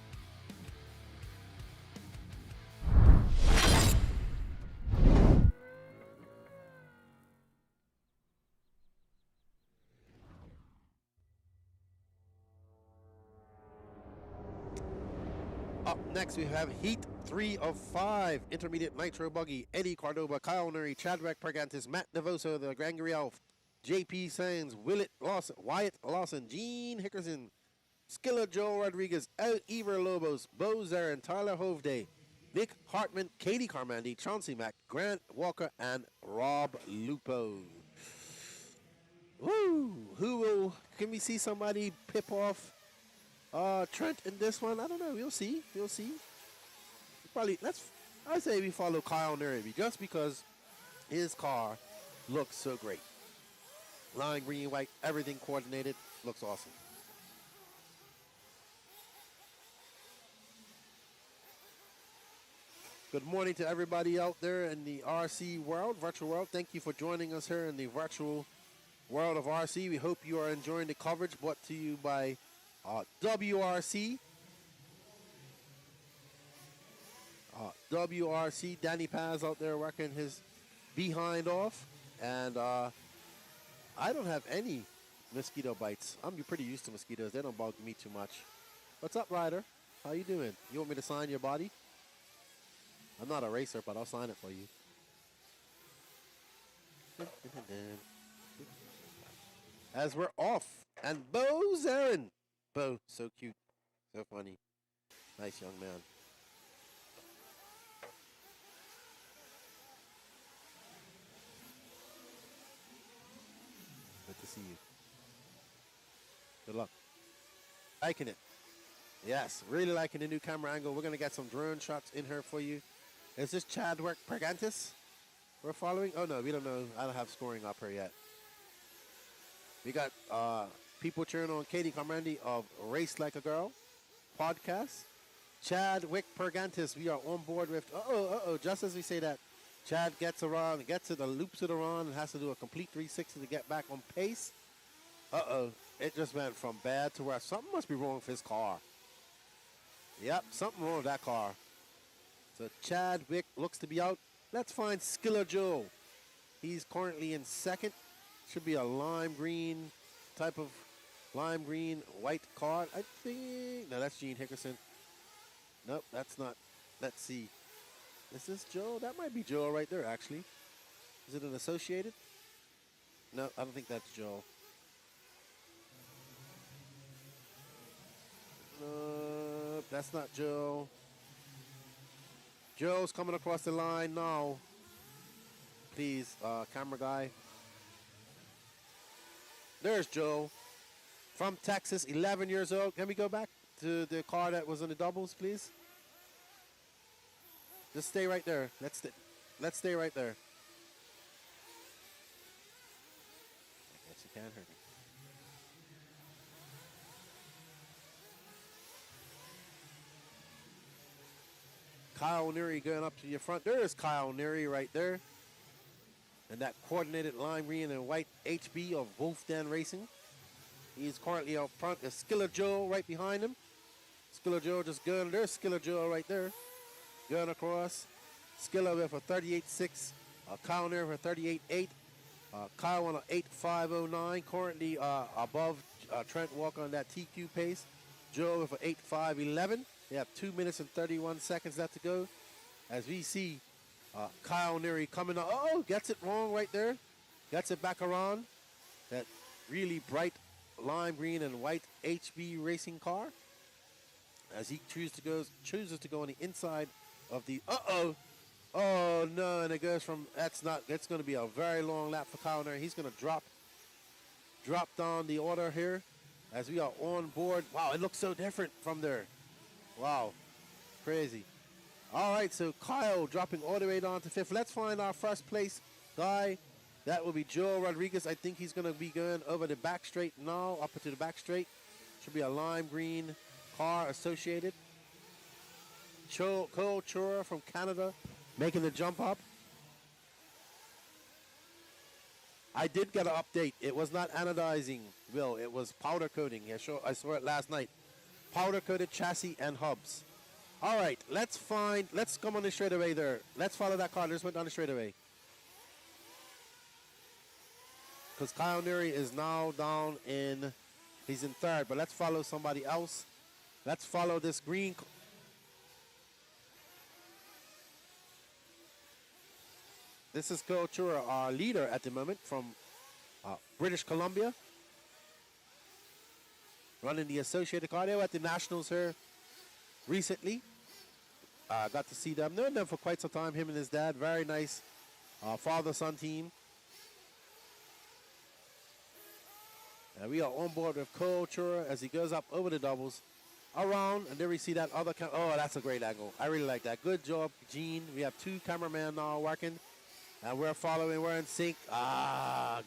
Up next, we have Heat 3 of 5. Intermediate Nitro Buggy, Eddie Cordoba, Kyle Nuri, Chadwick Pergantis, Matt Devoso, the Grangriel, JP Sands, Wyatt Lawson, Gene Hickerson, Skilla Joe Rodriguez, Ever Lobos, Bo Zarin, Tyler Hoveday, Nick Hartman, Katie Carmandi, Chauncey Mack, Grant Walker, and Rob Lupo. Woo! Can we see somebody pip off Trent in this one? I don't know. We'll see. I say we follow Kyle Nuri just because his car looks so great. Lime green, white, everything coordinated. Looks awesome. Good morning to everybody out there in the RC world, virtual world. Thank you for joining us here in the virtual world of RC. We hope you are enjoying the coverage brought to you by WRC. WRC, Danny Paz out there working his behind off. And I don't have any mosquito bites. I'm pretty used to mosquitoes. They don't bug me too much. What's up, Ryder? How you doing? You want me to sign your body? I'm not a racer, but I'll sign it for you. As we're off. And Bo Zarin. Bo, so cute. So funny. Nice young man. Good to see you. Good luck. Liking it. Yes, really liking the new camera angle. We're going to get some drone shots in here for you. Is this Chadwick Pergantis we're following? Oh, no, we don't know. I don't have scoring up here yet. We got people cheering on Katie Carmandi of Race Like a Girl podcast. Chadwick Pergantis, we are on board with... just as we say that, Chad gets around, gets to the loops it around, and has to do a complete 360 to get back on pace. It just went from bad to worse. Something must be wrong with his car. Yep, something wrong with that car. So Chadwick looks to be out. Let's find Skiller Joe. He's currently in second. Should be a lime green type of lime green white car. I think. No, that's Gene Hickerson. Nope, that's not. Let's see. Is this Joe? That might be Joe right there, actually. Is it an associated? No, I don't think that's Joe. Nope, that's not Joe. Joe's coming across the line now. Please, camera guy. There's Joe. From Texas, 11 years old. Can we go back to the car that was in the doubles, please? Just stay right there. Let's stay right there. I guess you can't hurt me. Kyle Nuri going up to your front. There's Kyle Nuri right there. And that coordinated lime green and white HB of Wolf Den Racing. He's currently out front. There's Skiller Joe right behind him. Skiller Joe just going. There's Skiller Joe right there. Going across. Skiller with a 38.6. Kyle Nuri with a 38.8. Kyle on an 8.509. Currently above Trent Walker on that TQ pace. Joe with an 8.511. They have 2 minutes and 31 seconds left to go. As we see Kyle Nuri coming up. Oh, gets it wrong right there. Gets it back around. that really bright lime green and white HB racing car. As he chooses to go on the inside of the oh no, and it goes from that's going to be a very long lap for Kyle there. He's going to drop down the order here as we are on board. Wow, it looks so different from there. Wow, crazy. All right, so Kyle dropping all the way down to fifth. Let's find our first place guy. That will be Joe Rodriguez. I think he's going to be going over the back straight now, up into the back straight. Should be a lime green car associated. Cole Chura from Canada making the jump up. I did get an update. It was not anodizing, Will. It was powder coating. I saw it last night. Powder coated chassis and hubs. All right, let's come on the straightaway there. Let's follow that car. Just went down the straightaway. Because Kyle Neary is now down he's in third, but let's follow somebody else. Let's follow this green. This is Cole Chura, our leader at the moment from British Columbia. Running the associated car. They were at the Nationals here recently. Got to see them. Known them for quite some time, him and his dad. Very nice father-son team. And we are on board with Cole Chura as he goes up over the doubles. Around, and there we see that other oh, that's a great angle. I really like that. Good job, Gene. We have two cameramen now working. And we're following, we're in sync.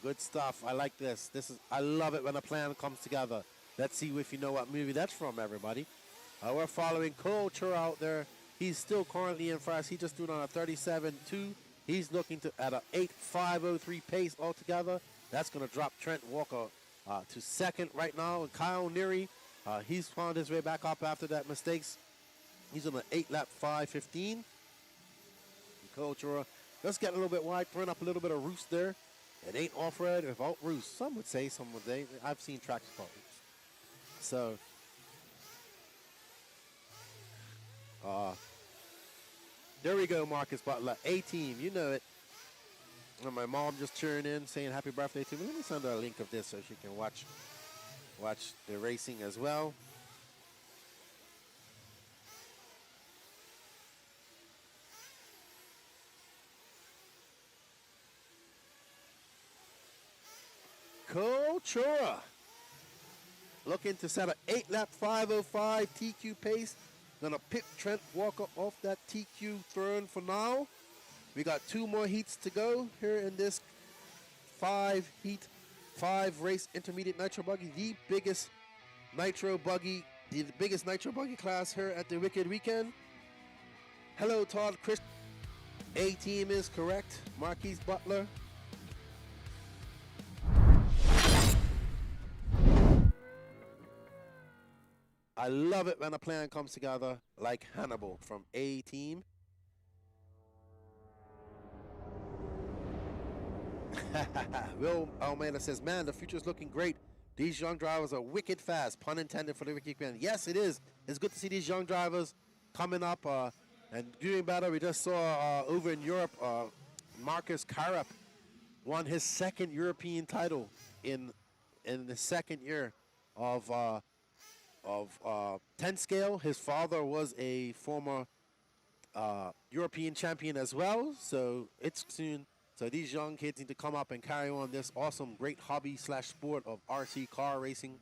Good stuff. I like this. I love it when a plan comes together. Let's see if you know what movie that's from, everybody. We're following Cole Chura out there. He's still currently in first. He just doing on a 37.2. He's looking at an 8.503 pace altogether. That's going to drop Trent Walker to second right now. And Kyle Neary, he's found his way back up after that mistakes. He's on an 8-lap 5.15. Cole Chura just getting a little bit wide, throwing up a little bit of roost there. It ain't off-road without roost. Some would say, some would say. I've seen tracks without roost. So, there we go, Marcus Butler. A-Team, you know it. And my mom just turned in saying happy birthday to me. Let me send her a link of this so she can watch the racing as well. Cole Chura looking to set an 8-lap 5.05 TQ pace. Gonna pick Trent Walker off that TQ throne for now. We got 2 more heats to go here in this 5-race intermediate Nitro Buggy, the biggest Nitro Buggy class here at the Wicked Weekend. Hello, Todd Chris. A-Team is correct. Marquise Butler. I love it when a plan comes together like Hannibal from A-Team. Will Almeida says, man, the future's looking great. These young drivers are wicked fast. Pun intended for the Wicked Weekend. Yes, it is. It's good to see these young drivers coming up and doing better. We just saw over in Europe, Marcus Karup won his second European title in the second year of 10 scale. His father was a former European champion as well, so it's soon. So these young kids need to come up and carry on this awesome, great hobby/sport of RC car racing,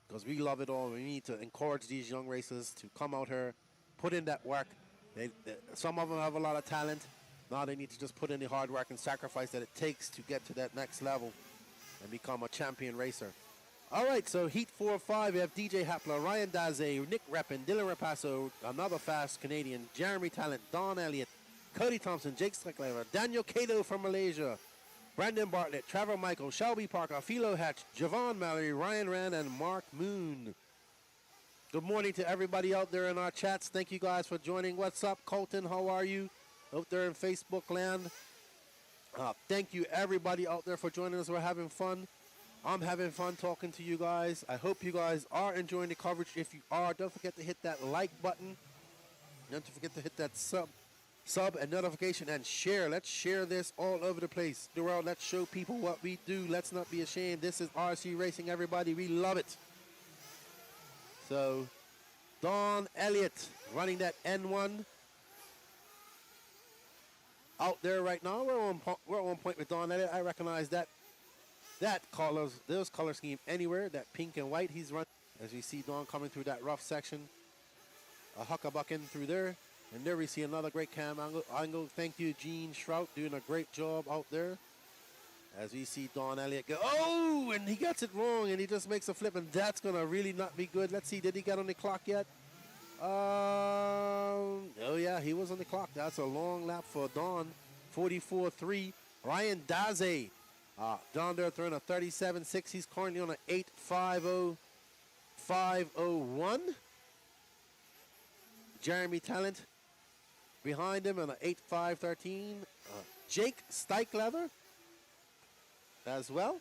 because we love it all. We need to encourage these young racers to come out here, put in that work. Some of them have a lot of talent. Now they need to just put in the hard work and sacrifice that it takes to get to that next level and become a champion racer. All right, so Heat 4 or 5, we have DJ Hapler, Ryan Daze, Nick Reppin, Dylan Rapasso, another fast Canadian, Jeremy Talent, Don Elliott, Cody Thompson, Jake Stricklever, Daniel Cato from Malaysia, Brandon Bartlett, Trevor Michael, Shelby Parker, Philo Hatch, Javon Mallory, Ryan Rand, and Mark Moon. Good morning to everybody out there in our chats. Thank you guys for joining. What's up, Colton? How are you out there in Facebook land? Thank you, everybody out there, for joining us. We're having fun. I'm having fun talking to you guys. I hope you guys are enjoying the coverage. If you are, don't forget to hit that like button. Don't forget to hit that sub and notification and share. Let's share this all over the place. The world, let's show people what we do. Let's not be ashamed. This is RC Racing, everybody. We love it. So, Don Elliott running that N1 out there right now. We're on point with Don Elliott. I recognize that those color scheme anywhere. That pink and white he's running. As we see Don coming through that rough section. A huckabucking through there. And there we see another great cam angle. Thank you, Gene Shrout, doing a great job out there. As we see Don Elliott go, oh, and he gets it wrong, and he just makes a flip, and that's going to really not be good. Let's see, did he get on the clock yet? Oh, yeah, he was on the clock. That's a long lap for Don. 44.3. Ryan Daze, down there throwing a 37.6. He's currently on an 8.50.501. Jeremy Talent behind him on an 8.5.13. Jake Steichleather as well.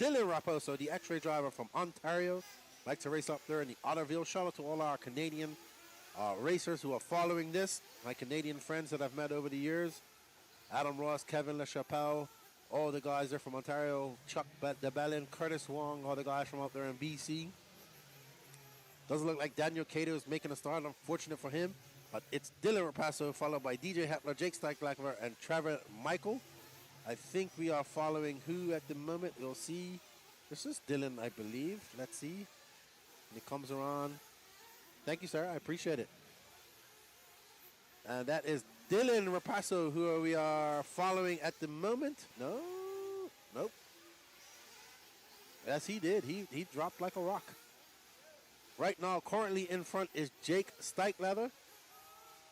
Dylan Raposo, the X-ray driver from Ontario, likes to race up there in the Otterville. Shout out to all our Canadian racers who are following this. My Canadian friends that I've met over the years. Adam Ross, Kevin LaChapelle, all the guys there from Ontario. Chuck DeBellin, Curtis Wong, all the guys from out there in BC. Doesn't look like Daniel Cato is making a start. Unfortunate for him. But it's Dylan Rapasso, followed by DJ Hepler, Jake Steichleitner, and Trevor Michael. I think we are following who at the moment? You'll see. This is Dylan, I believe. Let's see. And it comes around. Thank you, sir. I appreciate it. And that is Dylan Rapasso, who we are following at the moment. No. Nope. Yes, he did. He dropped like a rock. Right now, currently in front is Jake Steichleather.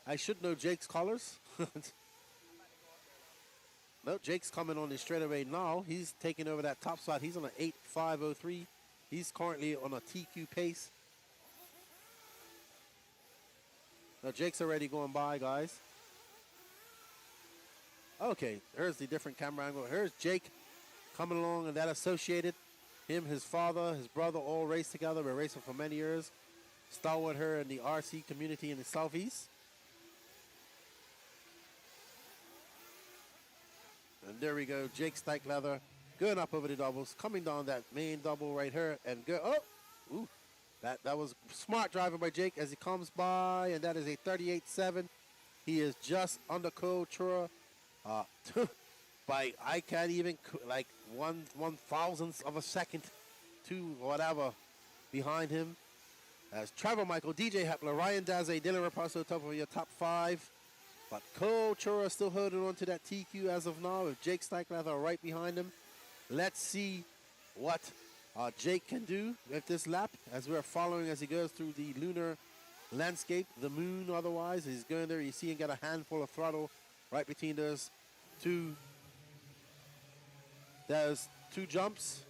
I should know Jake's colors. No, Jake's coming on the straightaway now. He's taking over that top spot. He's on an 8.503. He's currently on a TQ pace. Now, Jake's already going by, guys. Okay, here's the different camera angle. Here's Jake coming along, and that associated. Him, his father, his brother all raced together. We're racing for many years. Stalwart here in the RC community in the Southeast. And there we go, Jake Steichleather going up over the doubles, coming down that main double right here, and go, oh, ooh, that was smart driving by Jake as he comes by, and that is a 38.7. He is just under Chura by, I can't even, like 1/1000th of a second to whatever behind him. As Trevor Michael, DJ Hepler, Ryan Daze, Dylan Rapasso, top of your top five. But Cole Chura still holding on to that TQ as of now, with Jake Steichleather right behind him. Let's see what Jake can do with this lap as we're following as he goes through the lunar landscape, the moon otherwise. He's going there. You see him get a handful of throttle right between those two jumps.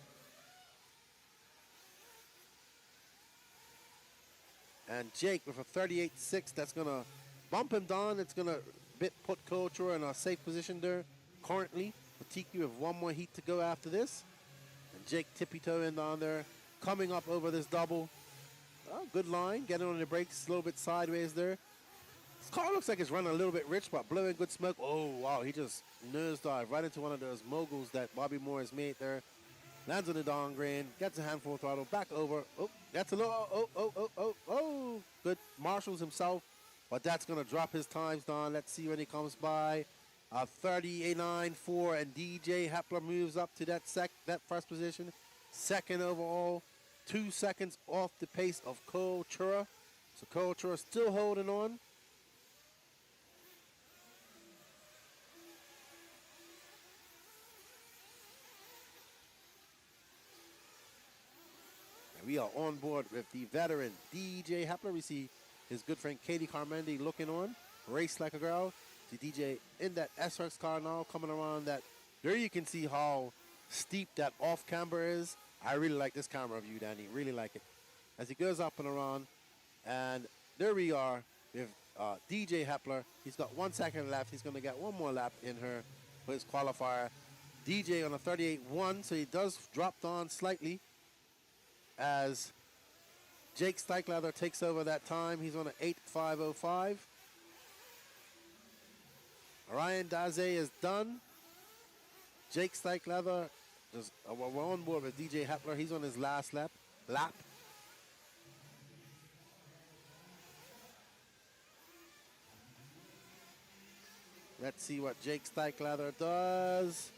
And Jake with a 38.6, that's going to bump him down. It's going to put Culture in a safe position there. Currently, the TQ have one more heat to go after this. And Jake tippy-toeing down there, coming up over this double. Oh, good line, getting on the brakes a little bit sideways there. This car looks like it's running a little bit rich, but blowing good smoke. Oh, wow, he just nosedive right into one of those moguls that Bobby Moore has made there. Lands on the down grain, gets a handful of throttle, back over. Oh, that's a little, oh. Good, marshals himself. But that's going to drop his times down. Let's see when he comes by. 38.94, and DJ Hepler moves up to that first position. Second overall, 2 seconds off the pace of Cole Chura. So Cole Chura still holding on. And we are on board with the veteran DJ Hepler. We see his good friend Katie Carmendi looking on, race like a girl. The DJ in that SRX car now, coming around that. There you can see how steep that off camber is. I really like this camera view, Danny. Really like it. As he goes up and around, and there we are with DJ Hepler. He's got 1 second left. He's going to get one more lap in her for his qualifier. DJ on a 38.1, so he does drop down slightly as Jake Steichlather takes over that time. He's on an 8.505. Ryan Daze is done. Jake Steichlather, we're on board with DJ Hepler. He's on his last lap. Let's see what Jake Steichlather does.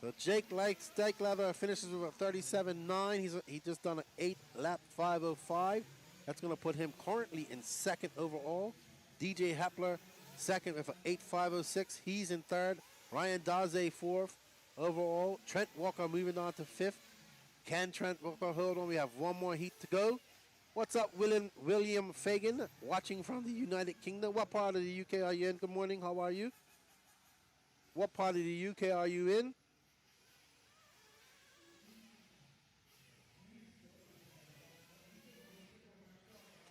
So Jake Steichlather finishes with a 37.9. He just done an 8-lap 5.05. That's going to put him currently in second overall. DJ Hepler second with an 8.506. He's in third. Ryan Daze fourth overall. Trent Walker moving on to fifth. Can Trent Walker hold on? We have one more heat to go. What's up, William Fagan, watching from the United Kingdom? What part of the UK are you in? Good morning. How are you? What part of the UK are you in?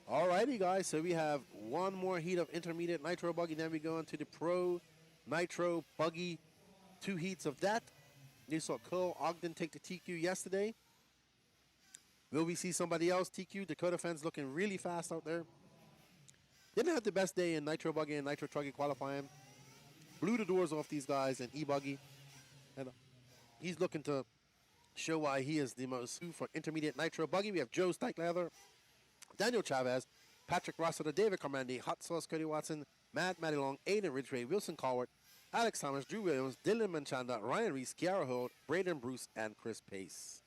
Alrighty, guys. So we have one more heat of intermediate Nitro Buggy. Then we go into the Pro Nitro Buggy. 2 heats of that. You saw Qual Ogden take the TQ yesterday. Will we see somebody else TQ? Dakota fans looking really fast out there. Didn't have the best day in Nitro Buggy and Nitro Truggy qualifying. Blew the doors off these guys in E-Buggy. And he's looking to show why he is the most suited for intermediate Nitro Buggy. We have Joe Steichlather, Daniel Chavez, Patrick Rossiter, David Carmandi, Hot Sauce, Cody Watson, Matt Long, Aiden Ridgway, Wilson Cowart, Alex Thomas, Drew Williams, Dylan Manchanda, Ryan Reese, Kiara Holt, Braden Bruce, and Chris Pace.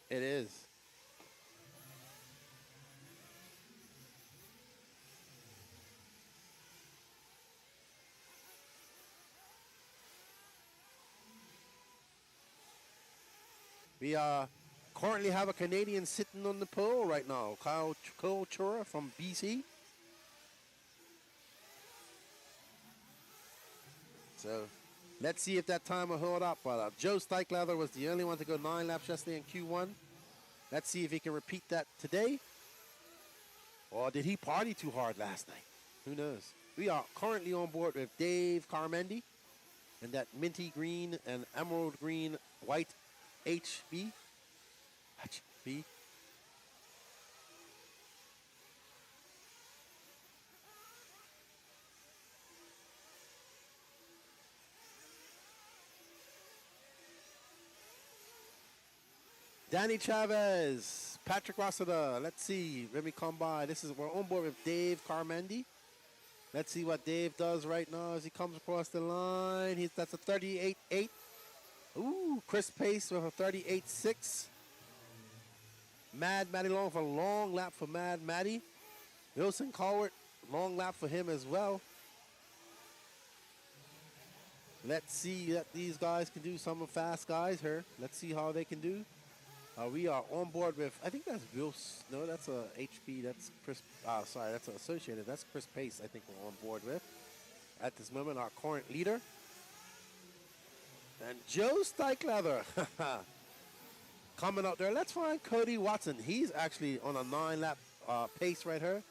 It is. We currently have a Canadian sitting on the pole right now, Kyle Chura from BC. So let's see if that time will hold up. But Joe Steichlather was the only one to go 9 laps yesterday in Q1. Let's see if he can repeat that today. Or did he party too hard last night? Who knows? We are currently on board with Dave Carmendi and that minty green and emerald green white HB. Danny Chavez, Patrick Rossiter. Let's see. Let me come by. We're on board with Dave Carmendi. Let's see what Dave does right now as he comes across the line. That's a 38.8. Ooh, Chris Pace with a 38.6. Matty Long for a long lap for Matty. Wilson Cowart, long lap for him as well. Let's see that these guys can do. Some fast guys here. Let's see how they can do. We are on board with, I think that's Wilson. No, that's a HP. That's Chris. Sorry, that's Associated. That's Chris Pace, I think we're on board with. At this moment, our current leader. And Joe Steichlather coming out there. Let's find Cody Watson. He's actually on a 9-lap pace right here.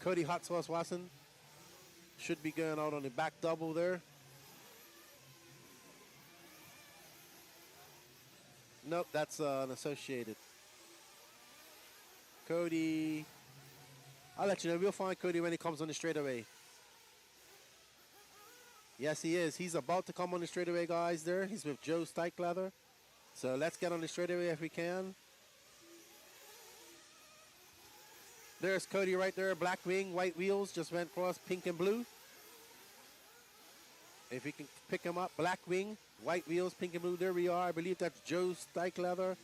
Cody Hot Sauce Watson should be going out on the back double there. Nope, that's an Associated. Cody. I'll let you know. We'll find Cody when he comes on the straightaway. Yes, he is. He's about to come on the straightaway, guys, there. He's with Joe Steichlather. So let's get on the straightaway if we can. There's Cody right there. Black wing, white wheels. Just went across pink and blue. If we can pick him up, black wing, white wheels, pink and blue. There we are. I believe that's Joe Steichlather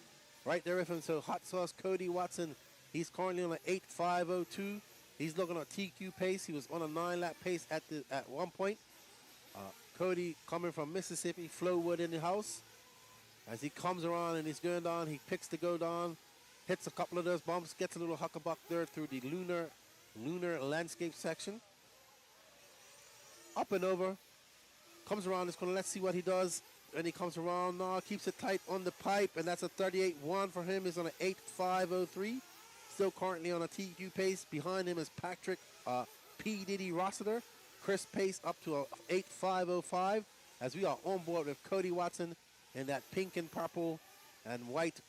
right there with him. So Hot Sauce Cody Watson. He's currently on an 8.502. He's looking at TQ pace. He was on a 9-lap pace at one point. Cody coming from Mississippi, Flowwood in the house. As he comes around and he's going down, he picks to go down, hits a couple of those bumps, gets a little huckabuck there through the lunar landscape section. Up and over, comes around this corner. Let's see what he does. And he comes around now, keeps it tight on the pipe, and that's a 38.1 for him. He's on an 8.503. Still currently on a TQ pace. Behind him is Patrick P. Diddy Rossiter. Chris Pace up to a 8.505 as we are on board with Cody Watson in that pink and purple and white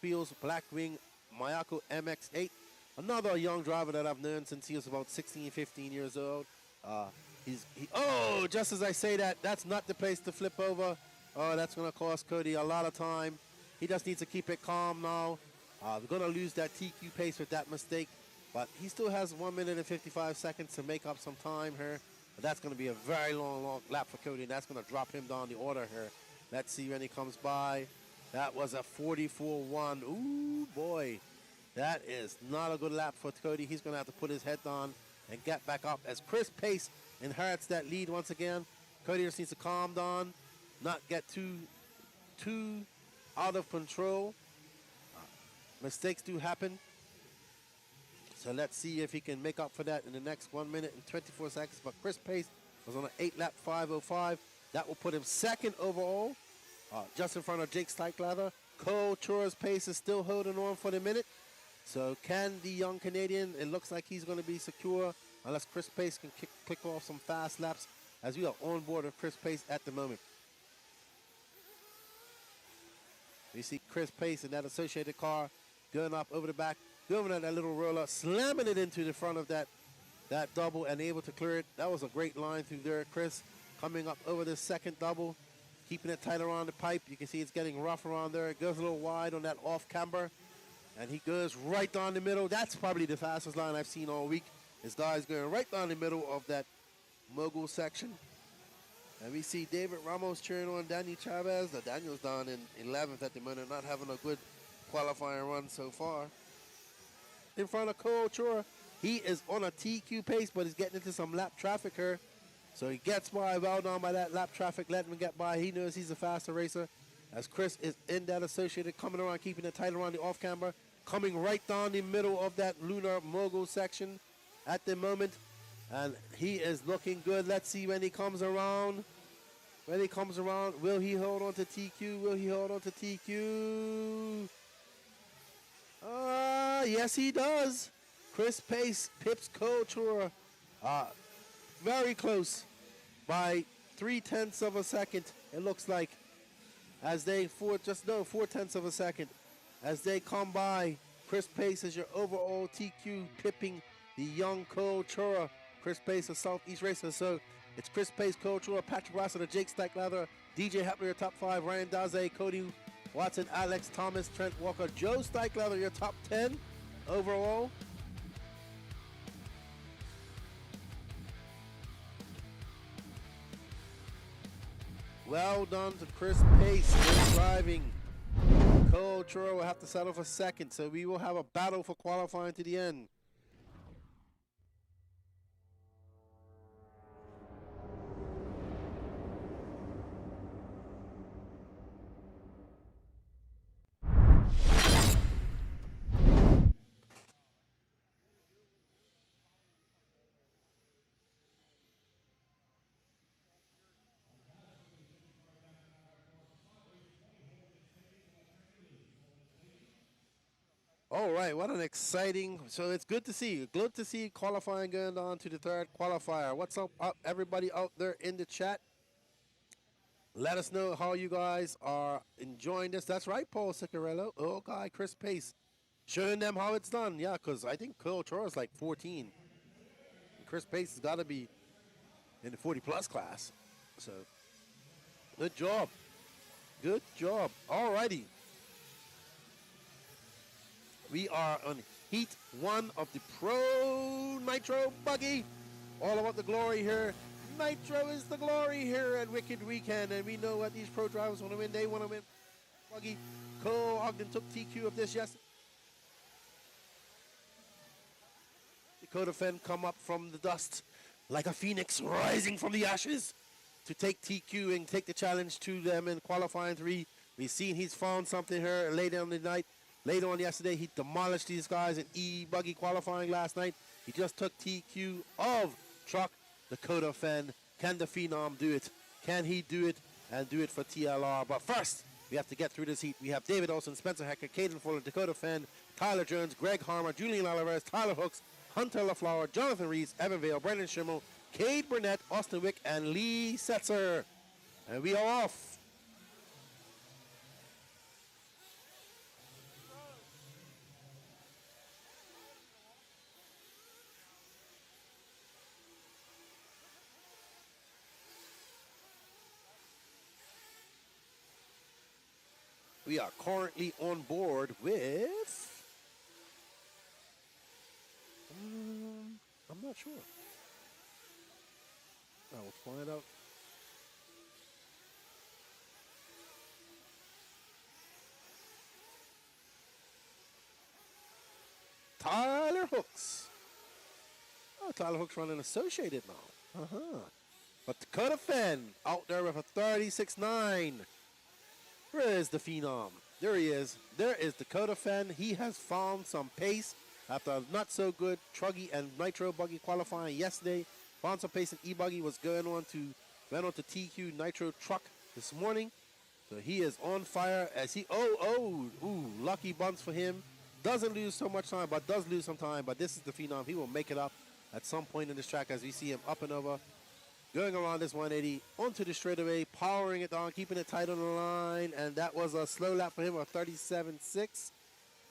wheels, black wing Mayako MX-8. Another young driver that I've known since he was about 16, 15 years old. Oh, just as I say that, that's not the place to flip over. Oh, that's going to cost Cody a lot of time. He just needs to keep it calm now. We're going to lose that TQ pace with that mistake. But he still has 1 minute and 55 seconds to make up some time here. But that's going to be a very long lap for Cody, and that's going to drop him down the order here. Let's see when he comes by. That was a 44.1. Ooh, boy. That is not a good lap for Cody. He's going to have to put his head down and get back up as Chris Pace inherits that lead once again. Cody just needs to calm down, not get too out of control. Mistakes do happen. So let's see if he can make up for that in the next 1 minute and 24 seconds. But Chris Pace was on an 8-lap 5:05. That will put him second overall, just in front of Jake Steichlather. Cole Chura's pace is still holding on for the minute. So can the young Canadian, it looks like he's going to be secure unless Chris Pace can kick off some fast laps as we are on board with Chris Pace at the moment. We see Chris Pace in that associated car going up over the back, going at that little roller, slamming it into the front of that double and able to clear it. That was a great line through there, Chris, coming up over the second double, keeping it tight around the pipe. You can see it's getting rough around there. It goes a little wide on that off camber, and he goes right down the middle. That's probably the fastest line I've seen all week. This guy's going right down the middle of that mogul section. And we see David Ramos cheering on Daniel Chavez. Now, Daniel's down in 11th at the moment, not having a good qualifying run so far. In front of Cole Chura, he is on a TQ pace, but he's getting into some lap traffic here. So he gets by, well done by that lap traffic, letting him get by. He knows he's a faster racer. As Chris is in that associated, coming around, keeping it tight around the off camber, coming right down the middle of that lunar mogul section at the moment. And he is looking good. Let's see when he comes around. When he comes around, will he hold on to TQ? Will he hold on to TQ? Yes, he does. Chris Pace pips Couture very close by 0.3 of a second, it looks like, as they, 0.4 of a second, as they come by. Chris Pace is your overall TQ, pipping the young Couture. Chris Pace, a Southeast racer. So it's Chris Pace, Couture, Patrick Rossiter, Jake Steichlather, DJ Hepler, your top 5, Ryan Daze, Cody Watson, Alex Thomas, Trent Walker, Joe Steichlather, your top 10 overall. Well done to Chris Pace. Good driving. Cole Chura will have to settle for second, so we will have a battle for qualifying to the end. All right, what an exciting, so it's good to see. Good to see qualifying going on to the third qualifier. What's up, everybody out there in the chat? Let us know how you guys are enjoying this. That's right, Paul Ciccarello. Oh, guy, Chris Pace. Showing them how it's done. Yeah, because I think Cole Chura is like 14. And Chris Pace has got to be in the 40-plus class. So, good job. Good job. All righty. We are on Heat 1 of the Pro Nitro Buggy. All about the glory here. Nitro is the glory here at Wicked Weekend, and we know what these pro drivers want to win. They want to win Buggy. Cole Ogden took TQ of this yesterday. Dakota Fenn come up from the dust like a phoenix rising from the ashes. to take TQ and take the challenge to them in qualifying 3. We've seen he's found something here later on the night. Later on yesterday, he demolished these guys in E-Buggy qualifying last night. He just took TQ of Truck Dakota Fen. Can the Phenom do it? Can he do it and do it for TLR? But first, we have to get through this heat. We have David Olson, Spencer Hecker, Caden Fuller, Dakota Fen, Tyler Jones, Greg Harmer, Julian Alvarez, Tyler Hooks, Hunter LaFleur, Jonathan Reese, Evan Vale, Brendan Schimmel, Cade Burnett, Austin Wick, and Lee Setzer. And we are off. We are currently on board with, I'm not sure. I will find out. Tyler Hooks. Oh, Tyler Hooks running associated now. But Dakota Fen out there with a 36.9. Where is the Phenom? There he is. There is Dakota Fen. He has found some pace after a not so good Truggy and Nitro Buggy qualifying yesterday. Found some pace in E-Buggy. Was went on to TQ Nitro Truck this morning. So he is on fire as he, lucky bumps for him. Doesn't lose so much time, but does lose some time. But this is the Phenom. He will make it up at some point in this track as we see him up and over. Going around this 180, onto the straightaway, powering it on, keeping it tight on the line, and that was a slow lap for him of 37.6.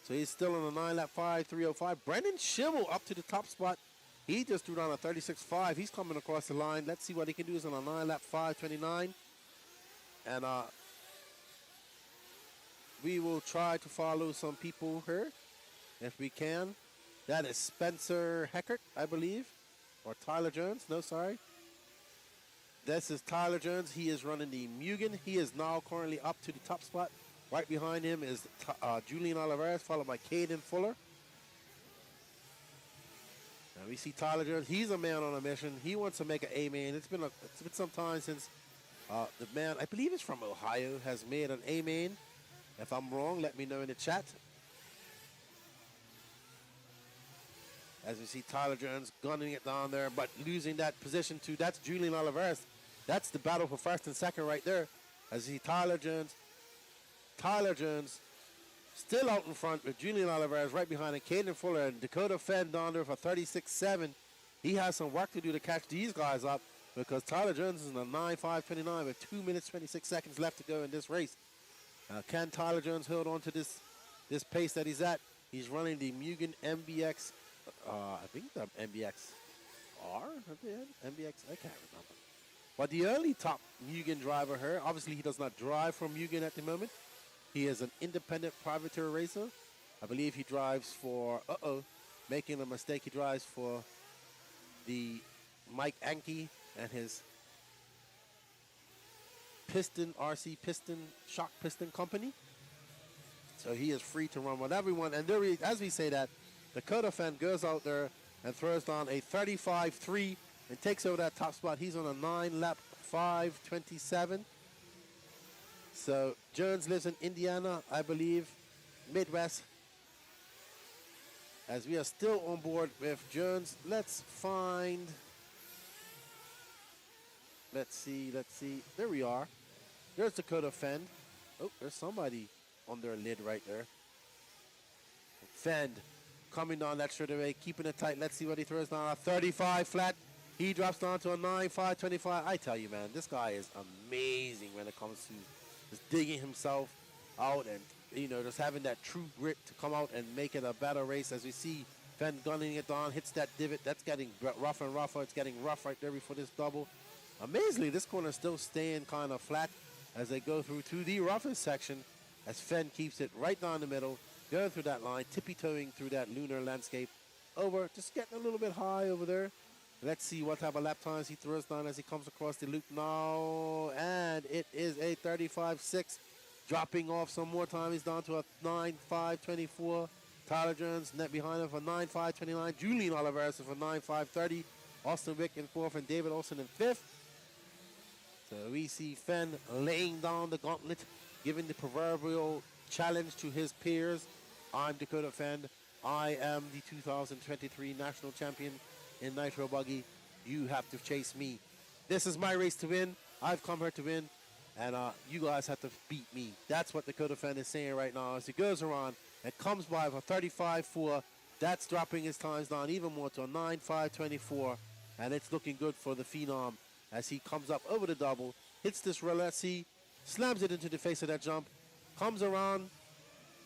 So he's still on a 9-lap 5.305. Brendan Schimmel up to the top spot. He just threw down a 36.5. He's coming across the line. Let's see what he can do. Is on a 9-lap 5.29. And we will try to follow some people here if we can. That is Spencer Heckert, I believe, or Tyler Jones. No, sorry. This is Tyler Jones. He is running the Mugen. He is now currently up to the top spot. Right behind him is Julian Alvarez, followed by Caden Fuller. And we see Tyler Jones. He's a man on a mission. He wants to make an A-main. It's been some time since the man, I believe it's from Ohio, has made an A-main. If I'm wrong, let me know in the chat. As we see Tyler Jones gunning it down there, but losing that position to, that's Julian Alvarez. That's the battle for first and second right there. As you see Tyler Jones still out in front with Julian Alvarez right behind him. Caden Fuller and Dakota Fen down there for 36.7. He has some work to do to catch these guys up because Tyler Jones is in a 9.5.29 with 2 minutes 26 seconds left to go in this race. Can Tyler Jones hold on to this pace that he's at? He's running the Mugen MBX. I think the MBX R at the end. MBX, I can't remember. But the early top Mugen driver here, obviously he does not drive for Mugen at the moment. He is an independent privateer racer. I believe he drives for, making a mistake, he drives for the Mike Anke and his RC shock piston company. So he is free to run with everyone. And there, as we say that, Dakota Fen goes out there and throws down a 35.3 and takes over that top spot. He's on a 9-lap 5.27. So Jones lives in Indiana, I believe, Midwest. As we are still on board with Jones, let's see. There we are. There's Dakota Fen. Oh, there's somebody on their lid right there. Fen coming down that straightaway, keeping it tight. Let's see what he throws down. A 35 flat. He drops down to a 9.525. I tell you, man, this guy is amazing when it comes to just digging himself out and, just having that true grit to come out and make it a better race. As we see Fen gunning it down, hits that divot. That's getting rougher and rougher. It's getting rough right there before this double. Amazingly, this corner is still staying kind of flat as they go through to the roughest section as Fen keeps it right down the middle, going through that line, tippy-toeing through that lunar landscape. Over, just getting a little bit high over there. Let's see what type of lap times he throws down as he comes across the loop now. And it is a 35.6. Dropping off some more time. He's down to a 9.524. Tyler Jones net behind him for 9.529. Julian Alvarez for 9.530. Austin Wick in fourth and David Olson in fifth. So we see Fenn laying down the gauntlet, giving the proverbial challenge to his peers. I'm Dakota Fenn. I am the 2023 national champion in Nitro Buggy. You have to chase me. This is my race to win. I've come here to win, and you guys have to beat me. That's what Dakota Fenn is saying right now as he goes around and comes by with a 35.4. That's dropping his times down even more to a 9.524, and it's looking good for the Phenom as he comes up over the double, hits this roulette, slams it into the face of that jump, comes around,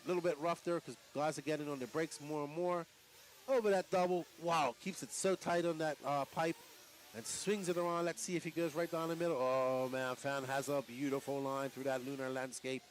a little bit rough there because guys are getting on the brakes more and more, over that double, wow, keeps it so tight on that pipe, and swings it around. Let's see if he goes right down the middle. Oh man, Fan has a beautiful line through that lunar landscape.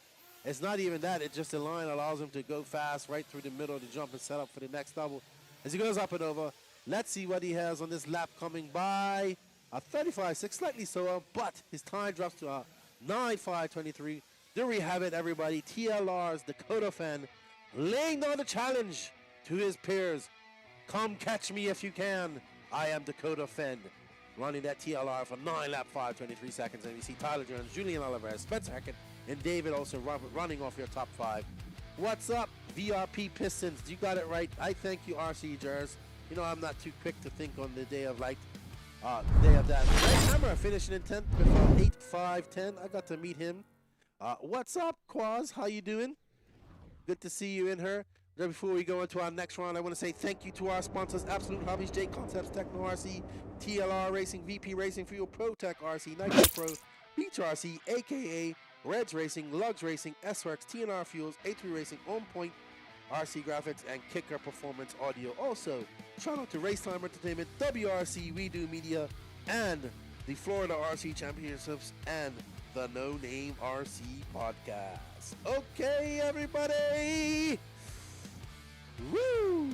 It's not even that, it's just the line allows him to go fast right through the middle of the jump and set up for the next double. As he goes up and over, let's see what he has on this lap coming by. A 35.6, slightly slower, but his time drops to a 9.523. There we have it, everybody. TLR's Dakota Fenn laying down the challenge to his peers. Come catch me if you can. I am Dakota Fenn, running that TLR for 9 lap 5.23 seconds. And we see Tyler Jones, Julian Oliver, Spencer Hackett, and David also running off your top 5. What's up, VRP Pistons? You got it right. I thank you, RC Jers. You know, I'm not too quick to think on the day of light. Day of that. I remember finishing in 10th with 8.510. I got to meet him. What's up, Quaz? How you doing? Good to see you in here. Before we go into our next round, I want to say thank you to our sponsors, Absolute Hobbies, J Concepts, Techno RC, TLR Racing, VP Racing Fuel, ProTech RC, Nitro Pro, Beach RC, aka Reds Racing, Lugs Racing, S-Works, TNR Fuels, A3 Racing, On Point, RC Graphics, and Kicker Performance Audio. Also, shout out to RaceTime Entertainment, WRC, We Do Media, and the Florida RC Championships, and the No Name RC Podcast. Okay, everybody! Woo!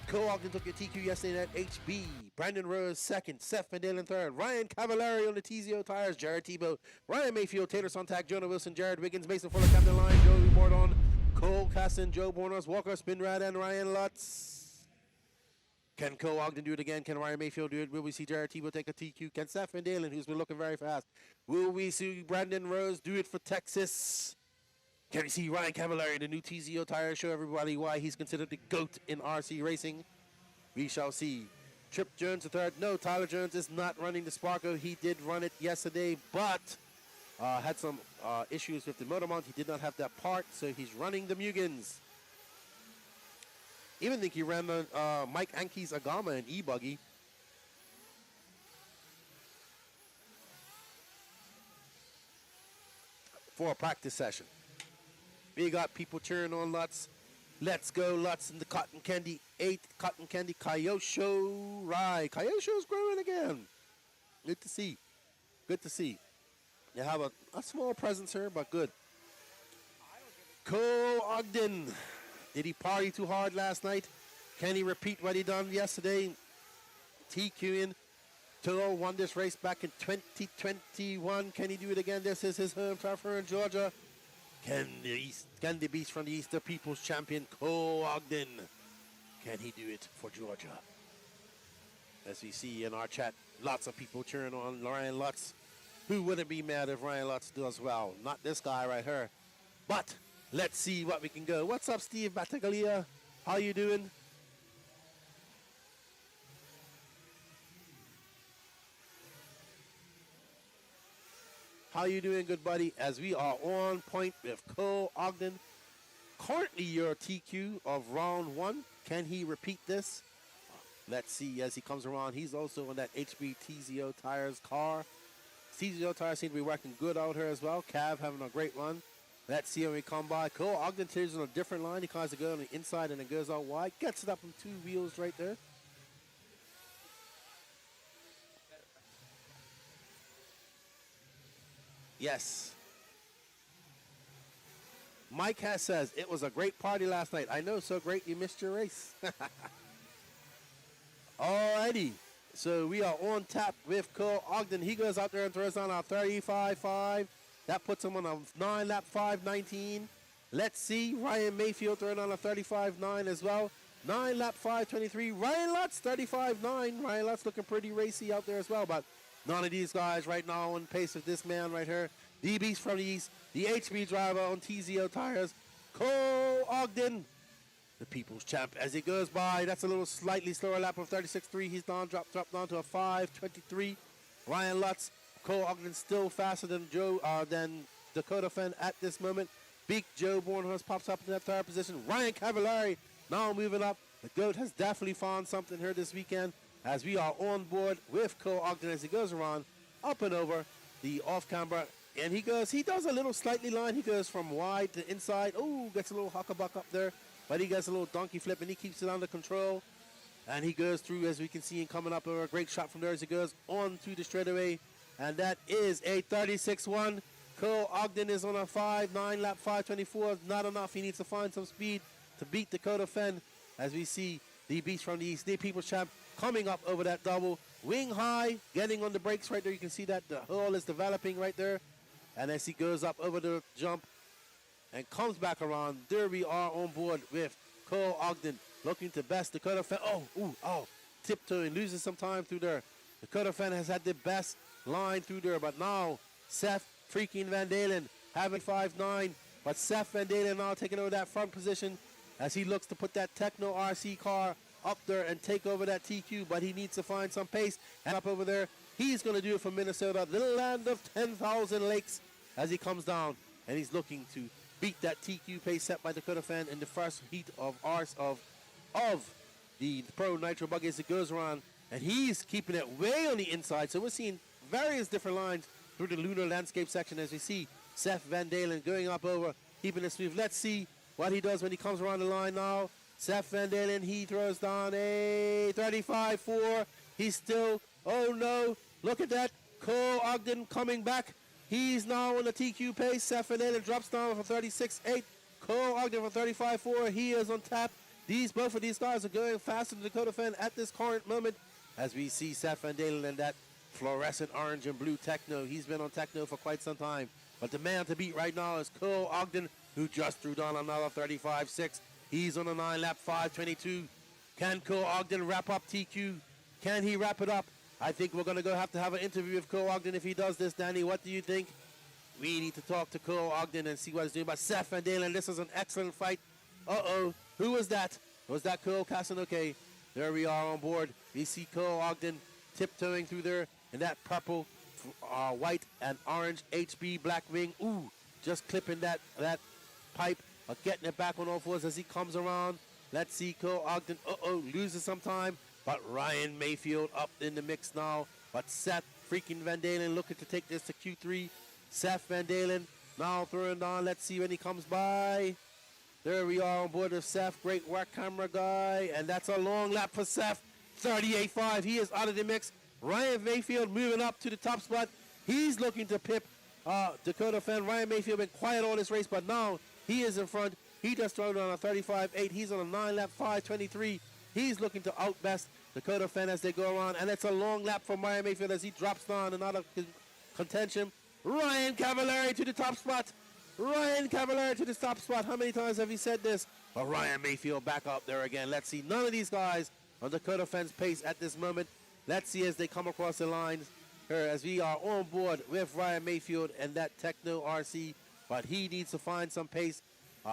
Cole Ogden took your TQ yesterday at HB. Brandon Rose second. Seth Van third. Ryan Cavallari on the TZO tires. Jared Tebow. Ryan Mayfield. Taylor Sontag. Jonah Wilson. Jared Wiggins. Mason Fuller. Captain Line. Joey Bordon. Cole Casson. Joe Bornos. Walker Spinrad. And Ryan Lutz. Can Cole Ogden do it again? Can Ryan Mayfield do it? Will we see Jared Tebow take a TQ? Can Seth Van who's been looking very fast? Will we see Brandon Rose do it for Texas? Can we see Ryan Cavallari, the new TZO tire, show everybody why he's considered the GOAT in RC racing? We shall see. Trip Jones the third. No, Tyler Jones is not running the Sparko. He did run it yesterday, but had some issues with the motor mount. He did not have that part, so he's running the Mugens. Even think he ran the Mike Anke's Agama in E-Buggy. For a practice session. We got people cheering on Lutz. Let's go, Lutz, in the Cotton Candy 8, Cotton Candy Kyosho ride. Kyosho's growing again. Good to see. Good to see. You have a small presence here, but good. Cole Ogden. Did he party too hard last night? Can he repeat what he done yesterday? TQing. Toro won this race back in 2021. Can he do it again? This is his home turf here in Georgia. Can the beast from the East, the people's champion, Cole Ogden, can he do it for Georgia? As we see in our chat, lots of people cheering on Ryan Lutz. Who wouldn't be mad if Ryan Lutz does well? Not this guy right here. But let's see what we can go. What's up, Steve Battaglia? How you doing? How you doing, good buddy? As we are on point with Cole Ogden. Currently your TQ of round 1. Can he repeat this? Let's see as he comes around. He's also on that HB TZO Tires car. TZO Tires seem to be working good out here as well. Cav having a great run. Let's see when we come by. Cole Ogden is on a different line. He tries to go on the inside and then goes out wide. Gets it up on 2 wheels right there. Yes. Mike has says, it was a great party last night. I know, so great you missed your race. Alrighty. So we are on tap with Cole Ogden. He goes out there and throws on a 35.5. That puts him on a 9 lap 5.19. Let's see. Ryan Mayfield throwing on a 35.9 as well. 9 lap 5.23. Ryan Lutz 35.9. Ryan Lutz looking pretty racy out there as well. But None of these guys right now on pace with this man right here. The Beast from the East, the HB driver on TZO tires, Cole Ogden, the People's Champ. As he goes by, that's a little slightly slower lap of 36.3. He's dropped down to a 5.23. Ryan Lutz, Cole Ogden still faster than than Dakota Fenn at this moment. Big Joe Bornhorst pops up in that third position. Ryan Cavallari now moving up. The GOAT has definitely found something here this weekend as we are on board with Cole Ogden as he goes around, up and over the off-camber. And he does a little slightly line. He goes from wide to inside. Oh, gets a little huckabuck up there. But he gets a little donkey flip and he keeps it under control. And he goes through, as we can see him coming up over a great shot from there as he goes on to the straightaway. And that is a 36-1. Cole Ogden is on a 5.9 lap, 5.24. Not enough. He needs to find some speed to beat Dakota Fenn as we see the Beast from the East, the People's Champ, coming up over that double. Wing high, getting on the brakes right there. You can see that the hull is developing right there. And as he goes up over the jump and comes back around, there we are on board with Cole Ogden looking to best Dakota Fenn. Tiptoeing, losing some time through there. Dakota Fenn has had the best line through there, but now Seth freaking Van Dalen having 5.9, but Seth Van Dalen now taking over that front position as he looks to put that Techno RC car up there and take over that TQ, but he needs to find some pace. And up over there, he's going to do it from Minnesota, the land of 10,000 lakes, as he comes down, and he's looking to beat that TQ pace set by Dakota Fenn in the first heat of the Pro Nitro Buggy as it goes around, and he's keeping it way on the inside. So we're seeing various different lines through the lunar landscape section as we see Seth Van Dalen going up over, keeping it smooth. Let's see what he does when he comes around the line now. Seth Van Dalen, he throws down a 35.4. He's still, oh no, look at that. Cole Ogden coming back. He's now on the TQ pace. Seth Van Dalen drops down for 36.8. Cole Ogden for 35.4. He is on tap. Both of these guys are going faster than Dakota Fenn at this current moment as we see Seth Van Dalen in that fluorescent orange and blue Techno. He's been on Techno for quite some time. But the man to beat right now is Cole Ogden, who just threw down another 35.6. He's on a 9-lap 5.22. Can Cole Ogden wrap up TQ? Can he wrap it up? I think we're going to have to have an interview with Cole Ogden if he does this. Danny, what do you think? We need to talk to Cole Ogden and see what he's doing. But Seth Van Dalen, this is an excellent fight. Uh-oh. Who was that? Was that Cole Casson? Okay. There we are on board. We see Cole Ogden tiptoeing through there in that purple, white, and orange HB black wing. Ooh, just clipping that pipe, getting it back on all fours as he comes around. Let's see Cole Ogden. Loses some time. But Ryan Mayfield up in the mix now. But Seth freaking Van Dalen looking to take this to Q3. Seth Van Dalen now throwing down. Let's see when he comes by. There we are on board with Seth. Great work, camera guy. And that's a long lap for Seth. 38.5. He is out of the mix. Ryan Mayfield moving up to the top spot. He's looking to pip Dakota Fenn. Ryan Mayfield been quiet all this race, but now he is in front. He just thrown on a 35.8. He's on a 9-lap 5.23. He's looking to outbest Dakota Fenn as they go around. And it's a long lap for Ryan Mayfield as he drops down and out of contention. Ryan Cavallari to the top spot. Ryan Cavallari to the top spot. How many times have we said this? But Ryan Mayfield back up there again. Let's see. None of these guys on Dakota Fenn's pace at this moment. Let's see as they come across the lines here as we are on board with Ryan Mayfield and that Techno RC. But he needs to find some pace.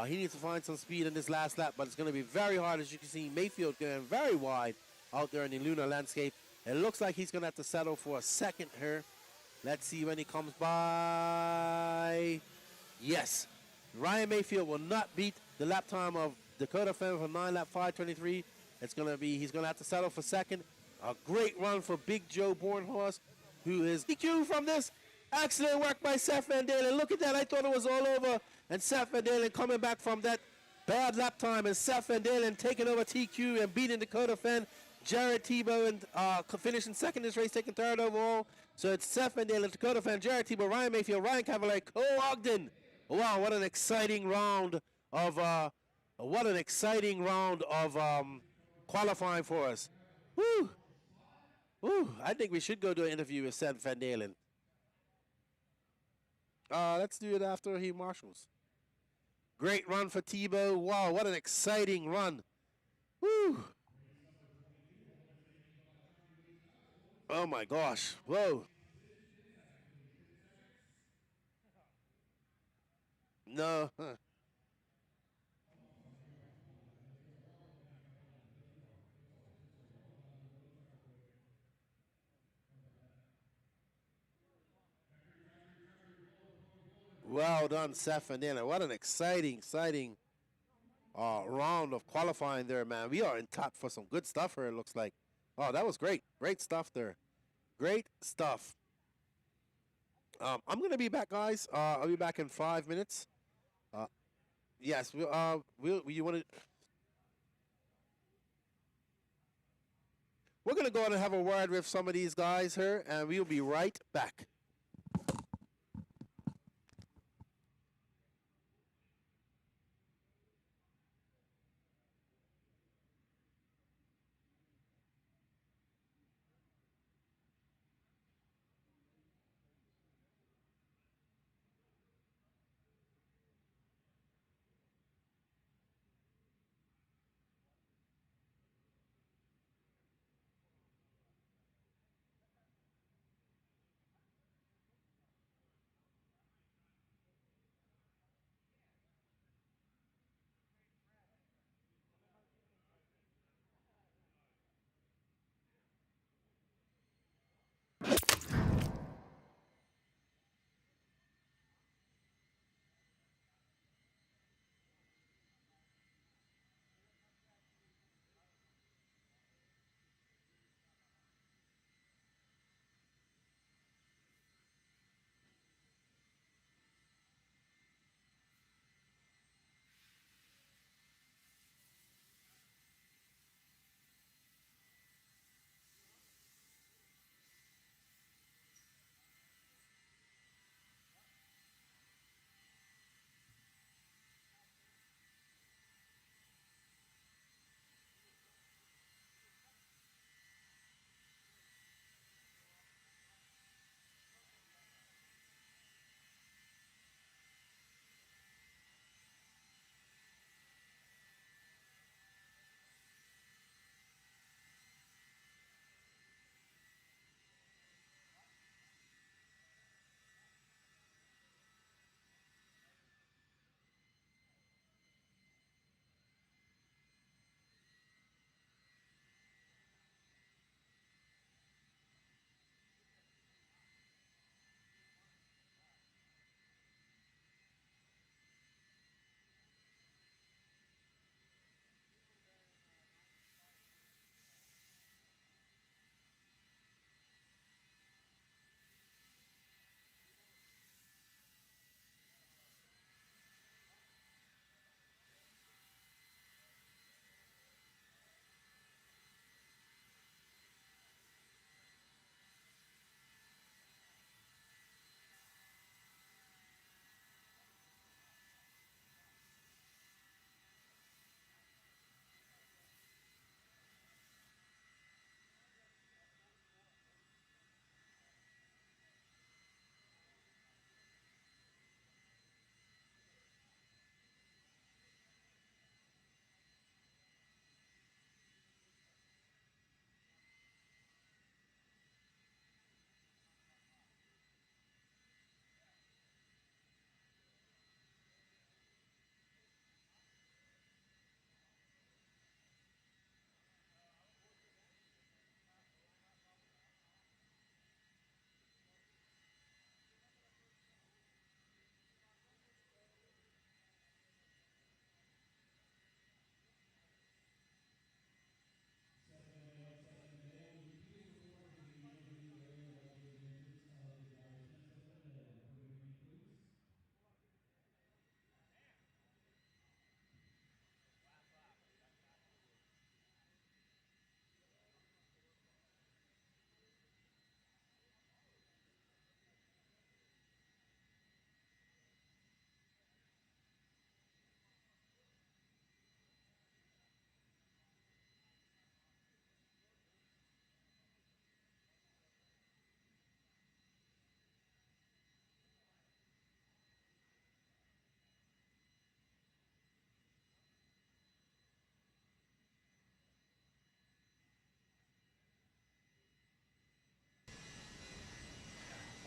He needs to find some speed in this last lap. But it's going to be very hard, as you can see. Mayfield going very wide out there in the lunar landscape. It looks like he's going to have to settle for a second here. Let's see when he comes by. Yes, Ryan Mayfield will not beat the lap time of Dakota Fenn for 9-lap 5.23. He's going to have to settle for second. A great run for Big Joe Bornhorst, who is TQ from this. Excellent work by Seth Van Dalen. Look at that. I thought it was all over. And Seth Van Dalen coming back from that bad lap time. And Seth Van Dalen taking over TQ and beating Dakota Fenn. Jared Tebow and finishing second in this race, taking third overall. So it's Seth Van Dalen, Dakota Fenn, Jared Tebow, Ryan Mayfield, Ryan Cavallari, Cole Ogden. Wow, what an exciting round of qualifying for us. Woo! Woo! I think we should go do an interview with Seth Van Dalen. Let's do it after he marshals. Great run for Tebow. Wow, what an exciting run. Woo! Oh my gosh. Whoa. No. Well done, Seth Van Dalen. What an exciting round of qualifying there, man. We are in top for some good stuff here, it looks like. Oh, that was great. Great stuff there. Great stuff. I'm going to be back, guys. I'll be back in 5 minutes. Uh, yes, you want to. We're going to go on and have a word with some of these guys here, and we'll be right back.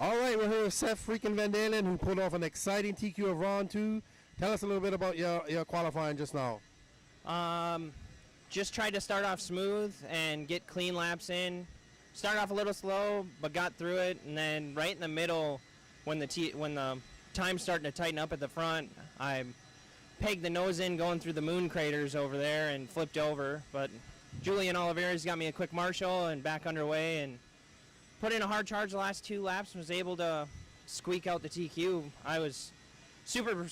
All right, we're here with Seth freaking Van Dalen, who pulled off an exciting TQ of round two. Tell us a little bit about your qualifying just now. Just tried to start off smooth and get clean laps in. Started off a little slow, but got through it. And then right in the middle, when the time's starting to tighten up at the front, I pegged the nose in going through the moon craters over there and flipped over. But Julian Oliveira's got me a quick Marshall and back underway and put in a hard charge the last 2 laps and was able to squeak out the TQ. I was super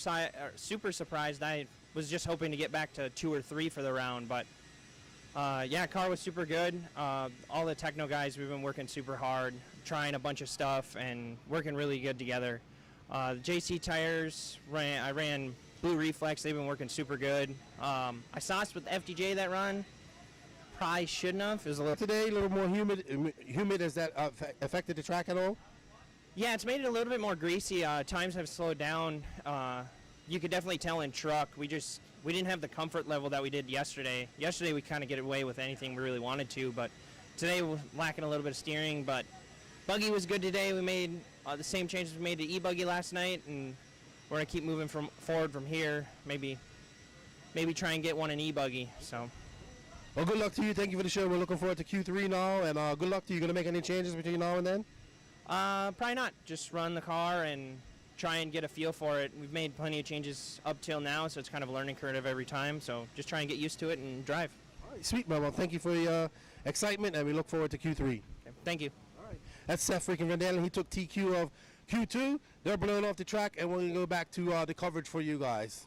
surprised. I was just hoping to get back to 2 or 3 for the round, but yeah, car was super good. All the techno guys, we've been working super hard, trying a bunch of stuff and working really good together. The JC tires, I ran Blue Reflex. They've been working super good. I sauced with FDJ that run. Probably shouldn't have. It was Today a little more humid. Has that affected the track at all? Yeah, it's made it a little bit more greasy. Times have slowed down. You could definitely tell in truck. We didn't have the comfort level that we did yesterday. Yesterday we kind of get away with anything we really wanted to, but today we're lacking a little bit of steering. But Buggy was good today. We made the same changes we made to E-Buggy last night, and we're gonna keep moving forward from here. Maybe try and get one in E-Buggy. So. Well, good luck to you. Thank you for the show. We're looking forward to Q3 now, and good luck to you. Going to make any changes between now and then? Probably not. Just run the car and try and get a feel for it. We've made plenty of changes up till now, so it's kind of a learning curve every time. So just try and get used to it and drive. All right, sweet, man. Well, thank you for your excitement, and we look forward to Q3. Okay, thank you. All right. That's Seth freaking Van Dalen. He took TQ of Q2. They're blowing off the track, and we're going to go back to the coverage for you guys.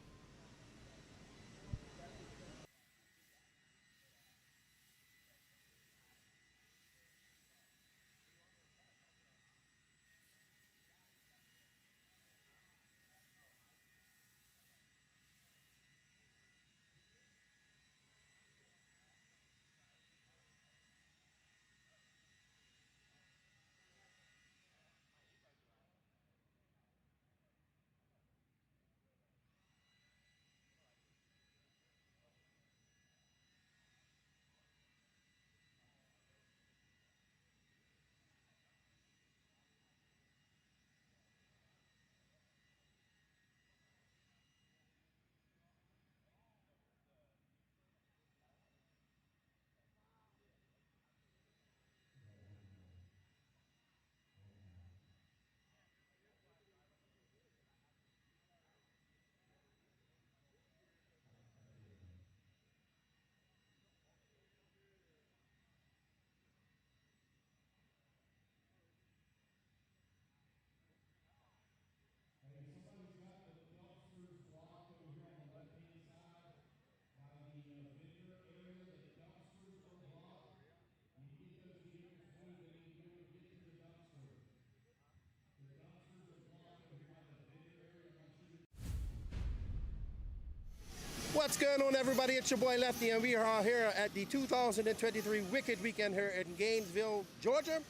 What's going on, everybody? It's your boy Lefty, and we are here at the 2023 Wicked Weekend here in Gainesville, Georgia.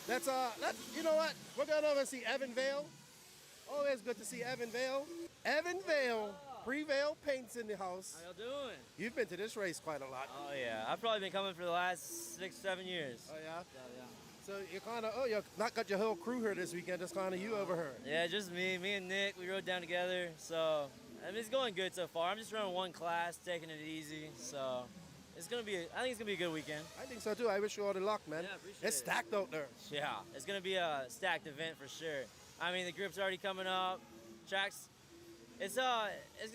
You know what? We're going over and see Evan Vale. Always good to see Evan Vale. Evan Vale, Pre-Vale Paints in the house. How y'all doing? You've been to this race quite a lot. Oh yeah, I've probably been coming for the last 6-7 years. Oh yeah? Yeah. So you're kind of, you're not got your whole crew here this weekend, just kind of you over here. Yeah, just me and Nick, we rode down together, so I mean, it's going good so far. I'm just running one class, taking it easy, so I think it's gonna be a good weekend. I think so too. I wish you all the luck, man. Yeah, appreciate It's it. stacked out there. Yeah, it's gonna be a stacked event for sure. I mean, the grip's already coming up, tracks. It's gonna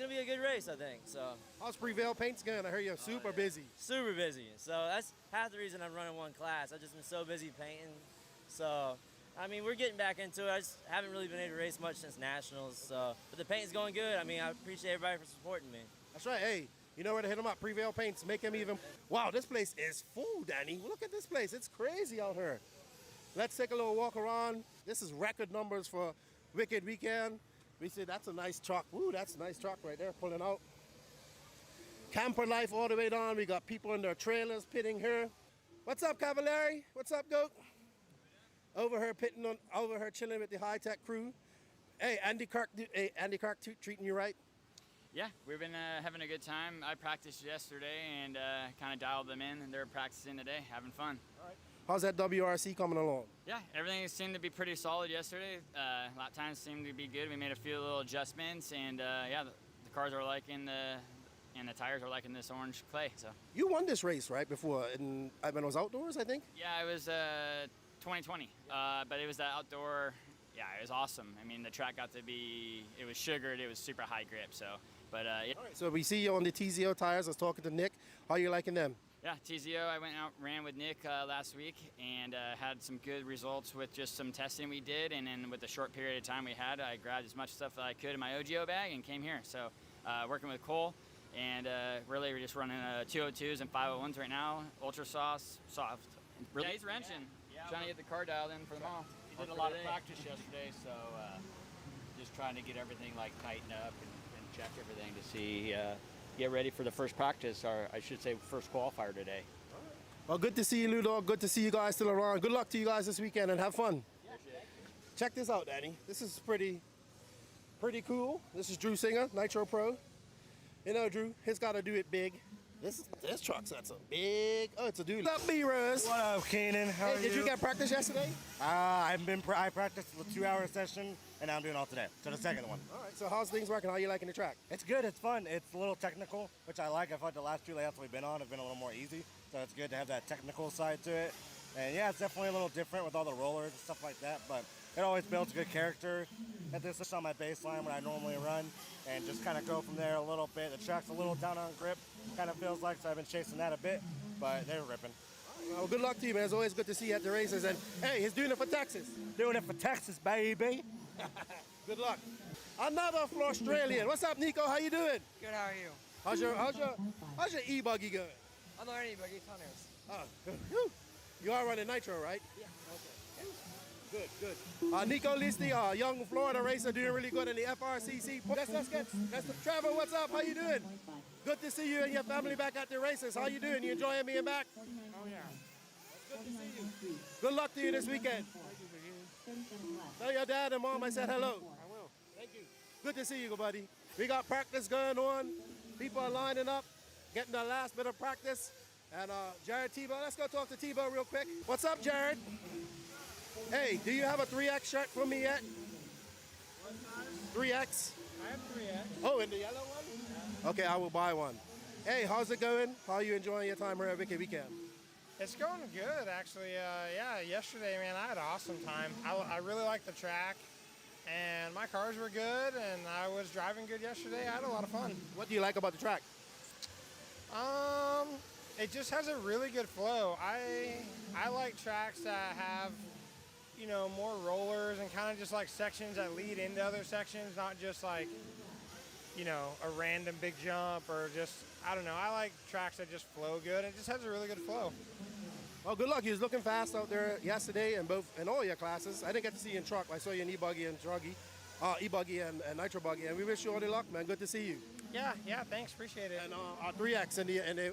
be a good race, I think. So. How's Pre-Vale Paints going? I hear you're super busy. Super busy. So that's half the reason I'm running one class. I've just been so busy painting. So, I mean, we're getting back into it. I just haven't really been able to race much since Nationals. So, but the painting's going good. I mean, I appreciate everybody for supporting me. That's right. Hey, you know where to hit them up. Pre-Vale Paints. Make them even. Wow, this place is full, Danny. Look at this place. It's crazy out here. Let's take a little walk around. This is record numbers for Wicked Weekend. We see that's a nice truck. Woo, that's a nice truck right there pulling out. Camper life all the way down. We got people in their trailers pitting here. What's up, Cavallari? What's up, Goat? Over here chilling with the high-tech crew. Hey, Andy Kirk treating you right? Yeah, we've been having a good time. I practiced yesterday and kind of dialed them in, and they're practicing today, having fun. All right. How's that WRC coming along? Yeah, everything seemed to be pretty solid yesterday. Lap times seemed to be good. We made a few little adjustments, and yeah, the cars are liking and the tires are liking this orange clay. So You won this race, right, before, when it was outdoors, I think? yeah, it was 2020, but it was the outdoor. Yeah, it was awesome. I mean, the track got to be, it was sugared, it was super high grip. So, but yeah. All right, so we see you on the TZO tires. I was talking to Nick. How are you liking them? Yeah, TZO, I went out, ran with Nick last week and had some good results with just some testing we did. And then with the short period of time we had, I grabbed as much stuff that I could in my OGO bag and came here. So working with Qual, and really we're just running 202s and 501s right now, ultra soft. Really? Yeah, he's wrenching, trying to get the car dialed in for the mall. He did a lot of practice yesterday, so just trying to get everything like tightened up and check everything to see, get ready for the first practice, or I should say first qualifier today. Well, good to see you, Ludo. Good to see you guys still around. Good luck to you guys this weekend and have fun. Check this out, Danny. This is pretty cool. This is Drew Singer, Nitro Pro. You know, Drew, he's got to do it big. This truck's got some big. Oh, it's a dude. What's up, B-Rose? What up, Keenan? How are Hey, did you get practice yesterday? I practiced a 2-hour session, and now I'm doing all today. So the second one. All right. So how's things working? How are you liking the track? It's good. It's fun. It's a little technical, which I like. I thought the last 2 layouts we've been on have been a little more easy. So it's good to have that technical side to it. And yeah, it's definitely a little different with all the rollers and stuff like that. But it always builds a good character. And this is on my baseline when I normally run, and just kind of go from there a little bit. The track's a little down on grip, kind of feels like, so I've been chasing that a bit, but they're ripping. Well, good luck to you, man. It's always good to see you at the races. And hey, he's doing it for Texas. Doing it for Texas, baby. Good luck. Another Australian. What's up, Nico? How you doing? Good, how are you? How's your E-Buggy going? I'm not any buggy tunnels. Oh, whew. You are running Nitro, right? Yeah, okay. Good. Nico Listi, young Florida racer, doing really good in the FRCC. That's Trevor, what's up? How you doing? Good to see you and your family back at the races. How you doing? You enjoying being back? Oh, yeah. Good to see you. Good luck to you this weekend. Tell your dad and mom I said hello. I will. Thank you. Good to see you, buddy. We got practice going on. People are lining up, getting the last bit of practice. And Jared Tebow, let's go talk to Tebow real quick. What's up, Jared? Hey, do you have a 3X shirt for me yet? What size? 3X? I have 3X. Oh, in the yellow one? Yeah. Okay, I will buy one. Hey, how's it going? How are you enjoying your time here at Wiki Weekend? It's going good, actually. Yeah, yesterday, man, I had an awesome time. I really liked the track, and my cars were good, and I was driving good yesterday. I had a lot of fun. What do you like about the track? It just has a really good flow. I like tracks that have, you know, more rollers and kind of just like sections that lead into other sections, not just like, you know, a random big jump or just, I don't know. I like tracks that just flow good. It just has a really good flow. Well, good luck. You was looking fast out there yesterday in all your classes. I didn't get to see you in truck. I saw you in E-Buggy and Truggy, E-Buggy and Nitro Buggy, and we wish you all the luck, man. Good to see you. Yeah, thanks, appreciate it. And our 3X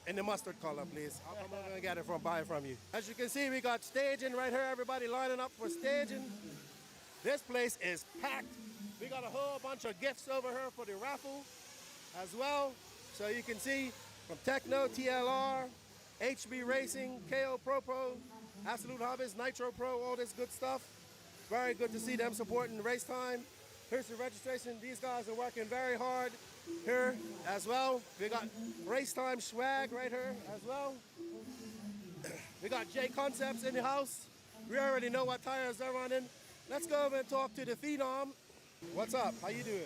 in the mustard color, please. I'll come over and get it buy it from you. As you can see, we got staging right here. Everybody lining up for staging. This place is packed. We got a whole bunch of gifts over here for the raffle as well. So you can see from Techno, TLR, HB Racing, KO Pro, Absolute Hobbies, Nitro Pro, all this good stuff. Very good to see them supporting RaceTime. Here's the registration. These guys are working very hard here as well. We got RaceTime swag right here as well. We got J Concepts in the house. We already know what tires they're running. Let's go over and talk to the Phenom. What's up? How you doing?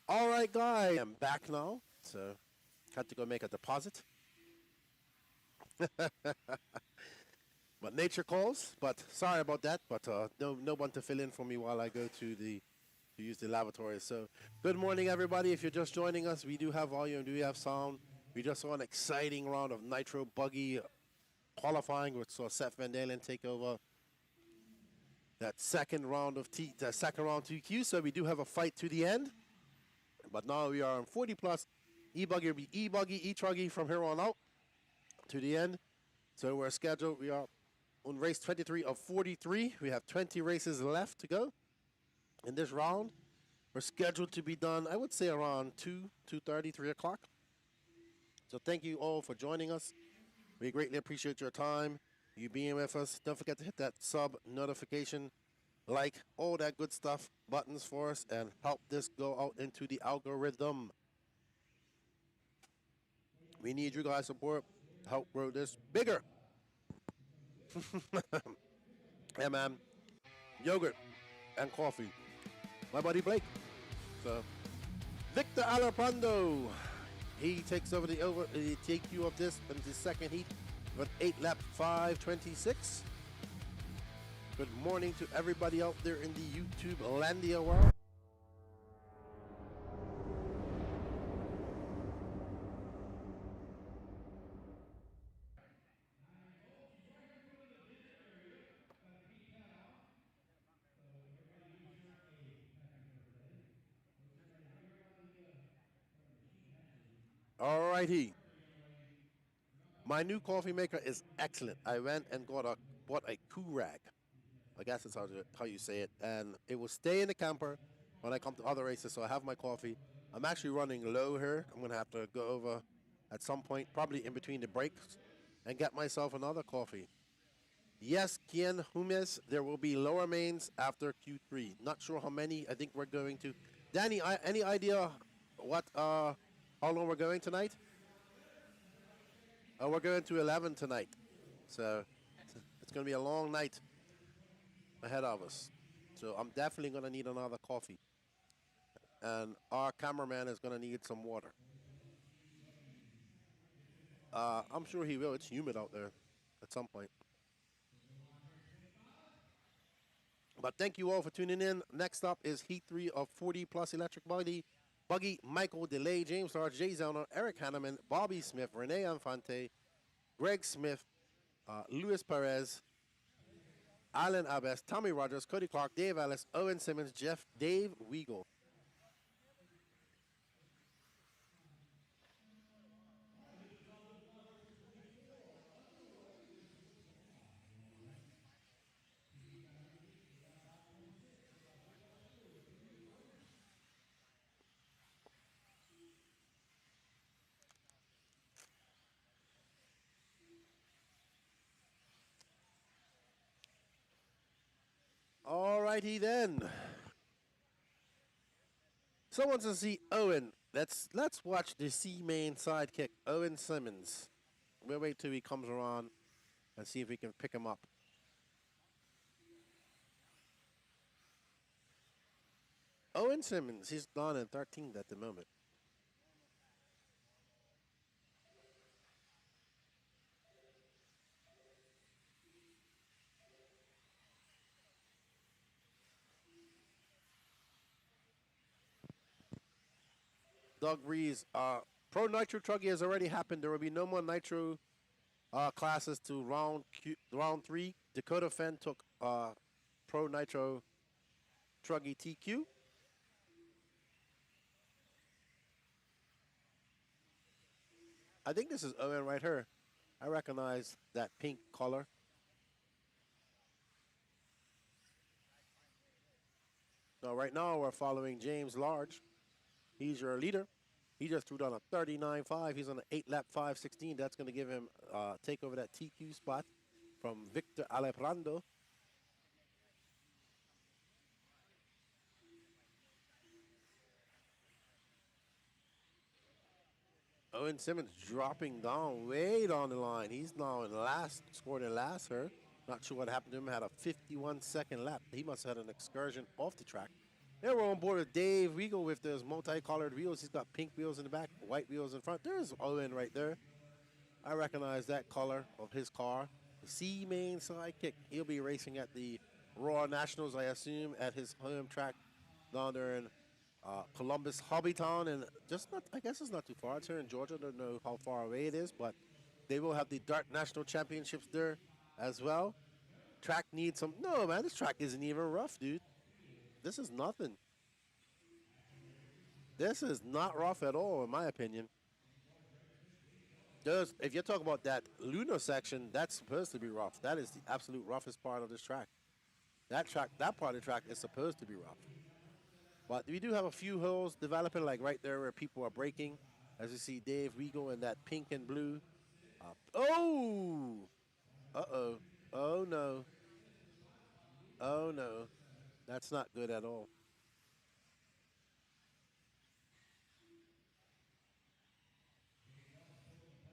All right, guys, I'm back now, so had to go make a deposit. But nature calls. But sorry about that. But no one to fill in for me while I go to use the lavatory. So good morning, everybody. If you're just joining us, we do have volume, do we have sound? We just saw an exciting round of Nitro Buggy qualifying, which saw Seth Van Dalen take over that second round TQ. So we do have a fight to the end. But now we are on 40 plus. E-Buggy will be E-Buggy, E-Truggy from here on out to the end. So we're scheduled. We are on race 23 of 43. We have 20 races left to go in this round. We're scheduled to be done, I would say, around 2:30, 3 o'clock. So thank you all for joining us. We greatly appreciate your time, you being with us. Don't forget to hit that sub notification, like, all that good stuff, buttons for us, and help this go out into the algorithm. We need you guys' support to help grow this bigger. Yeah, man. Yogurt and coffee. My buddy Blake. So, Victor Alaprando. He takes over the TQ of this in the second heat with 8 lap 5:26. Good morning to everybody out there in the YouTube Landia world. Alrighty. My new coffee maker is excellent. I went and bought a Kurag. I guess that's how you say it. And it will stay in the camper when I come to other races, so I have my coffee. I'm actually running low here. I'm going to have to go over at some point, probably in between the breaks, and get myself another coffee. Yes, Kien Humes, there will be lower mains after Q3. Not sure how many. I think we're going to. Danny, any idea how long we're going tonight? We're going to 11 tonight. So it's going to be a long night ahead of us. So I'm definitely going to need another coffee. And our cameraman is going to need some water. I'm sure he will. It's humid out there at some point. But thank you all for tuning in. Next up is Heat 3 of 40 plus electric buggy. Michael DeLay, James Large, Jay Zellner, Eric Hanneman, Bobby Smith, Renee Infante, Greg Smith, Luis Perez, Alan Abes, Tommy Rogers, Cody Clark, Dave Ellis, Owen Simmons, Dave Weagle. Alrighty then. Someone wants to see Owen. Let's watch the C main sidekick, Owen Simmons. We'll wait till he comes around and see if we can pick him up. Owen Simmons, he's down in 13th at the moment. Doug Rees, Pro Nitro Truggy has already happened. There will be no more Nitro classes to round 3. Dakota Fenn took Pro Nitro Truggy TQ. I think this is Owen right here. I recognize that pink color. So right now we're following James Large. He's your leader. He just threw down a 39.5. He's on an 8 lap 5:16. That's going to give him take over that TQ spot from Victor Aleprando. Owen Simmons dropping down way down the line. He's now in last, scored in last here. Not sure what happened to him. Had a 51-second lap. He must have had an excursion off the track. Yeah, we're on board with Dave. We go with those multicolored wheels. He's got pink wheels in the back, white wheels in front. There's Owen right there. I recognize that color of his car. The C main sidekick. He'll be racing at the Raw Nationals, I assume, at his home track down there in Columbus, Hobbytown, and just not. I guess it's not too far. It's here in Georgia. I don't know how far away it is, but they will have the Dart National Championships there as well. Track needs some. No, man, this track isn't even rough, dude. This is nothing. This is not rough at all, in my opinion. If you're talking about that lunar section, that's supposed to be rough. That is the absolute roughest part of this track. That part of the track is supposed to be rough. But we do have a few holes developing, like right there where people are braking. As you see, Dave Regal in that pink and blue. Oh! Uh-oh. Oh, no. Oh, no. That's not good at all.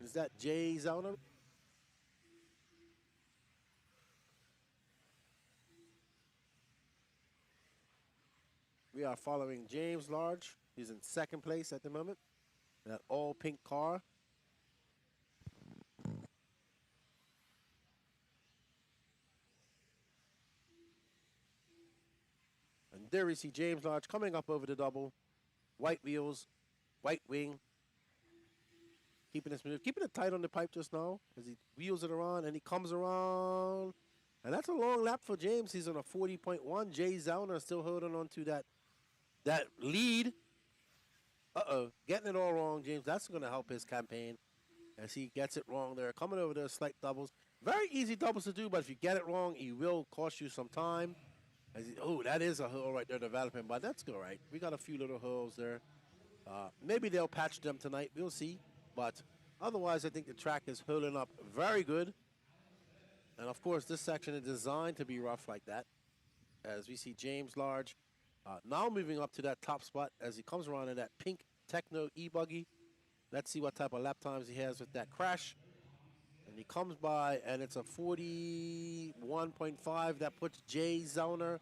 Is that Jay Zauner? We are following James Large. He's in second place at the moment. That all pink car. And there we see James Large coming up over the double. White wheels, white wing. Keeping it smooth, keeping it tight on the pipe just now as he wheels it around and he comes around. And that's a long lap for James. He's on a 40.1. Jay Zauner still holding on to that lead. Uh-oh, getting it all wrong, James. That's going to help his campaign as he gets it wrong there. Coming over there, slight doubles. Very easy doubles to do, but if you get it wrong, he will cost you some time. Oh, that is a hole right there developing, but that's all right. We got a few little holes there. Maybe they'll patch them tonight. We'll see. But otherwise, I think the track is holding up very good. And, of course, this section is designed to be rough like that. As we see James Large now moving up to that top spot as he comes around in that pink Techno E-Buggy. Let's see what type of lap times he has with that crash. And he comes by, and it's a 41.5. That puts Jay Zauner,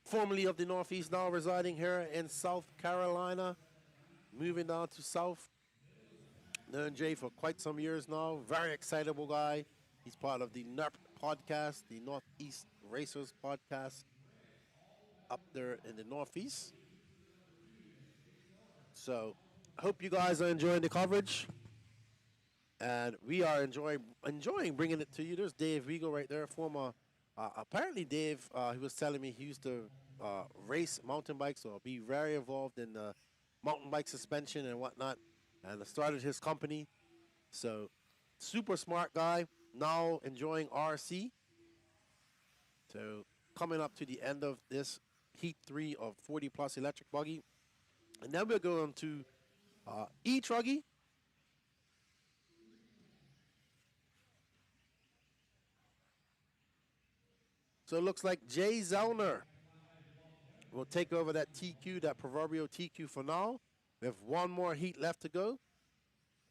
formerly of the Northeast, now residing here in South Carolina, moving down to South. Known Jay for quite some years now. Very excitable guy. He's part of the NERP podcast, the Northeast Racers podcast, up there in the Northeast. So, hope you guys are enjoying the coverage. And we are enjoying bringing it to you. There's Dave Regal right there, former. Apparently, Dave, he was telling me he used to race mountain bikes or be very involved in mountain bike suspension and whatnot, and started his company. So, super smart guy. Now enjoying RC. So, coming up to the end of this Heat 3 of 40 plus electric buggy, and then we're going to E-Truggy. So it looks like Jay Zellner will take over that TQ, that proverbial TQ for now. We have one more heat left to go.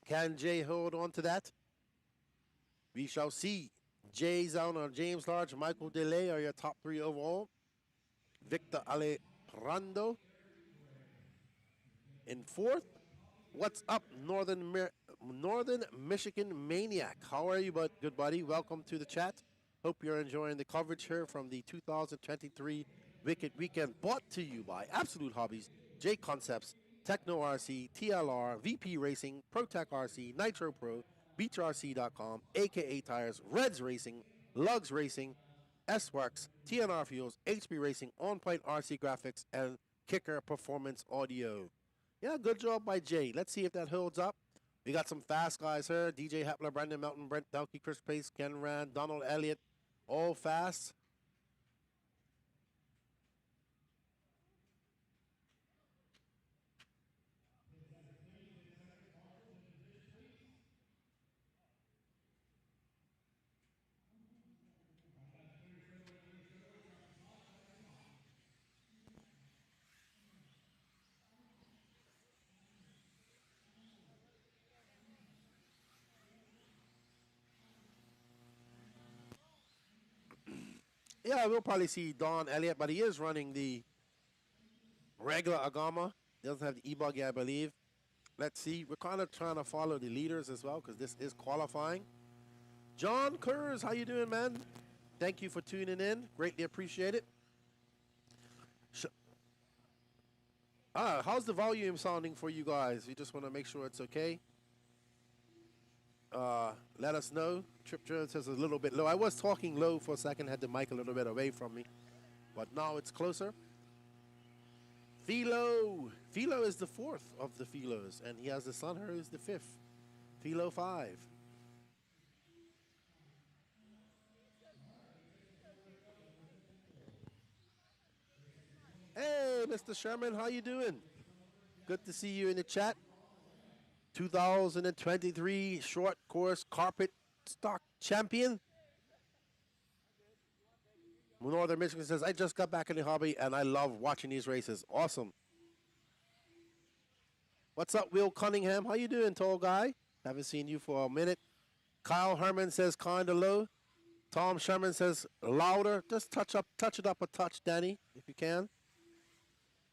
Can Jay hold on to that? We shall see. Jay Zellner, James Large, Michael DeLay are your top three overall. Victor Alegrando in fourth. What's up, Northern Michigan Maniac? How are you, good buddy? Welcome to the chat. Hope you're enjoying the coverage here from the 2023 Wicked Weekend, brought to you by Absolute Hobbies, J Concepts, Techno RC, TLR, VP Racing, ProTech RC, Nitro Pro, BeachRC.com, AKA Tires, Reds Racing, Lugs Racing, S-Works, TNR Fuels, HB Racing, On Point RC Graphics, and Kicker Performance Audio. Yeah, good job by Jay. Let's see if that holds up. We got some fast guys here. DJ Hepler, Brandon Melton, Brent Delkey, Chris Pace, Ken Rand, Donald Elliott, all fast. Yeah, we'll probably see Don Elliott, but he is running the regular Agama. Doesn't have the E-Buggy, I believe. Let's see. We're kind of trying to follow the leaders as well because this is qualifying. John Kurz, how you doing, man? Thank you for tuning in. Greatly appreciate it. How's the volume sounding for you guys? We just want to make sure it's okay. Let us know. Trip Jones says a little bit low. I was talking low for a second, had the mic a little bit away from me, but now it's closer. Philo. Philo is the fourth of the Philos, and he has the son who's the fifth. Philo 5. Hey, Mr. Sherman, how you doing? Good to see you in the chat. 2023 short course carpet stock champion. Northern Michigan says, I just got back in the hobby and I love watching these races. Awesome. What's up, Will Cunningham? How you doing, tall guy? Haven't seen you for a minute. Kyle Herman says kind of low. Tom Sherman says louder. Just touch it up a touch, Danny, if you can.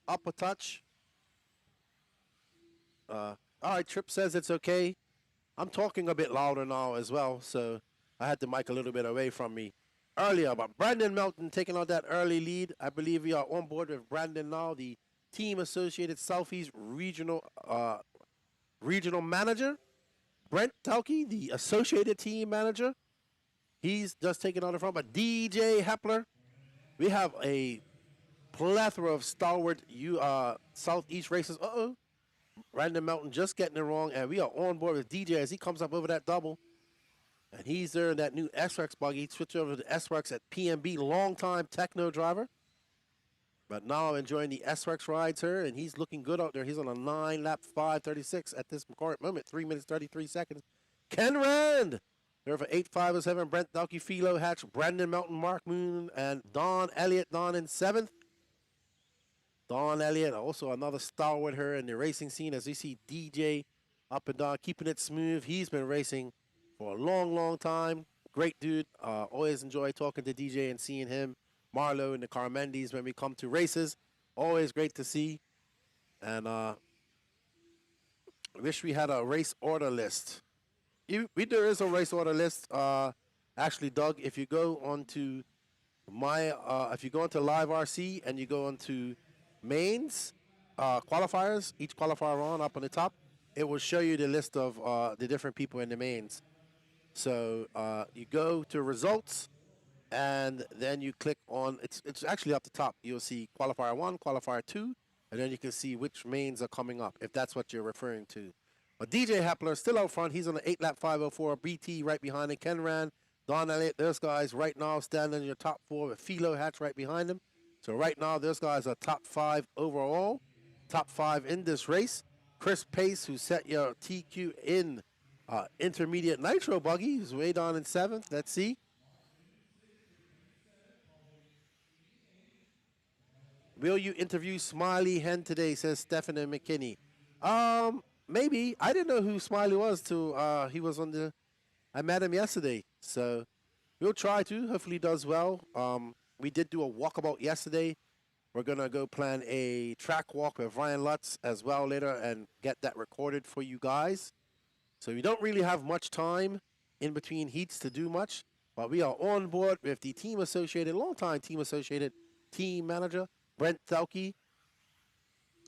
Up a touch. All right, Trip says it's okay. I'm talking a bit louder now as well, so I had the mic a little bit away from me earlier. But Brandon Melton taking out that early lead. I believe we are on board with Brandon now, the Team Associated Southeast Regional Manager. Brent Tauke, the Associated Team Manager. He's just taking out the front. But DJ Hepler, we have a plethora of stalwart Southeast races. Brandon Melton just getting it wrong, and we are on board with DJ as he comes up over that double. And he's there in that new SRX buggy. Switch over to the SRX at PMB, long-time techno driver. But now enjoying the SRX rides here, and he's looking good out there. He's on a 9-lap 5:36 at this current moment, 3 minutes, 33 seconds. Ken Rand there for 8:507. Brent Dalkey, Philo Hatch, Brandon Melton, Mark Moon, and Don Elliott. Don in 7th. Don Elliott, also another stalwart here in the racing scene as we see DJ up and down, keeping it smooth. He's been racing for a long, long time. Great dude. Always enjoy talking to DJ and seeing him. Marlo and the Carmendis when we come to races. Always great to see. And wish we had a race order list. There is a race order list. Actually, Doug, if you go onto if you go into Live RC and you go onto mains, qualifiers, each qualifier on up on the top, it will show you the list of the different people in the mains. So you go to results, and then you click on, it's actually up the top. You'll see qualifier 1, qualifier 2, and then you can see which mains are coming up, if that's what you're referring to. But DJ Hepler still out front. He's on the 8-lap 5:04. BT right behind him. Ken Rand, Don Elliott, those guys right now standing in your top 4 with Philo Hatch right behind him. So right now, those guys are top 5 overall, top 5 in this race. Chris Pace, who set your TQ in intermediate Nitro Buggy, who's way down in 7th. Let's see. Will you interview Smiley Hen today, says Stephen and McKinney. Maybe. I didn't know who Smiley was till he was on the, I met him yesterday. So we'll try to. Hopefully he does well. We did do a walkabout yesterday. We're going to go plan a track walk with Ryan Lutz as well later and get that recorded for you guys. So we don't really have much time in between heats to do much, but we are on board with the Team Associated, longtime Team Associated team manager, Brent Tauke.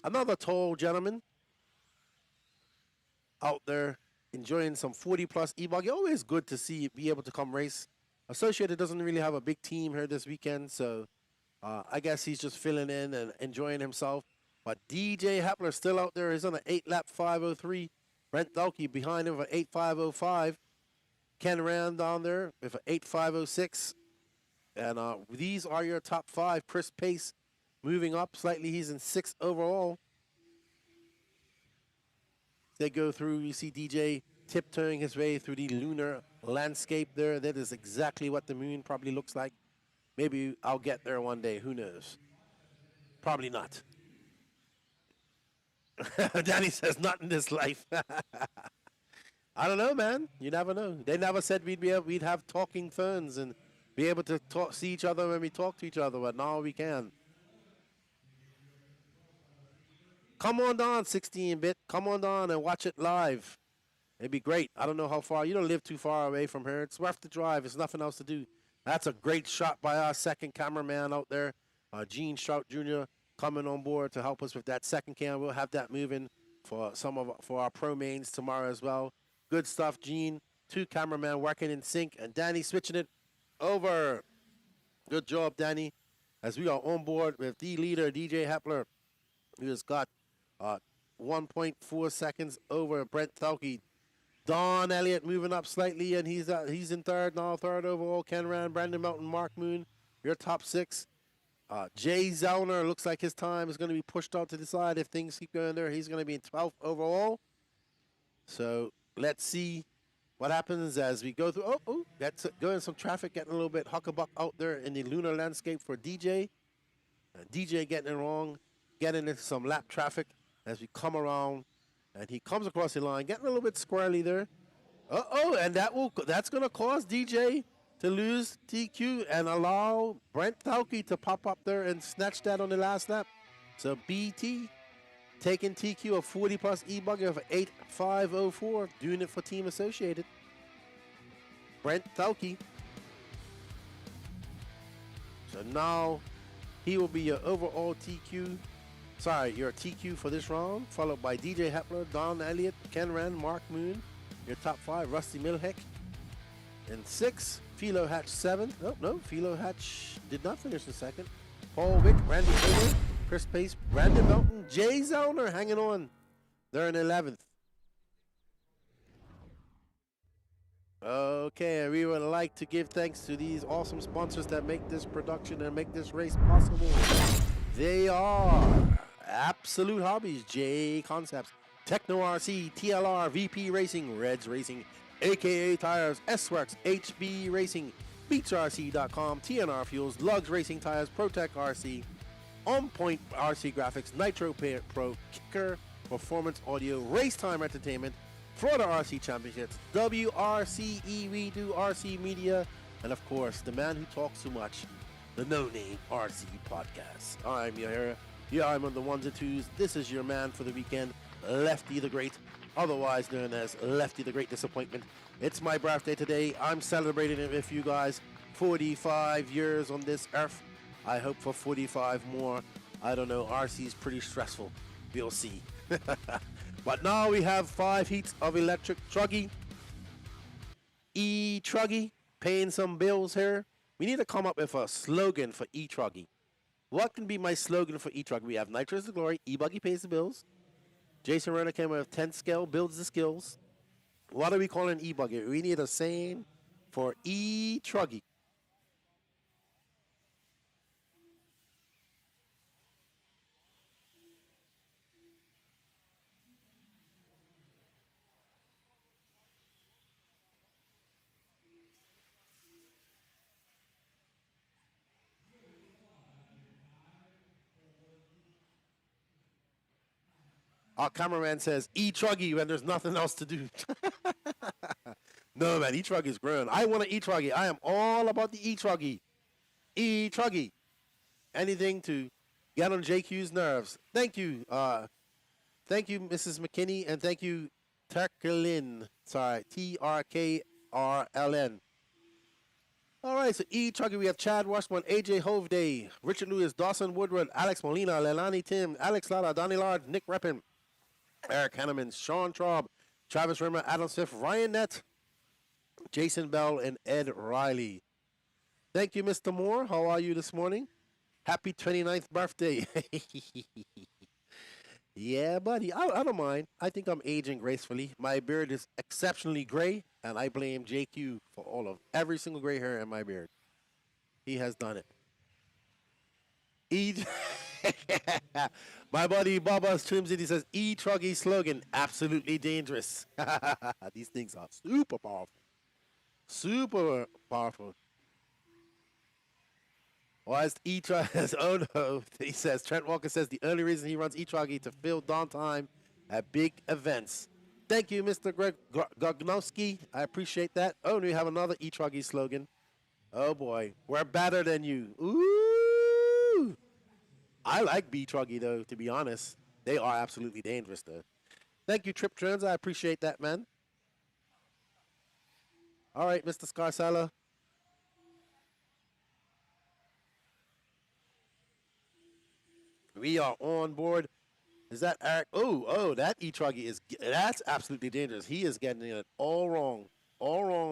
Another tall gentleman out there enjoying some 40-plus E-Buggy. Always good to see be able to come race. Associated doesn't really have a big team here this weekend, so I guess he's just filling in and enjoying himself. But DJ Hepler still out there. He's on an 8-lap 5:03. Brent Dalkey behind him for 8:505. Ken Rand down there with an 8:506. And these are your top 5. Chris Pace moving up slightly. He's in 6th overall. They go through, you see DJ tiptoeing his way through the lunar landscape there. That is exactly what the moon probably looks like. Maybe I'll get there one day. Who knows? Probably not. Danny says, not in this life. I don't know, man. You never know. They never said we'd have talking phones and be able to see each other when we talk to each other, but now we can. come on down, 16-bit. Come on down and watch it live. It'd be great. I don't know how far. You don't live too far away from here. It's worth the drive. There's nothing else to do. That's a great shot by our second cameraman out there, Gene Strout Jr., coming on board to help us with that second cam. We'll have that moving for our pro mains tomorrow as well. Good stuff, Gene. 2 cameramen working in sync, and Danny switching it over. Good job, Danny. As we are on board with the leader, DJ Hepler, who has got 1.4 seconds over Brent Thalke. Don Elliott moving up slightly, and he's in third now. Third overall, Ken Rand, Brandon Melton, Mark Moon. Your top 6. Jay Zellner looks like his time is going to be pushed out to the side. If things keep going there, he's going to be in 12th overall. So let's see what happens as we go through. That's going some traffic, getting a little bit huckabuck out there in the lunar landscape for DJ. DJ getting it wrong, getting into some lap traffic as we come around. And he comes across the line, getting a little bit squirrely there. And that's going to cause DJ to lose TQ and allow Brent Thalke to pop up there and snatch that on the last lap. So BT taking TQ of 40+ E-Buggy of 8.504, doing it for Team Associated. Brent Thalke. So now he will be your overall TQ. Sorry, your TQ for this round, followed by DJ Hepler, Don Elliott, Ken Rand, Mark Moon. Your top 5, Rusty Milheck. And 6, Philo Hatch 7. Oh, no, Philo Hatch did not finish in second. Paul Wick, Randy Taylor, Chris Pace, Brandon Melton, Jay Zellner hanging on. They're in 11th. Okay, we would like to give thanks to these awesome sponsors that make this production and make this race possible. They are Absolute Hobbies, J Concepts, Techno RC, TLR, VP Racing, Reds Racing, AKA Tires, S-Works, HB Racing, BeatsRC.com, TNR Fuels, Lugs Racing Tires, ProTech RC, On Point RC Graphics, Nitro Pro, Kicker, Performance Audio, RaceTime Entertainment, Florida RC Championships, WRCE Redo RC Media, and of course, the man who talks too much, the No Name RC Podcast. I'm your hero. Yeah, I'm on the ones and twos. This is your man for the weekend, Lefty the Great, otherwise known as Lefty the Great Disappointment. It's my birthday today. I'm celebrating it with you guys. 45 years on this earth. I hope for 45 more. I don't know. RC's pretty stressful. We'll see. But now we have 5 heats of electric Truggy. E-Truggy, paying some bills here. We need to come up with a slogan for E-Truggy. What can be my slogan for E-Truggy? We have Nitro is the glory, E-Buggy pays the bills. Jason Renner came with 10 scale, builds the skills. What are we calling E-Buggy? We need a saying for E-Truggy. Our cameraman says E-Truggy when there's nothing else to do. No, man, E-Truggy is growing. I want an E-Truggy. I am all about the E-Truggy. E-Truggy. Anything to get on JQ's nerves. Thank you. Thank you, Mrs. McKinney, and thank you, Turklin. Sorry, Trkrln. All right, so E-Truggy, we have Chad Washburn, AJ Hovde, Richard Lewis, Dawson Woodward, Alex Molina, Leilani Tim, Alex Lara, Donnie Lard, Nick Reppin, Eric Hanneman, Sean Traub, Travis Rimmer, Adam Smith, Ryan Nett, Jason Bell, and Ed Riley. Thank you, Mr. Moore. How are you this morning? Happy 29th birthday. Yeah, buddy. I don't mind. I think I'm aging gracefully. My beard is exceptionally gray, and I blame JQ for every single gray hair in my beard. He has done it. My buddy Bubba Trim City says E-Truggy slogan, absolutely dangerous. These things are super powerful. Super powerful. Why is E-Truggy? Oh no, he says, Trent Walker says the only reason he runs E-Truggy to fill downtime at big events. Thank you, Mr. Greg Gognowski. I appreciate that. Oh, and we have another E-Truggy slogan. Oh boy, we're better than you. Ooh. I like B-Truggy though, to be honest. They are absolutely dangerous, though. Thank you, Trip Trends. I appreciate that, man. All right, Mr. Scarsella. We are on board. Is that Eric? Oh, that E-Truggy that's absolutely dangerous. He is getting it all wrong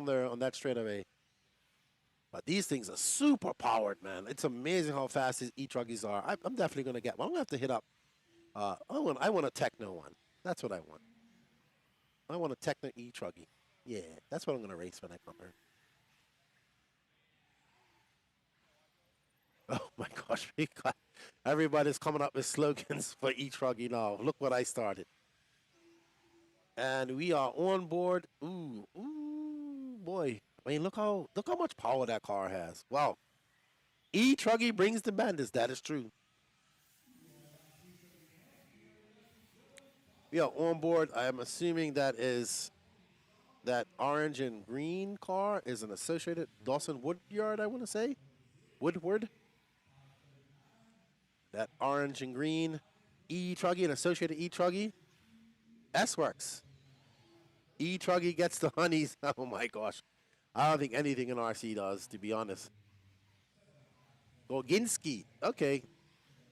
there on that straightaway. But these things are super powered, man. It's amazing how fast these E-Truggies are. I'm definitely gonna get one. I'm gonna have to hit up. I want a Techno one. That's what I want. I want a Techno E-Truggy. Yeah, that's what I'm gonna race when I come here. Oh my gosh, everybody's coming up with slogans for E-Truggy now. Look what I started. And we are on board. Ooh, boy. I mean, look how much power that car has. Wow. E-Truggy brings the bandits. That is true. We are on board. I am assuming that orange and green car is an associated Dawson Woodyard, I want to say. Woodward. That orange and green E-Truggy, an associated E-Truggy. S-Works. E-Truggy gets the honeys. Oh my gosh. I don't think anything in RC does, to be honest. Goginski. Okay.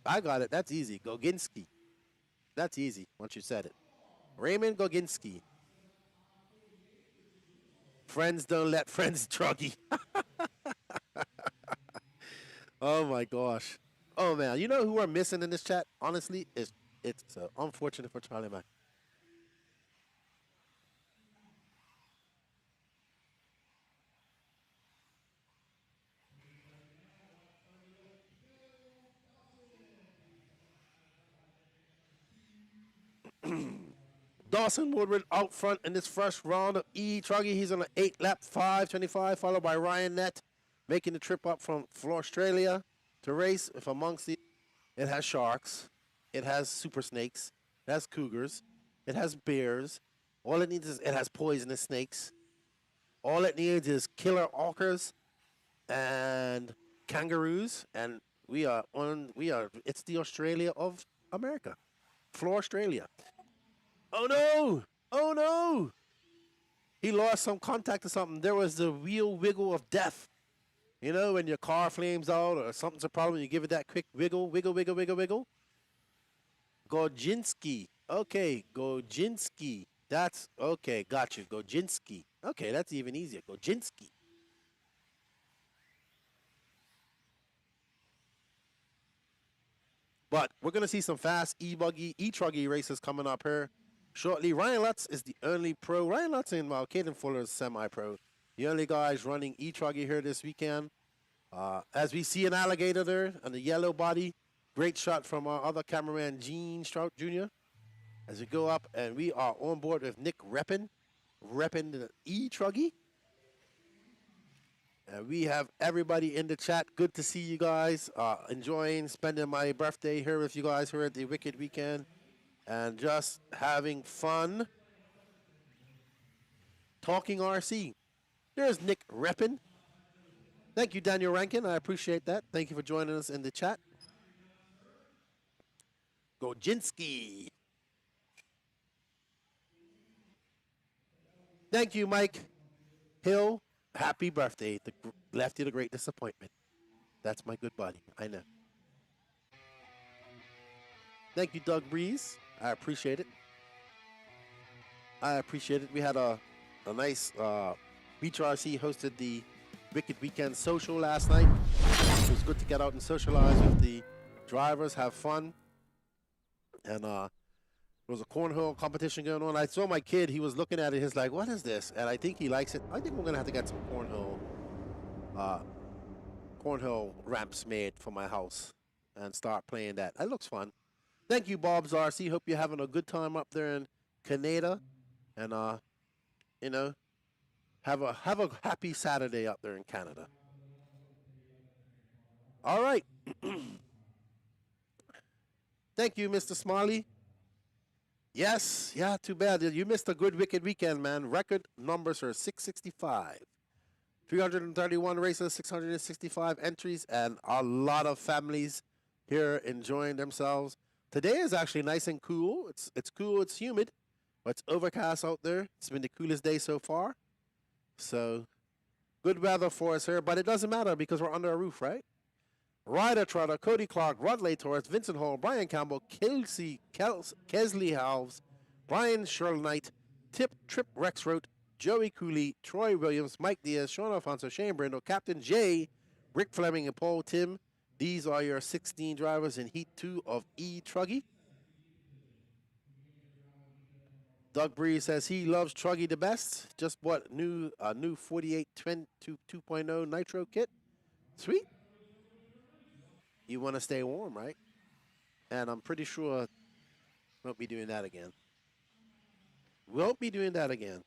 I got it. That's easy. Goginski. That's easy once you said it. Raymond Goginski. Friends don't let friends Truggy. Oh my gosh. Oh man. You know who we're missing in this chat? Honestly, it's unfortunate for Charlie Mack. Dawson Woodward out front in this first round of E-Truggy. He's on an 8-lap 5:25, followed by Ryan Nett, making the trip up from Australia to race. If amongst the, it has sharks, it has super snakes, it has cougars, it has bears. All it needs is it has poisonous snakes. All it needs is killer orcas and kangaroos, and it's the Australia of America, Floor Australia. Oh no! Oh no! He lost some contact or something. There was the wheel wiggle of death. You know, when your car flames out or something's a problem, you give it that quick wiggle, wiggle, wiggle, wiggle, wiggle. Gojinski. Okay, Gojinski. That's okay, got you. Gojinski. Okay, that's even easier. Gojinski. But we're gonna see some fast E-Truggy races coming up here shortly. Ryan Lutz is the only pro. Ryan Lutz and Caden Fuller is semi-pro. The only guys running E-Truggy here this weekend. As we see an alligator there on the yellow body. Great shot from our other cameraman, Gene Strout Jr. As we go up, and we are on board with Nick repping the E-Truggy. And we have everybody in the chat. Good to see you guys. Enjoying spending my birthday here with you guys here at the Wicked Weekend. And just having fun. Talking RC. There's Nick repping. Thank you, Daniel Rankin. I appreciate that. Thank you for joining us in the chat. Gojinski. Thank you, Mike Hill. Happy birthday. Lefty the Great Disappointment. That's my good buddy. I know. Thank you, Doug Breeze. I appreciate it. I appreciate it. We had a nice Beach RC hosted the Wicked Weekend Social last night. It was good to get out and socialize with the drivers, have fun. And there was a cornhole competition going on. I saw my kid. He was looking at it. He's like, what is this? And I think he likes it. I think we're going to have to get some cornhole ramps made for my house and start playing that. That looks fun. Thank you, Bob's RC. Hope you're having a good time up there in Canada. And, you know, have a happy Saturday up there in Canada. All right. Thank you, Mr. Smiley. Yes, yeah, too bad. You missed a good Wicked Weekend, man. Record numbers are 665. 331 races, 665 entries, and a lot of families here enjoying themselves. Today is actually nice and cool. It's cool. It's humid, but it's overcast out there. It's been the coolest day so far. So good weather for us here, but it doesn't matter because we're under a roof, right? Ryder Trotter, Cody Clark, Rod Torres, Vincent Hall, Brian Campbell, Kesley Halves, Brian Sherl Knight, Trip Rexroth, Joey Cooley, Troy Williams, Mike Diaz, Sean Alfonso, Shane Brindle, Captain J, Rick Fleming, and Paul Tim. These are your 16 drivers in Heat 2 of E-Truggy. Doug Bree says he loves Truggy the best. Just bought a new 48 2.0 Nitro kit. Sweet. You want to stay warm, right? And I'm pretty sure won't be doing that again. Won't be doing that again.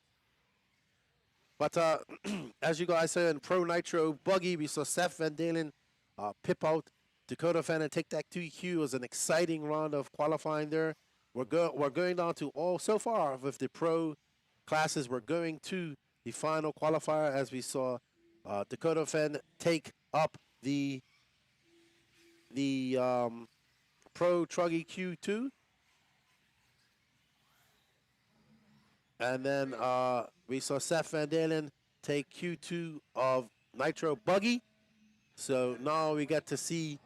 But as you guys said in Pro Nitro Buggy, we saw Seth Van Dalen pip out Dakota Fan and take that TQ. It was an exciting round of qualifying there. We're going down to all so far with the pro classes. We're going to the final qualifier as we saw Dakota Fan take up the Pro Truggy Q2. And then we saw Seth Van Dalen take Q2 of Nitro Buggy. So now we get to see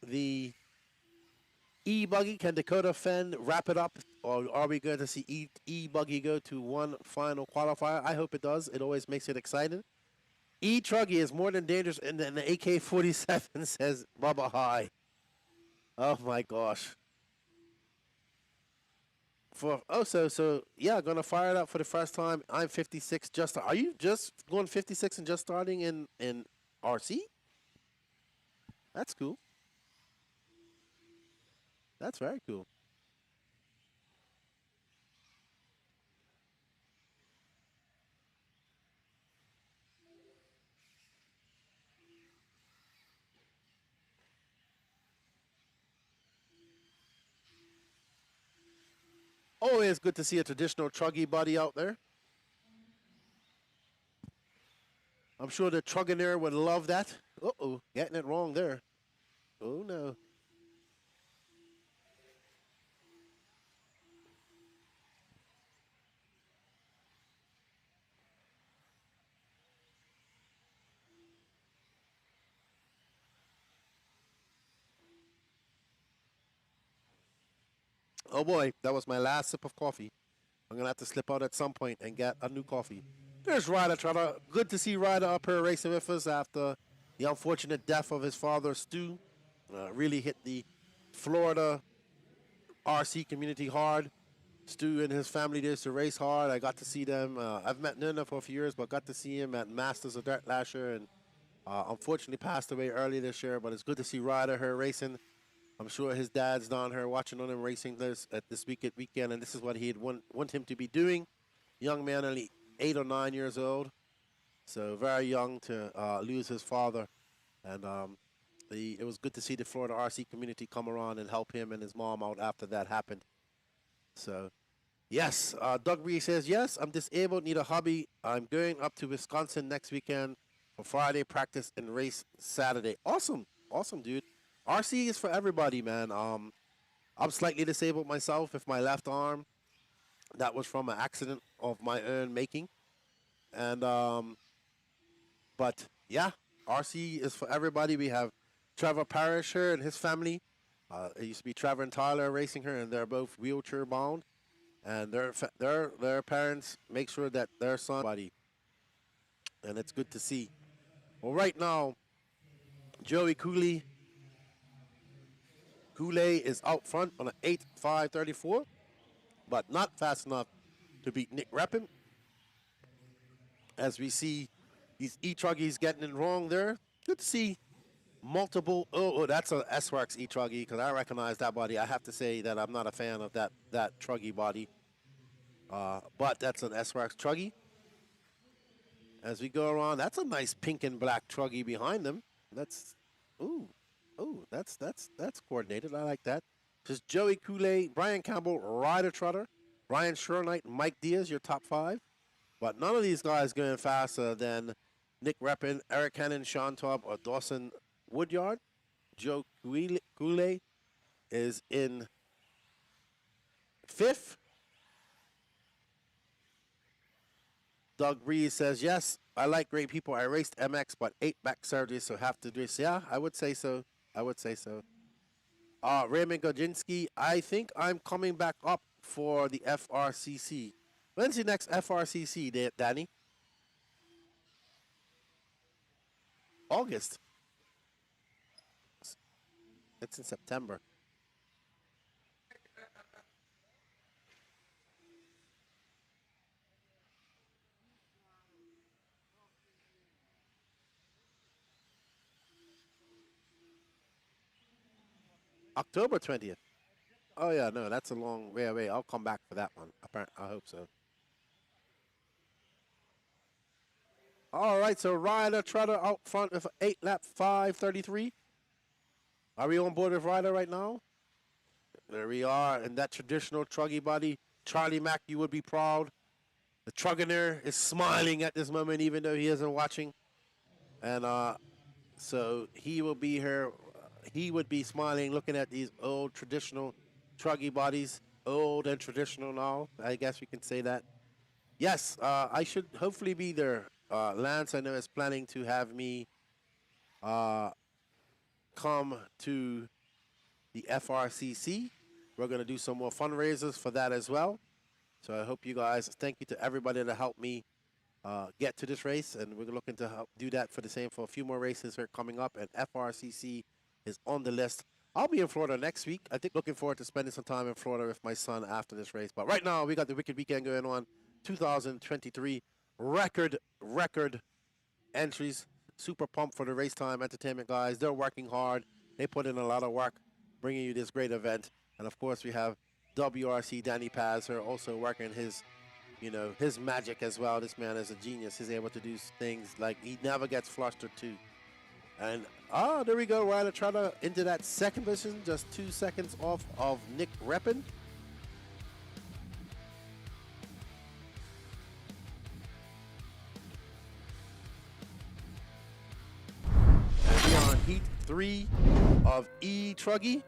the E-Buggy. Can Dakota Fen wrap it up, or are we going to see E-Buggy go to one final qualifier? I hope it does. It always makes it exciting. E-Truggy is more than dangerous, and then the AK-47 says Bubba High. Oh my gosh. So yeah, gonna fire it up for the first time. I'm 56. Are you just going 56 and just starting in RC? That's cool. That's very cool. Always good to see a traditional Truggy buddy out there. I'm sure the Trugginer would love that. Uh-oh, getting it wrong there. Oh, no. Oh, boy, that was my last sip of coffee. I'm going to have to slip out at some point and get a new coffee. There's Ryder Trotter. Good to see Ryder up here racing with us after the unfortunate death of his father, Stu. Really hit the Florida RC community hard. Stu and his family used to race hard. I got to see them. I've met Nina for a few years, but got to see him at Masters of Dirt last year, and unfortunately passed away early this year. But it's good to see Ryder here racing. I'm sure his dad's down here watching on him racing this weekend, and this is what he'd want him to be doing. Young man, only 8 or 9 years old, so very young to lose his father. And it was good to see the Florida RC community come around and help him and his mom out after that happened. So, yes, Doug Reed says, yes, I'm disabled, need a hobby. I'm going up to Wisconsin next weekend for Friday practice and race Saturday. Awesome, dude. RC is for everybody, man. I'm slightly disabled myself with my left arm. That was from an accident of my own making. And, but yeah, RC is for everybody. We have Trevor Parrish here and his family. It used to be Trevor and Tyler racing her, and they're both wheelchair bound. And their parents make sure that their son, buddy. And it's good to see. Well, right now, Joey Cooley is out front on an 8.534, but not fast enough to beat Nick Reppin. As we see these E-Truggies getting it wrong there. Good to see multiple. Oh, that's a S-Works E-Truggy, because I recognize that body. I have to say that I'm not a fan of that Truggy body. But that's an S-Works Truggy. As we go around, that's a nice pink and black Truggy behind them. That's coordinated. I like that. Just Joey Cooley, Brian Campbell, Ryder Trotter, Ryan Sherknight, Mike Diaz, your top 5. But none of these guys going faster than Nick Reppin, Eric Cannon, Sean Taub, or Dawson Woodyard. Joe Goulet is in 5th. Doug Breeze says, yes, I like great people. I raced MX, but 8 back surgeries, so have to do this. Yeah, I would say so. I would say so. Raymond Godzinski, I think I'm coming back up for the FRCC. When's the next FRCC, Danny? August. It's in September. October 20th. Oh, yeah, no, that's a long way away. I'll come back for that one. I hope so. All right, so Ryder Trotter out front with 8-lap 5:33. Are we on board with Ryder right now? There we are in that traditional Truggy body. Charlie Mack, you would be proud. The Trugginer is smiling at this moment, even though he isn't watching. And so he will be here. He would be smiling, looking at these old traditional Truggy bodies. Old and traditional now. I guess we can say that. Yes, I should hopefully be there. Lance, I know, is planning to have me come to the FRCC. We're going to do some more fundraisers for that as well. So I hope you guys, thank you to everybody that helped me get to this race. And we're looking to help do that for the same for a few more races here coming up. And FRCC is on the list. I'll be in Florida next week. I think looking forward to spending some time in Florida with my son after this race. But right now, we got the Wicked Weekend going on. 2023 record entries. Super pumped for the RaceTime Entertainment guys. They're working hard. They put in a lot of work bringing you this great event. And of course, we have WRC Danny Paz here also working his, his magic as well. This man is a genius. He's able to do things like he never gets flustered too. And there we go. Ryder Trotter into that second position, just 2 seconds off of Nick Reppin. And we are on heat 3 of E-Truggy.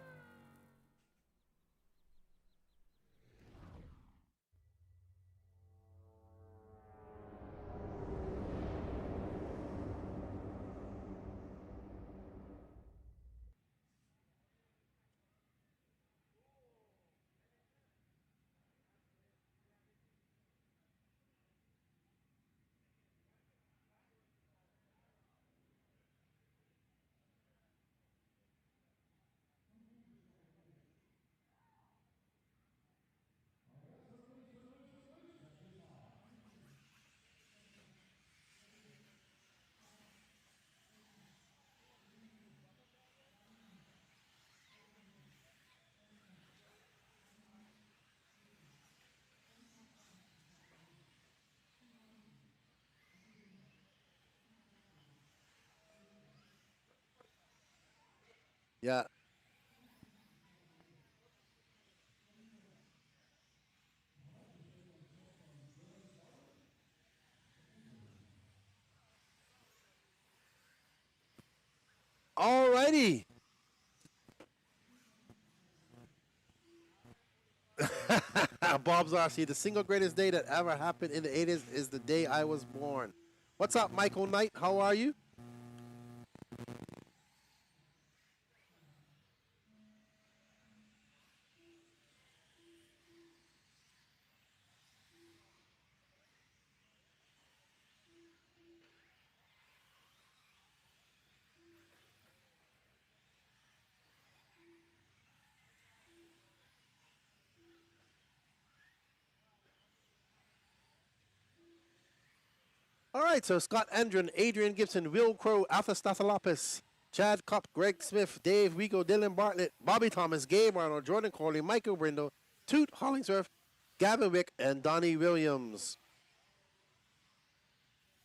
Yeah. Alrighty. Bob's RC, the single greatest day that ever happened in the 80s is the day I was born. What's up, Michael Knight? How are you? All right, so Scott Andron, Adrian Gibson, Will Crow, Alpha Stathalopoulos, Chad Kopp, Greg Smith, Dave Wigo, Dylan Bartlett, Bobby Thomas, Gabe Arnold, Jordan Corley, Michael Brindle, Toot Hollingsworth, Gavin Wick, and Donnie Williams.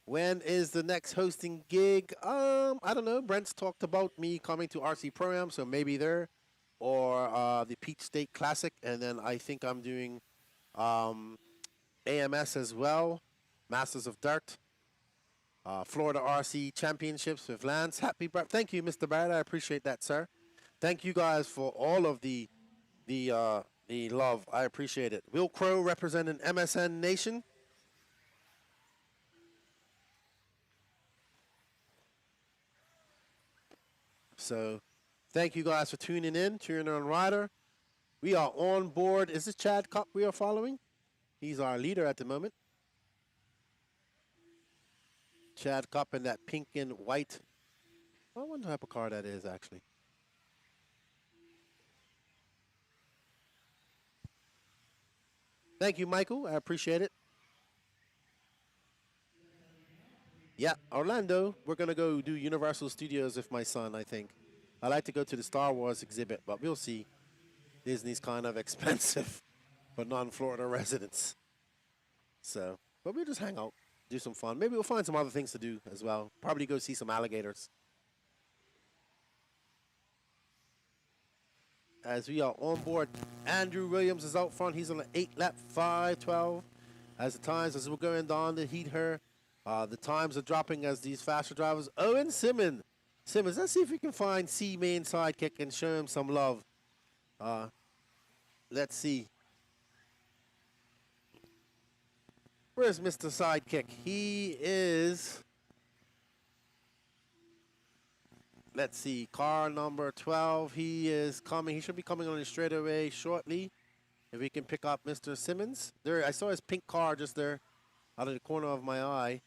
When is the next hosting gig? I don't know. Brent's talked about me coming to RC Pro-Am, so maybe there. Or the Peach State Classic, and then I think I'm doing AMS as well, Masters of Dirt. Florida RC Championships with Lance. Happy birthday. Thank you, Mr. Barrett. I appreciate that, sir. Thank you guys for all of the love. I appreciate it. Will Crow representing MSN Nation. So thank you guys for tuning in, tuning on Ryder. We are on board. Is this Chad Cup we are following? He's our leader at the moment. Chad Cup in that pink and white. I wonder what type of car that is, actually. Thank you, Michael. I appreciate it. Yeah, Orlando. We're going to go do Universal Studios with my son, I think. I like to go to the Star Wars exhibit, but we'll see. Disney's kind of expensive for non-Florida residents. So, but we'll just hang out, do some fun. Maybe we'll find some other things to do as well. Probably go see some alligators. As we are on board, Andrew Williams is out front. He's on an 8-lap 5:12. As the times, as we're going down to heat her, the times are dropping as these faster drivers. Owen Simmons, let's see if we can find C main sidekick and show him some love. Let's see. Where's Mr. Sidekick? He is, let's see, car number 12. He is coming. He should be coming on the straightaway shortly. If we can pick up Mr. Simmons. There, I saw his pink car just there out of the corner of my eye.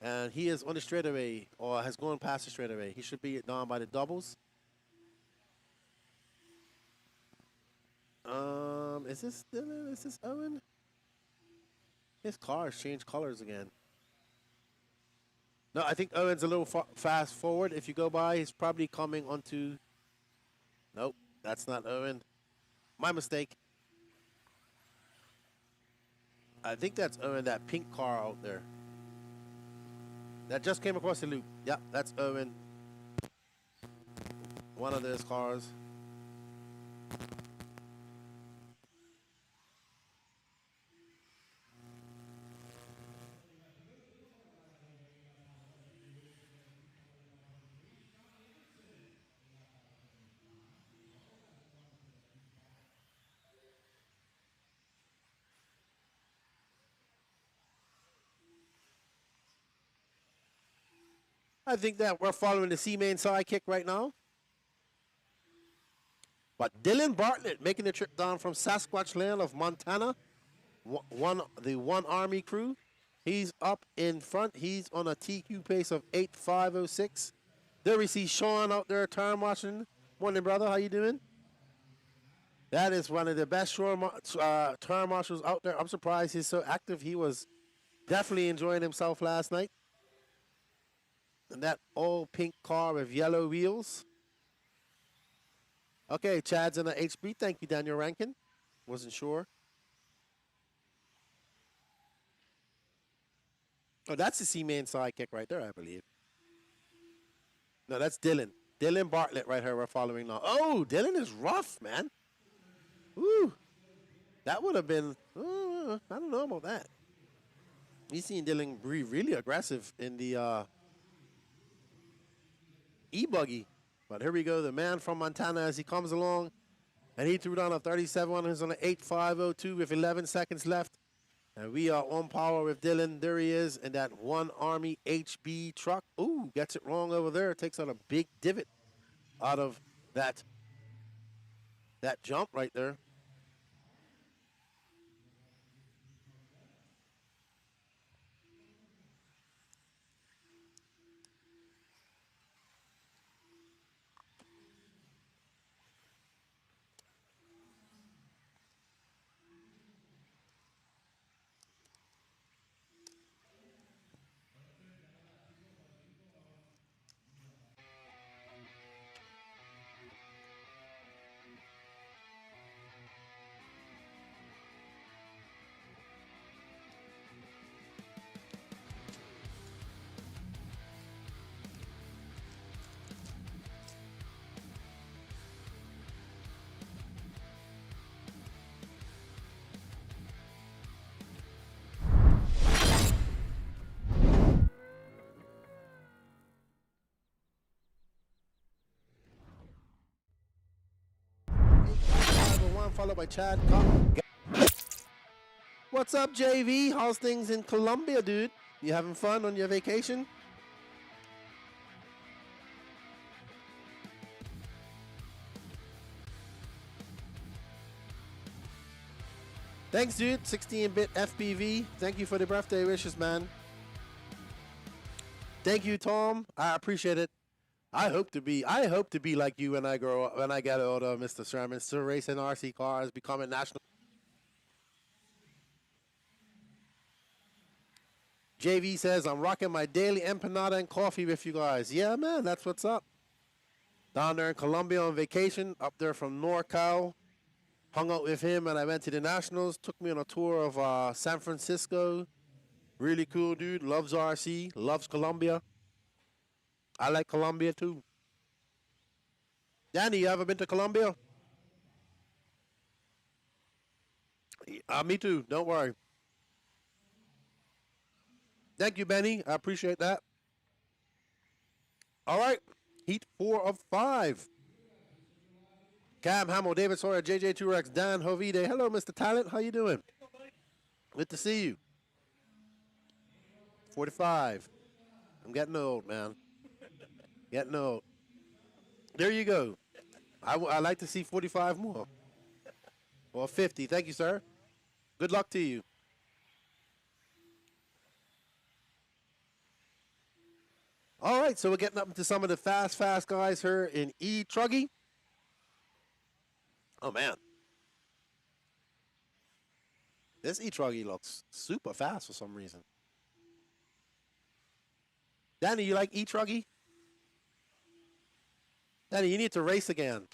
And he is on the straightaway, or has gone past the straightaway. He should be down by the doubles. Is this Dylan? Is this Owen? His car has changed colors again. No, I think Owen's a little fast forward. If you go by, he's probably coming onto... Nope, that's not Owen. My mistake. I think that's Owen, that pink car out there. That just came across the loop. Yep, that's Owen. One of those cars. I think that we're following the C-Main sidekick right now. But Dylan Bartlett making the trip down from Sasquatch Land of Montana. The One Army crew. He's up in front. He's on a TQ pace of 8.506. There we see Sean out there turn watching. Morning, brother. How you doing? That is one of the best turn marshals out there. I'm surprised he's so active. He was definitely enjoying himself last night. And that old pink car with yellow wheels. Okay, Chad's in the HB. Thank you, Daniel Rankin. Wasn't sure. Oh, that's the C-Main sidekick right there, I believe. No, that's Dylan. Dylan Bartlett right here we're following now. Oh, Dylan is rough, man. Woo. That would have been, I don't know about that. We've seen Dylan be really aggressive in the E-Buggy. But here we go, the man from Montana as he comes along. And he threw down a 37. He's on an 8.502 with 11 seconds left. And we are on power with Dylan. There he is in that One Army HB truck. Ooh, gets it wrong over there. Takes out a big divot out of that jump right there. followed by Chad. What's up, JV? How's things in Colombia, dude? You having fun on your vacation? Thanks, dude. 16-bit FPV. Thank you for the birthday wishes, man. Thank you, Tom. I appreciate it. I hope to be like you when I grow up, when I get older, Mr. Sherman. Still racing RC cars, becoming national. JV says, I'm rocking my daily empanada and coffee with you guys. Yeah, man, that's what's up. Down there in Colombia on vacation, up there from NorCal. Hung out with him and I went to the Nationals. Took me on a tour of San Francisco. Really cool dude. Loves RC. Loves Colombia. I like Colombia too. Danny, you ever been to Colombia? Me too. Don't worry. Thank you, Benny. I appreciate that. All right. Heat 4 of 5. Cam Hamill, David Sawyer, JJ2Rex, Dan Hovide. Hello, Mr. Talent. How you doing? Good to see you. 45. I'm getting old, man. Getting old. There you go. I like to see 45 more. Or 50. Thank you, sir. Good luck to you. All right, so we're getting up into some of the fast guys here in E-Truggy. Oh, man. This E-Truggy looks super fast for some reason. Danny, you like E-Truggy? Danny, you need to race again.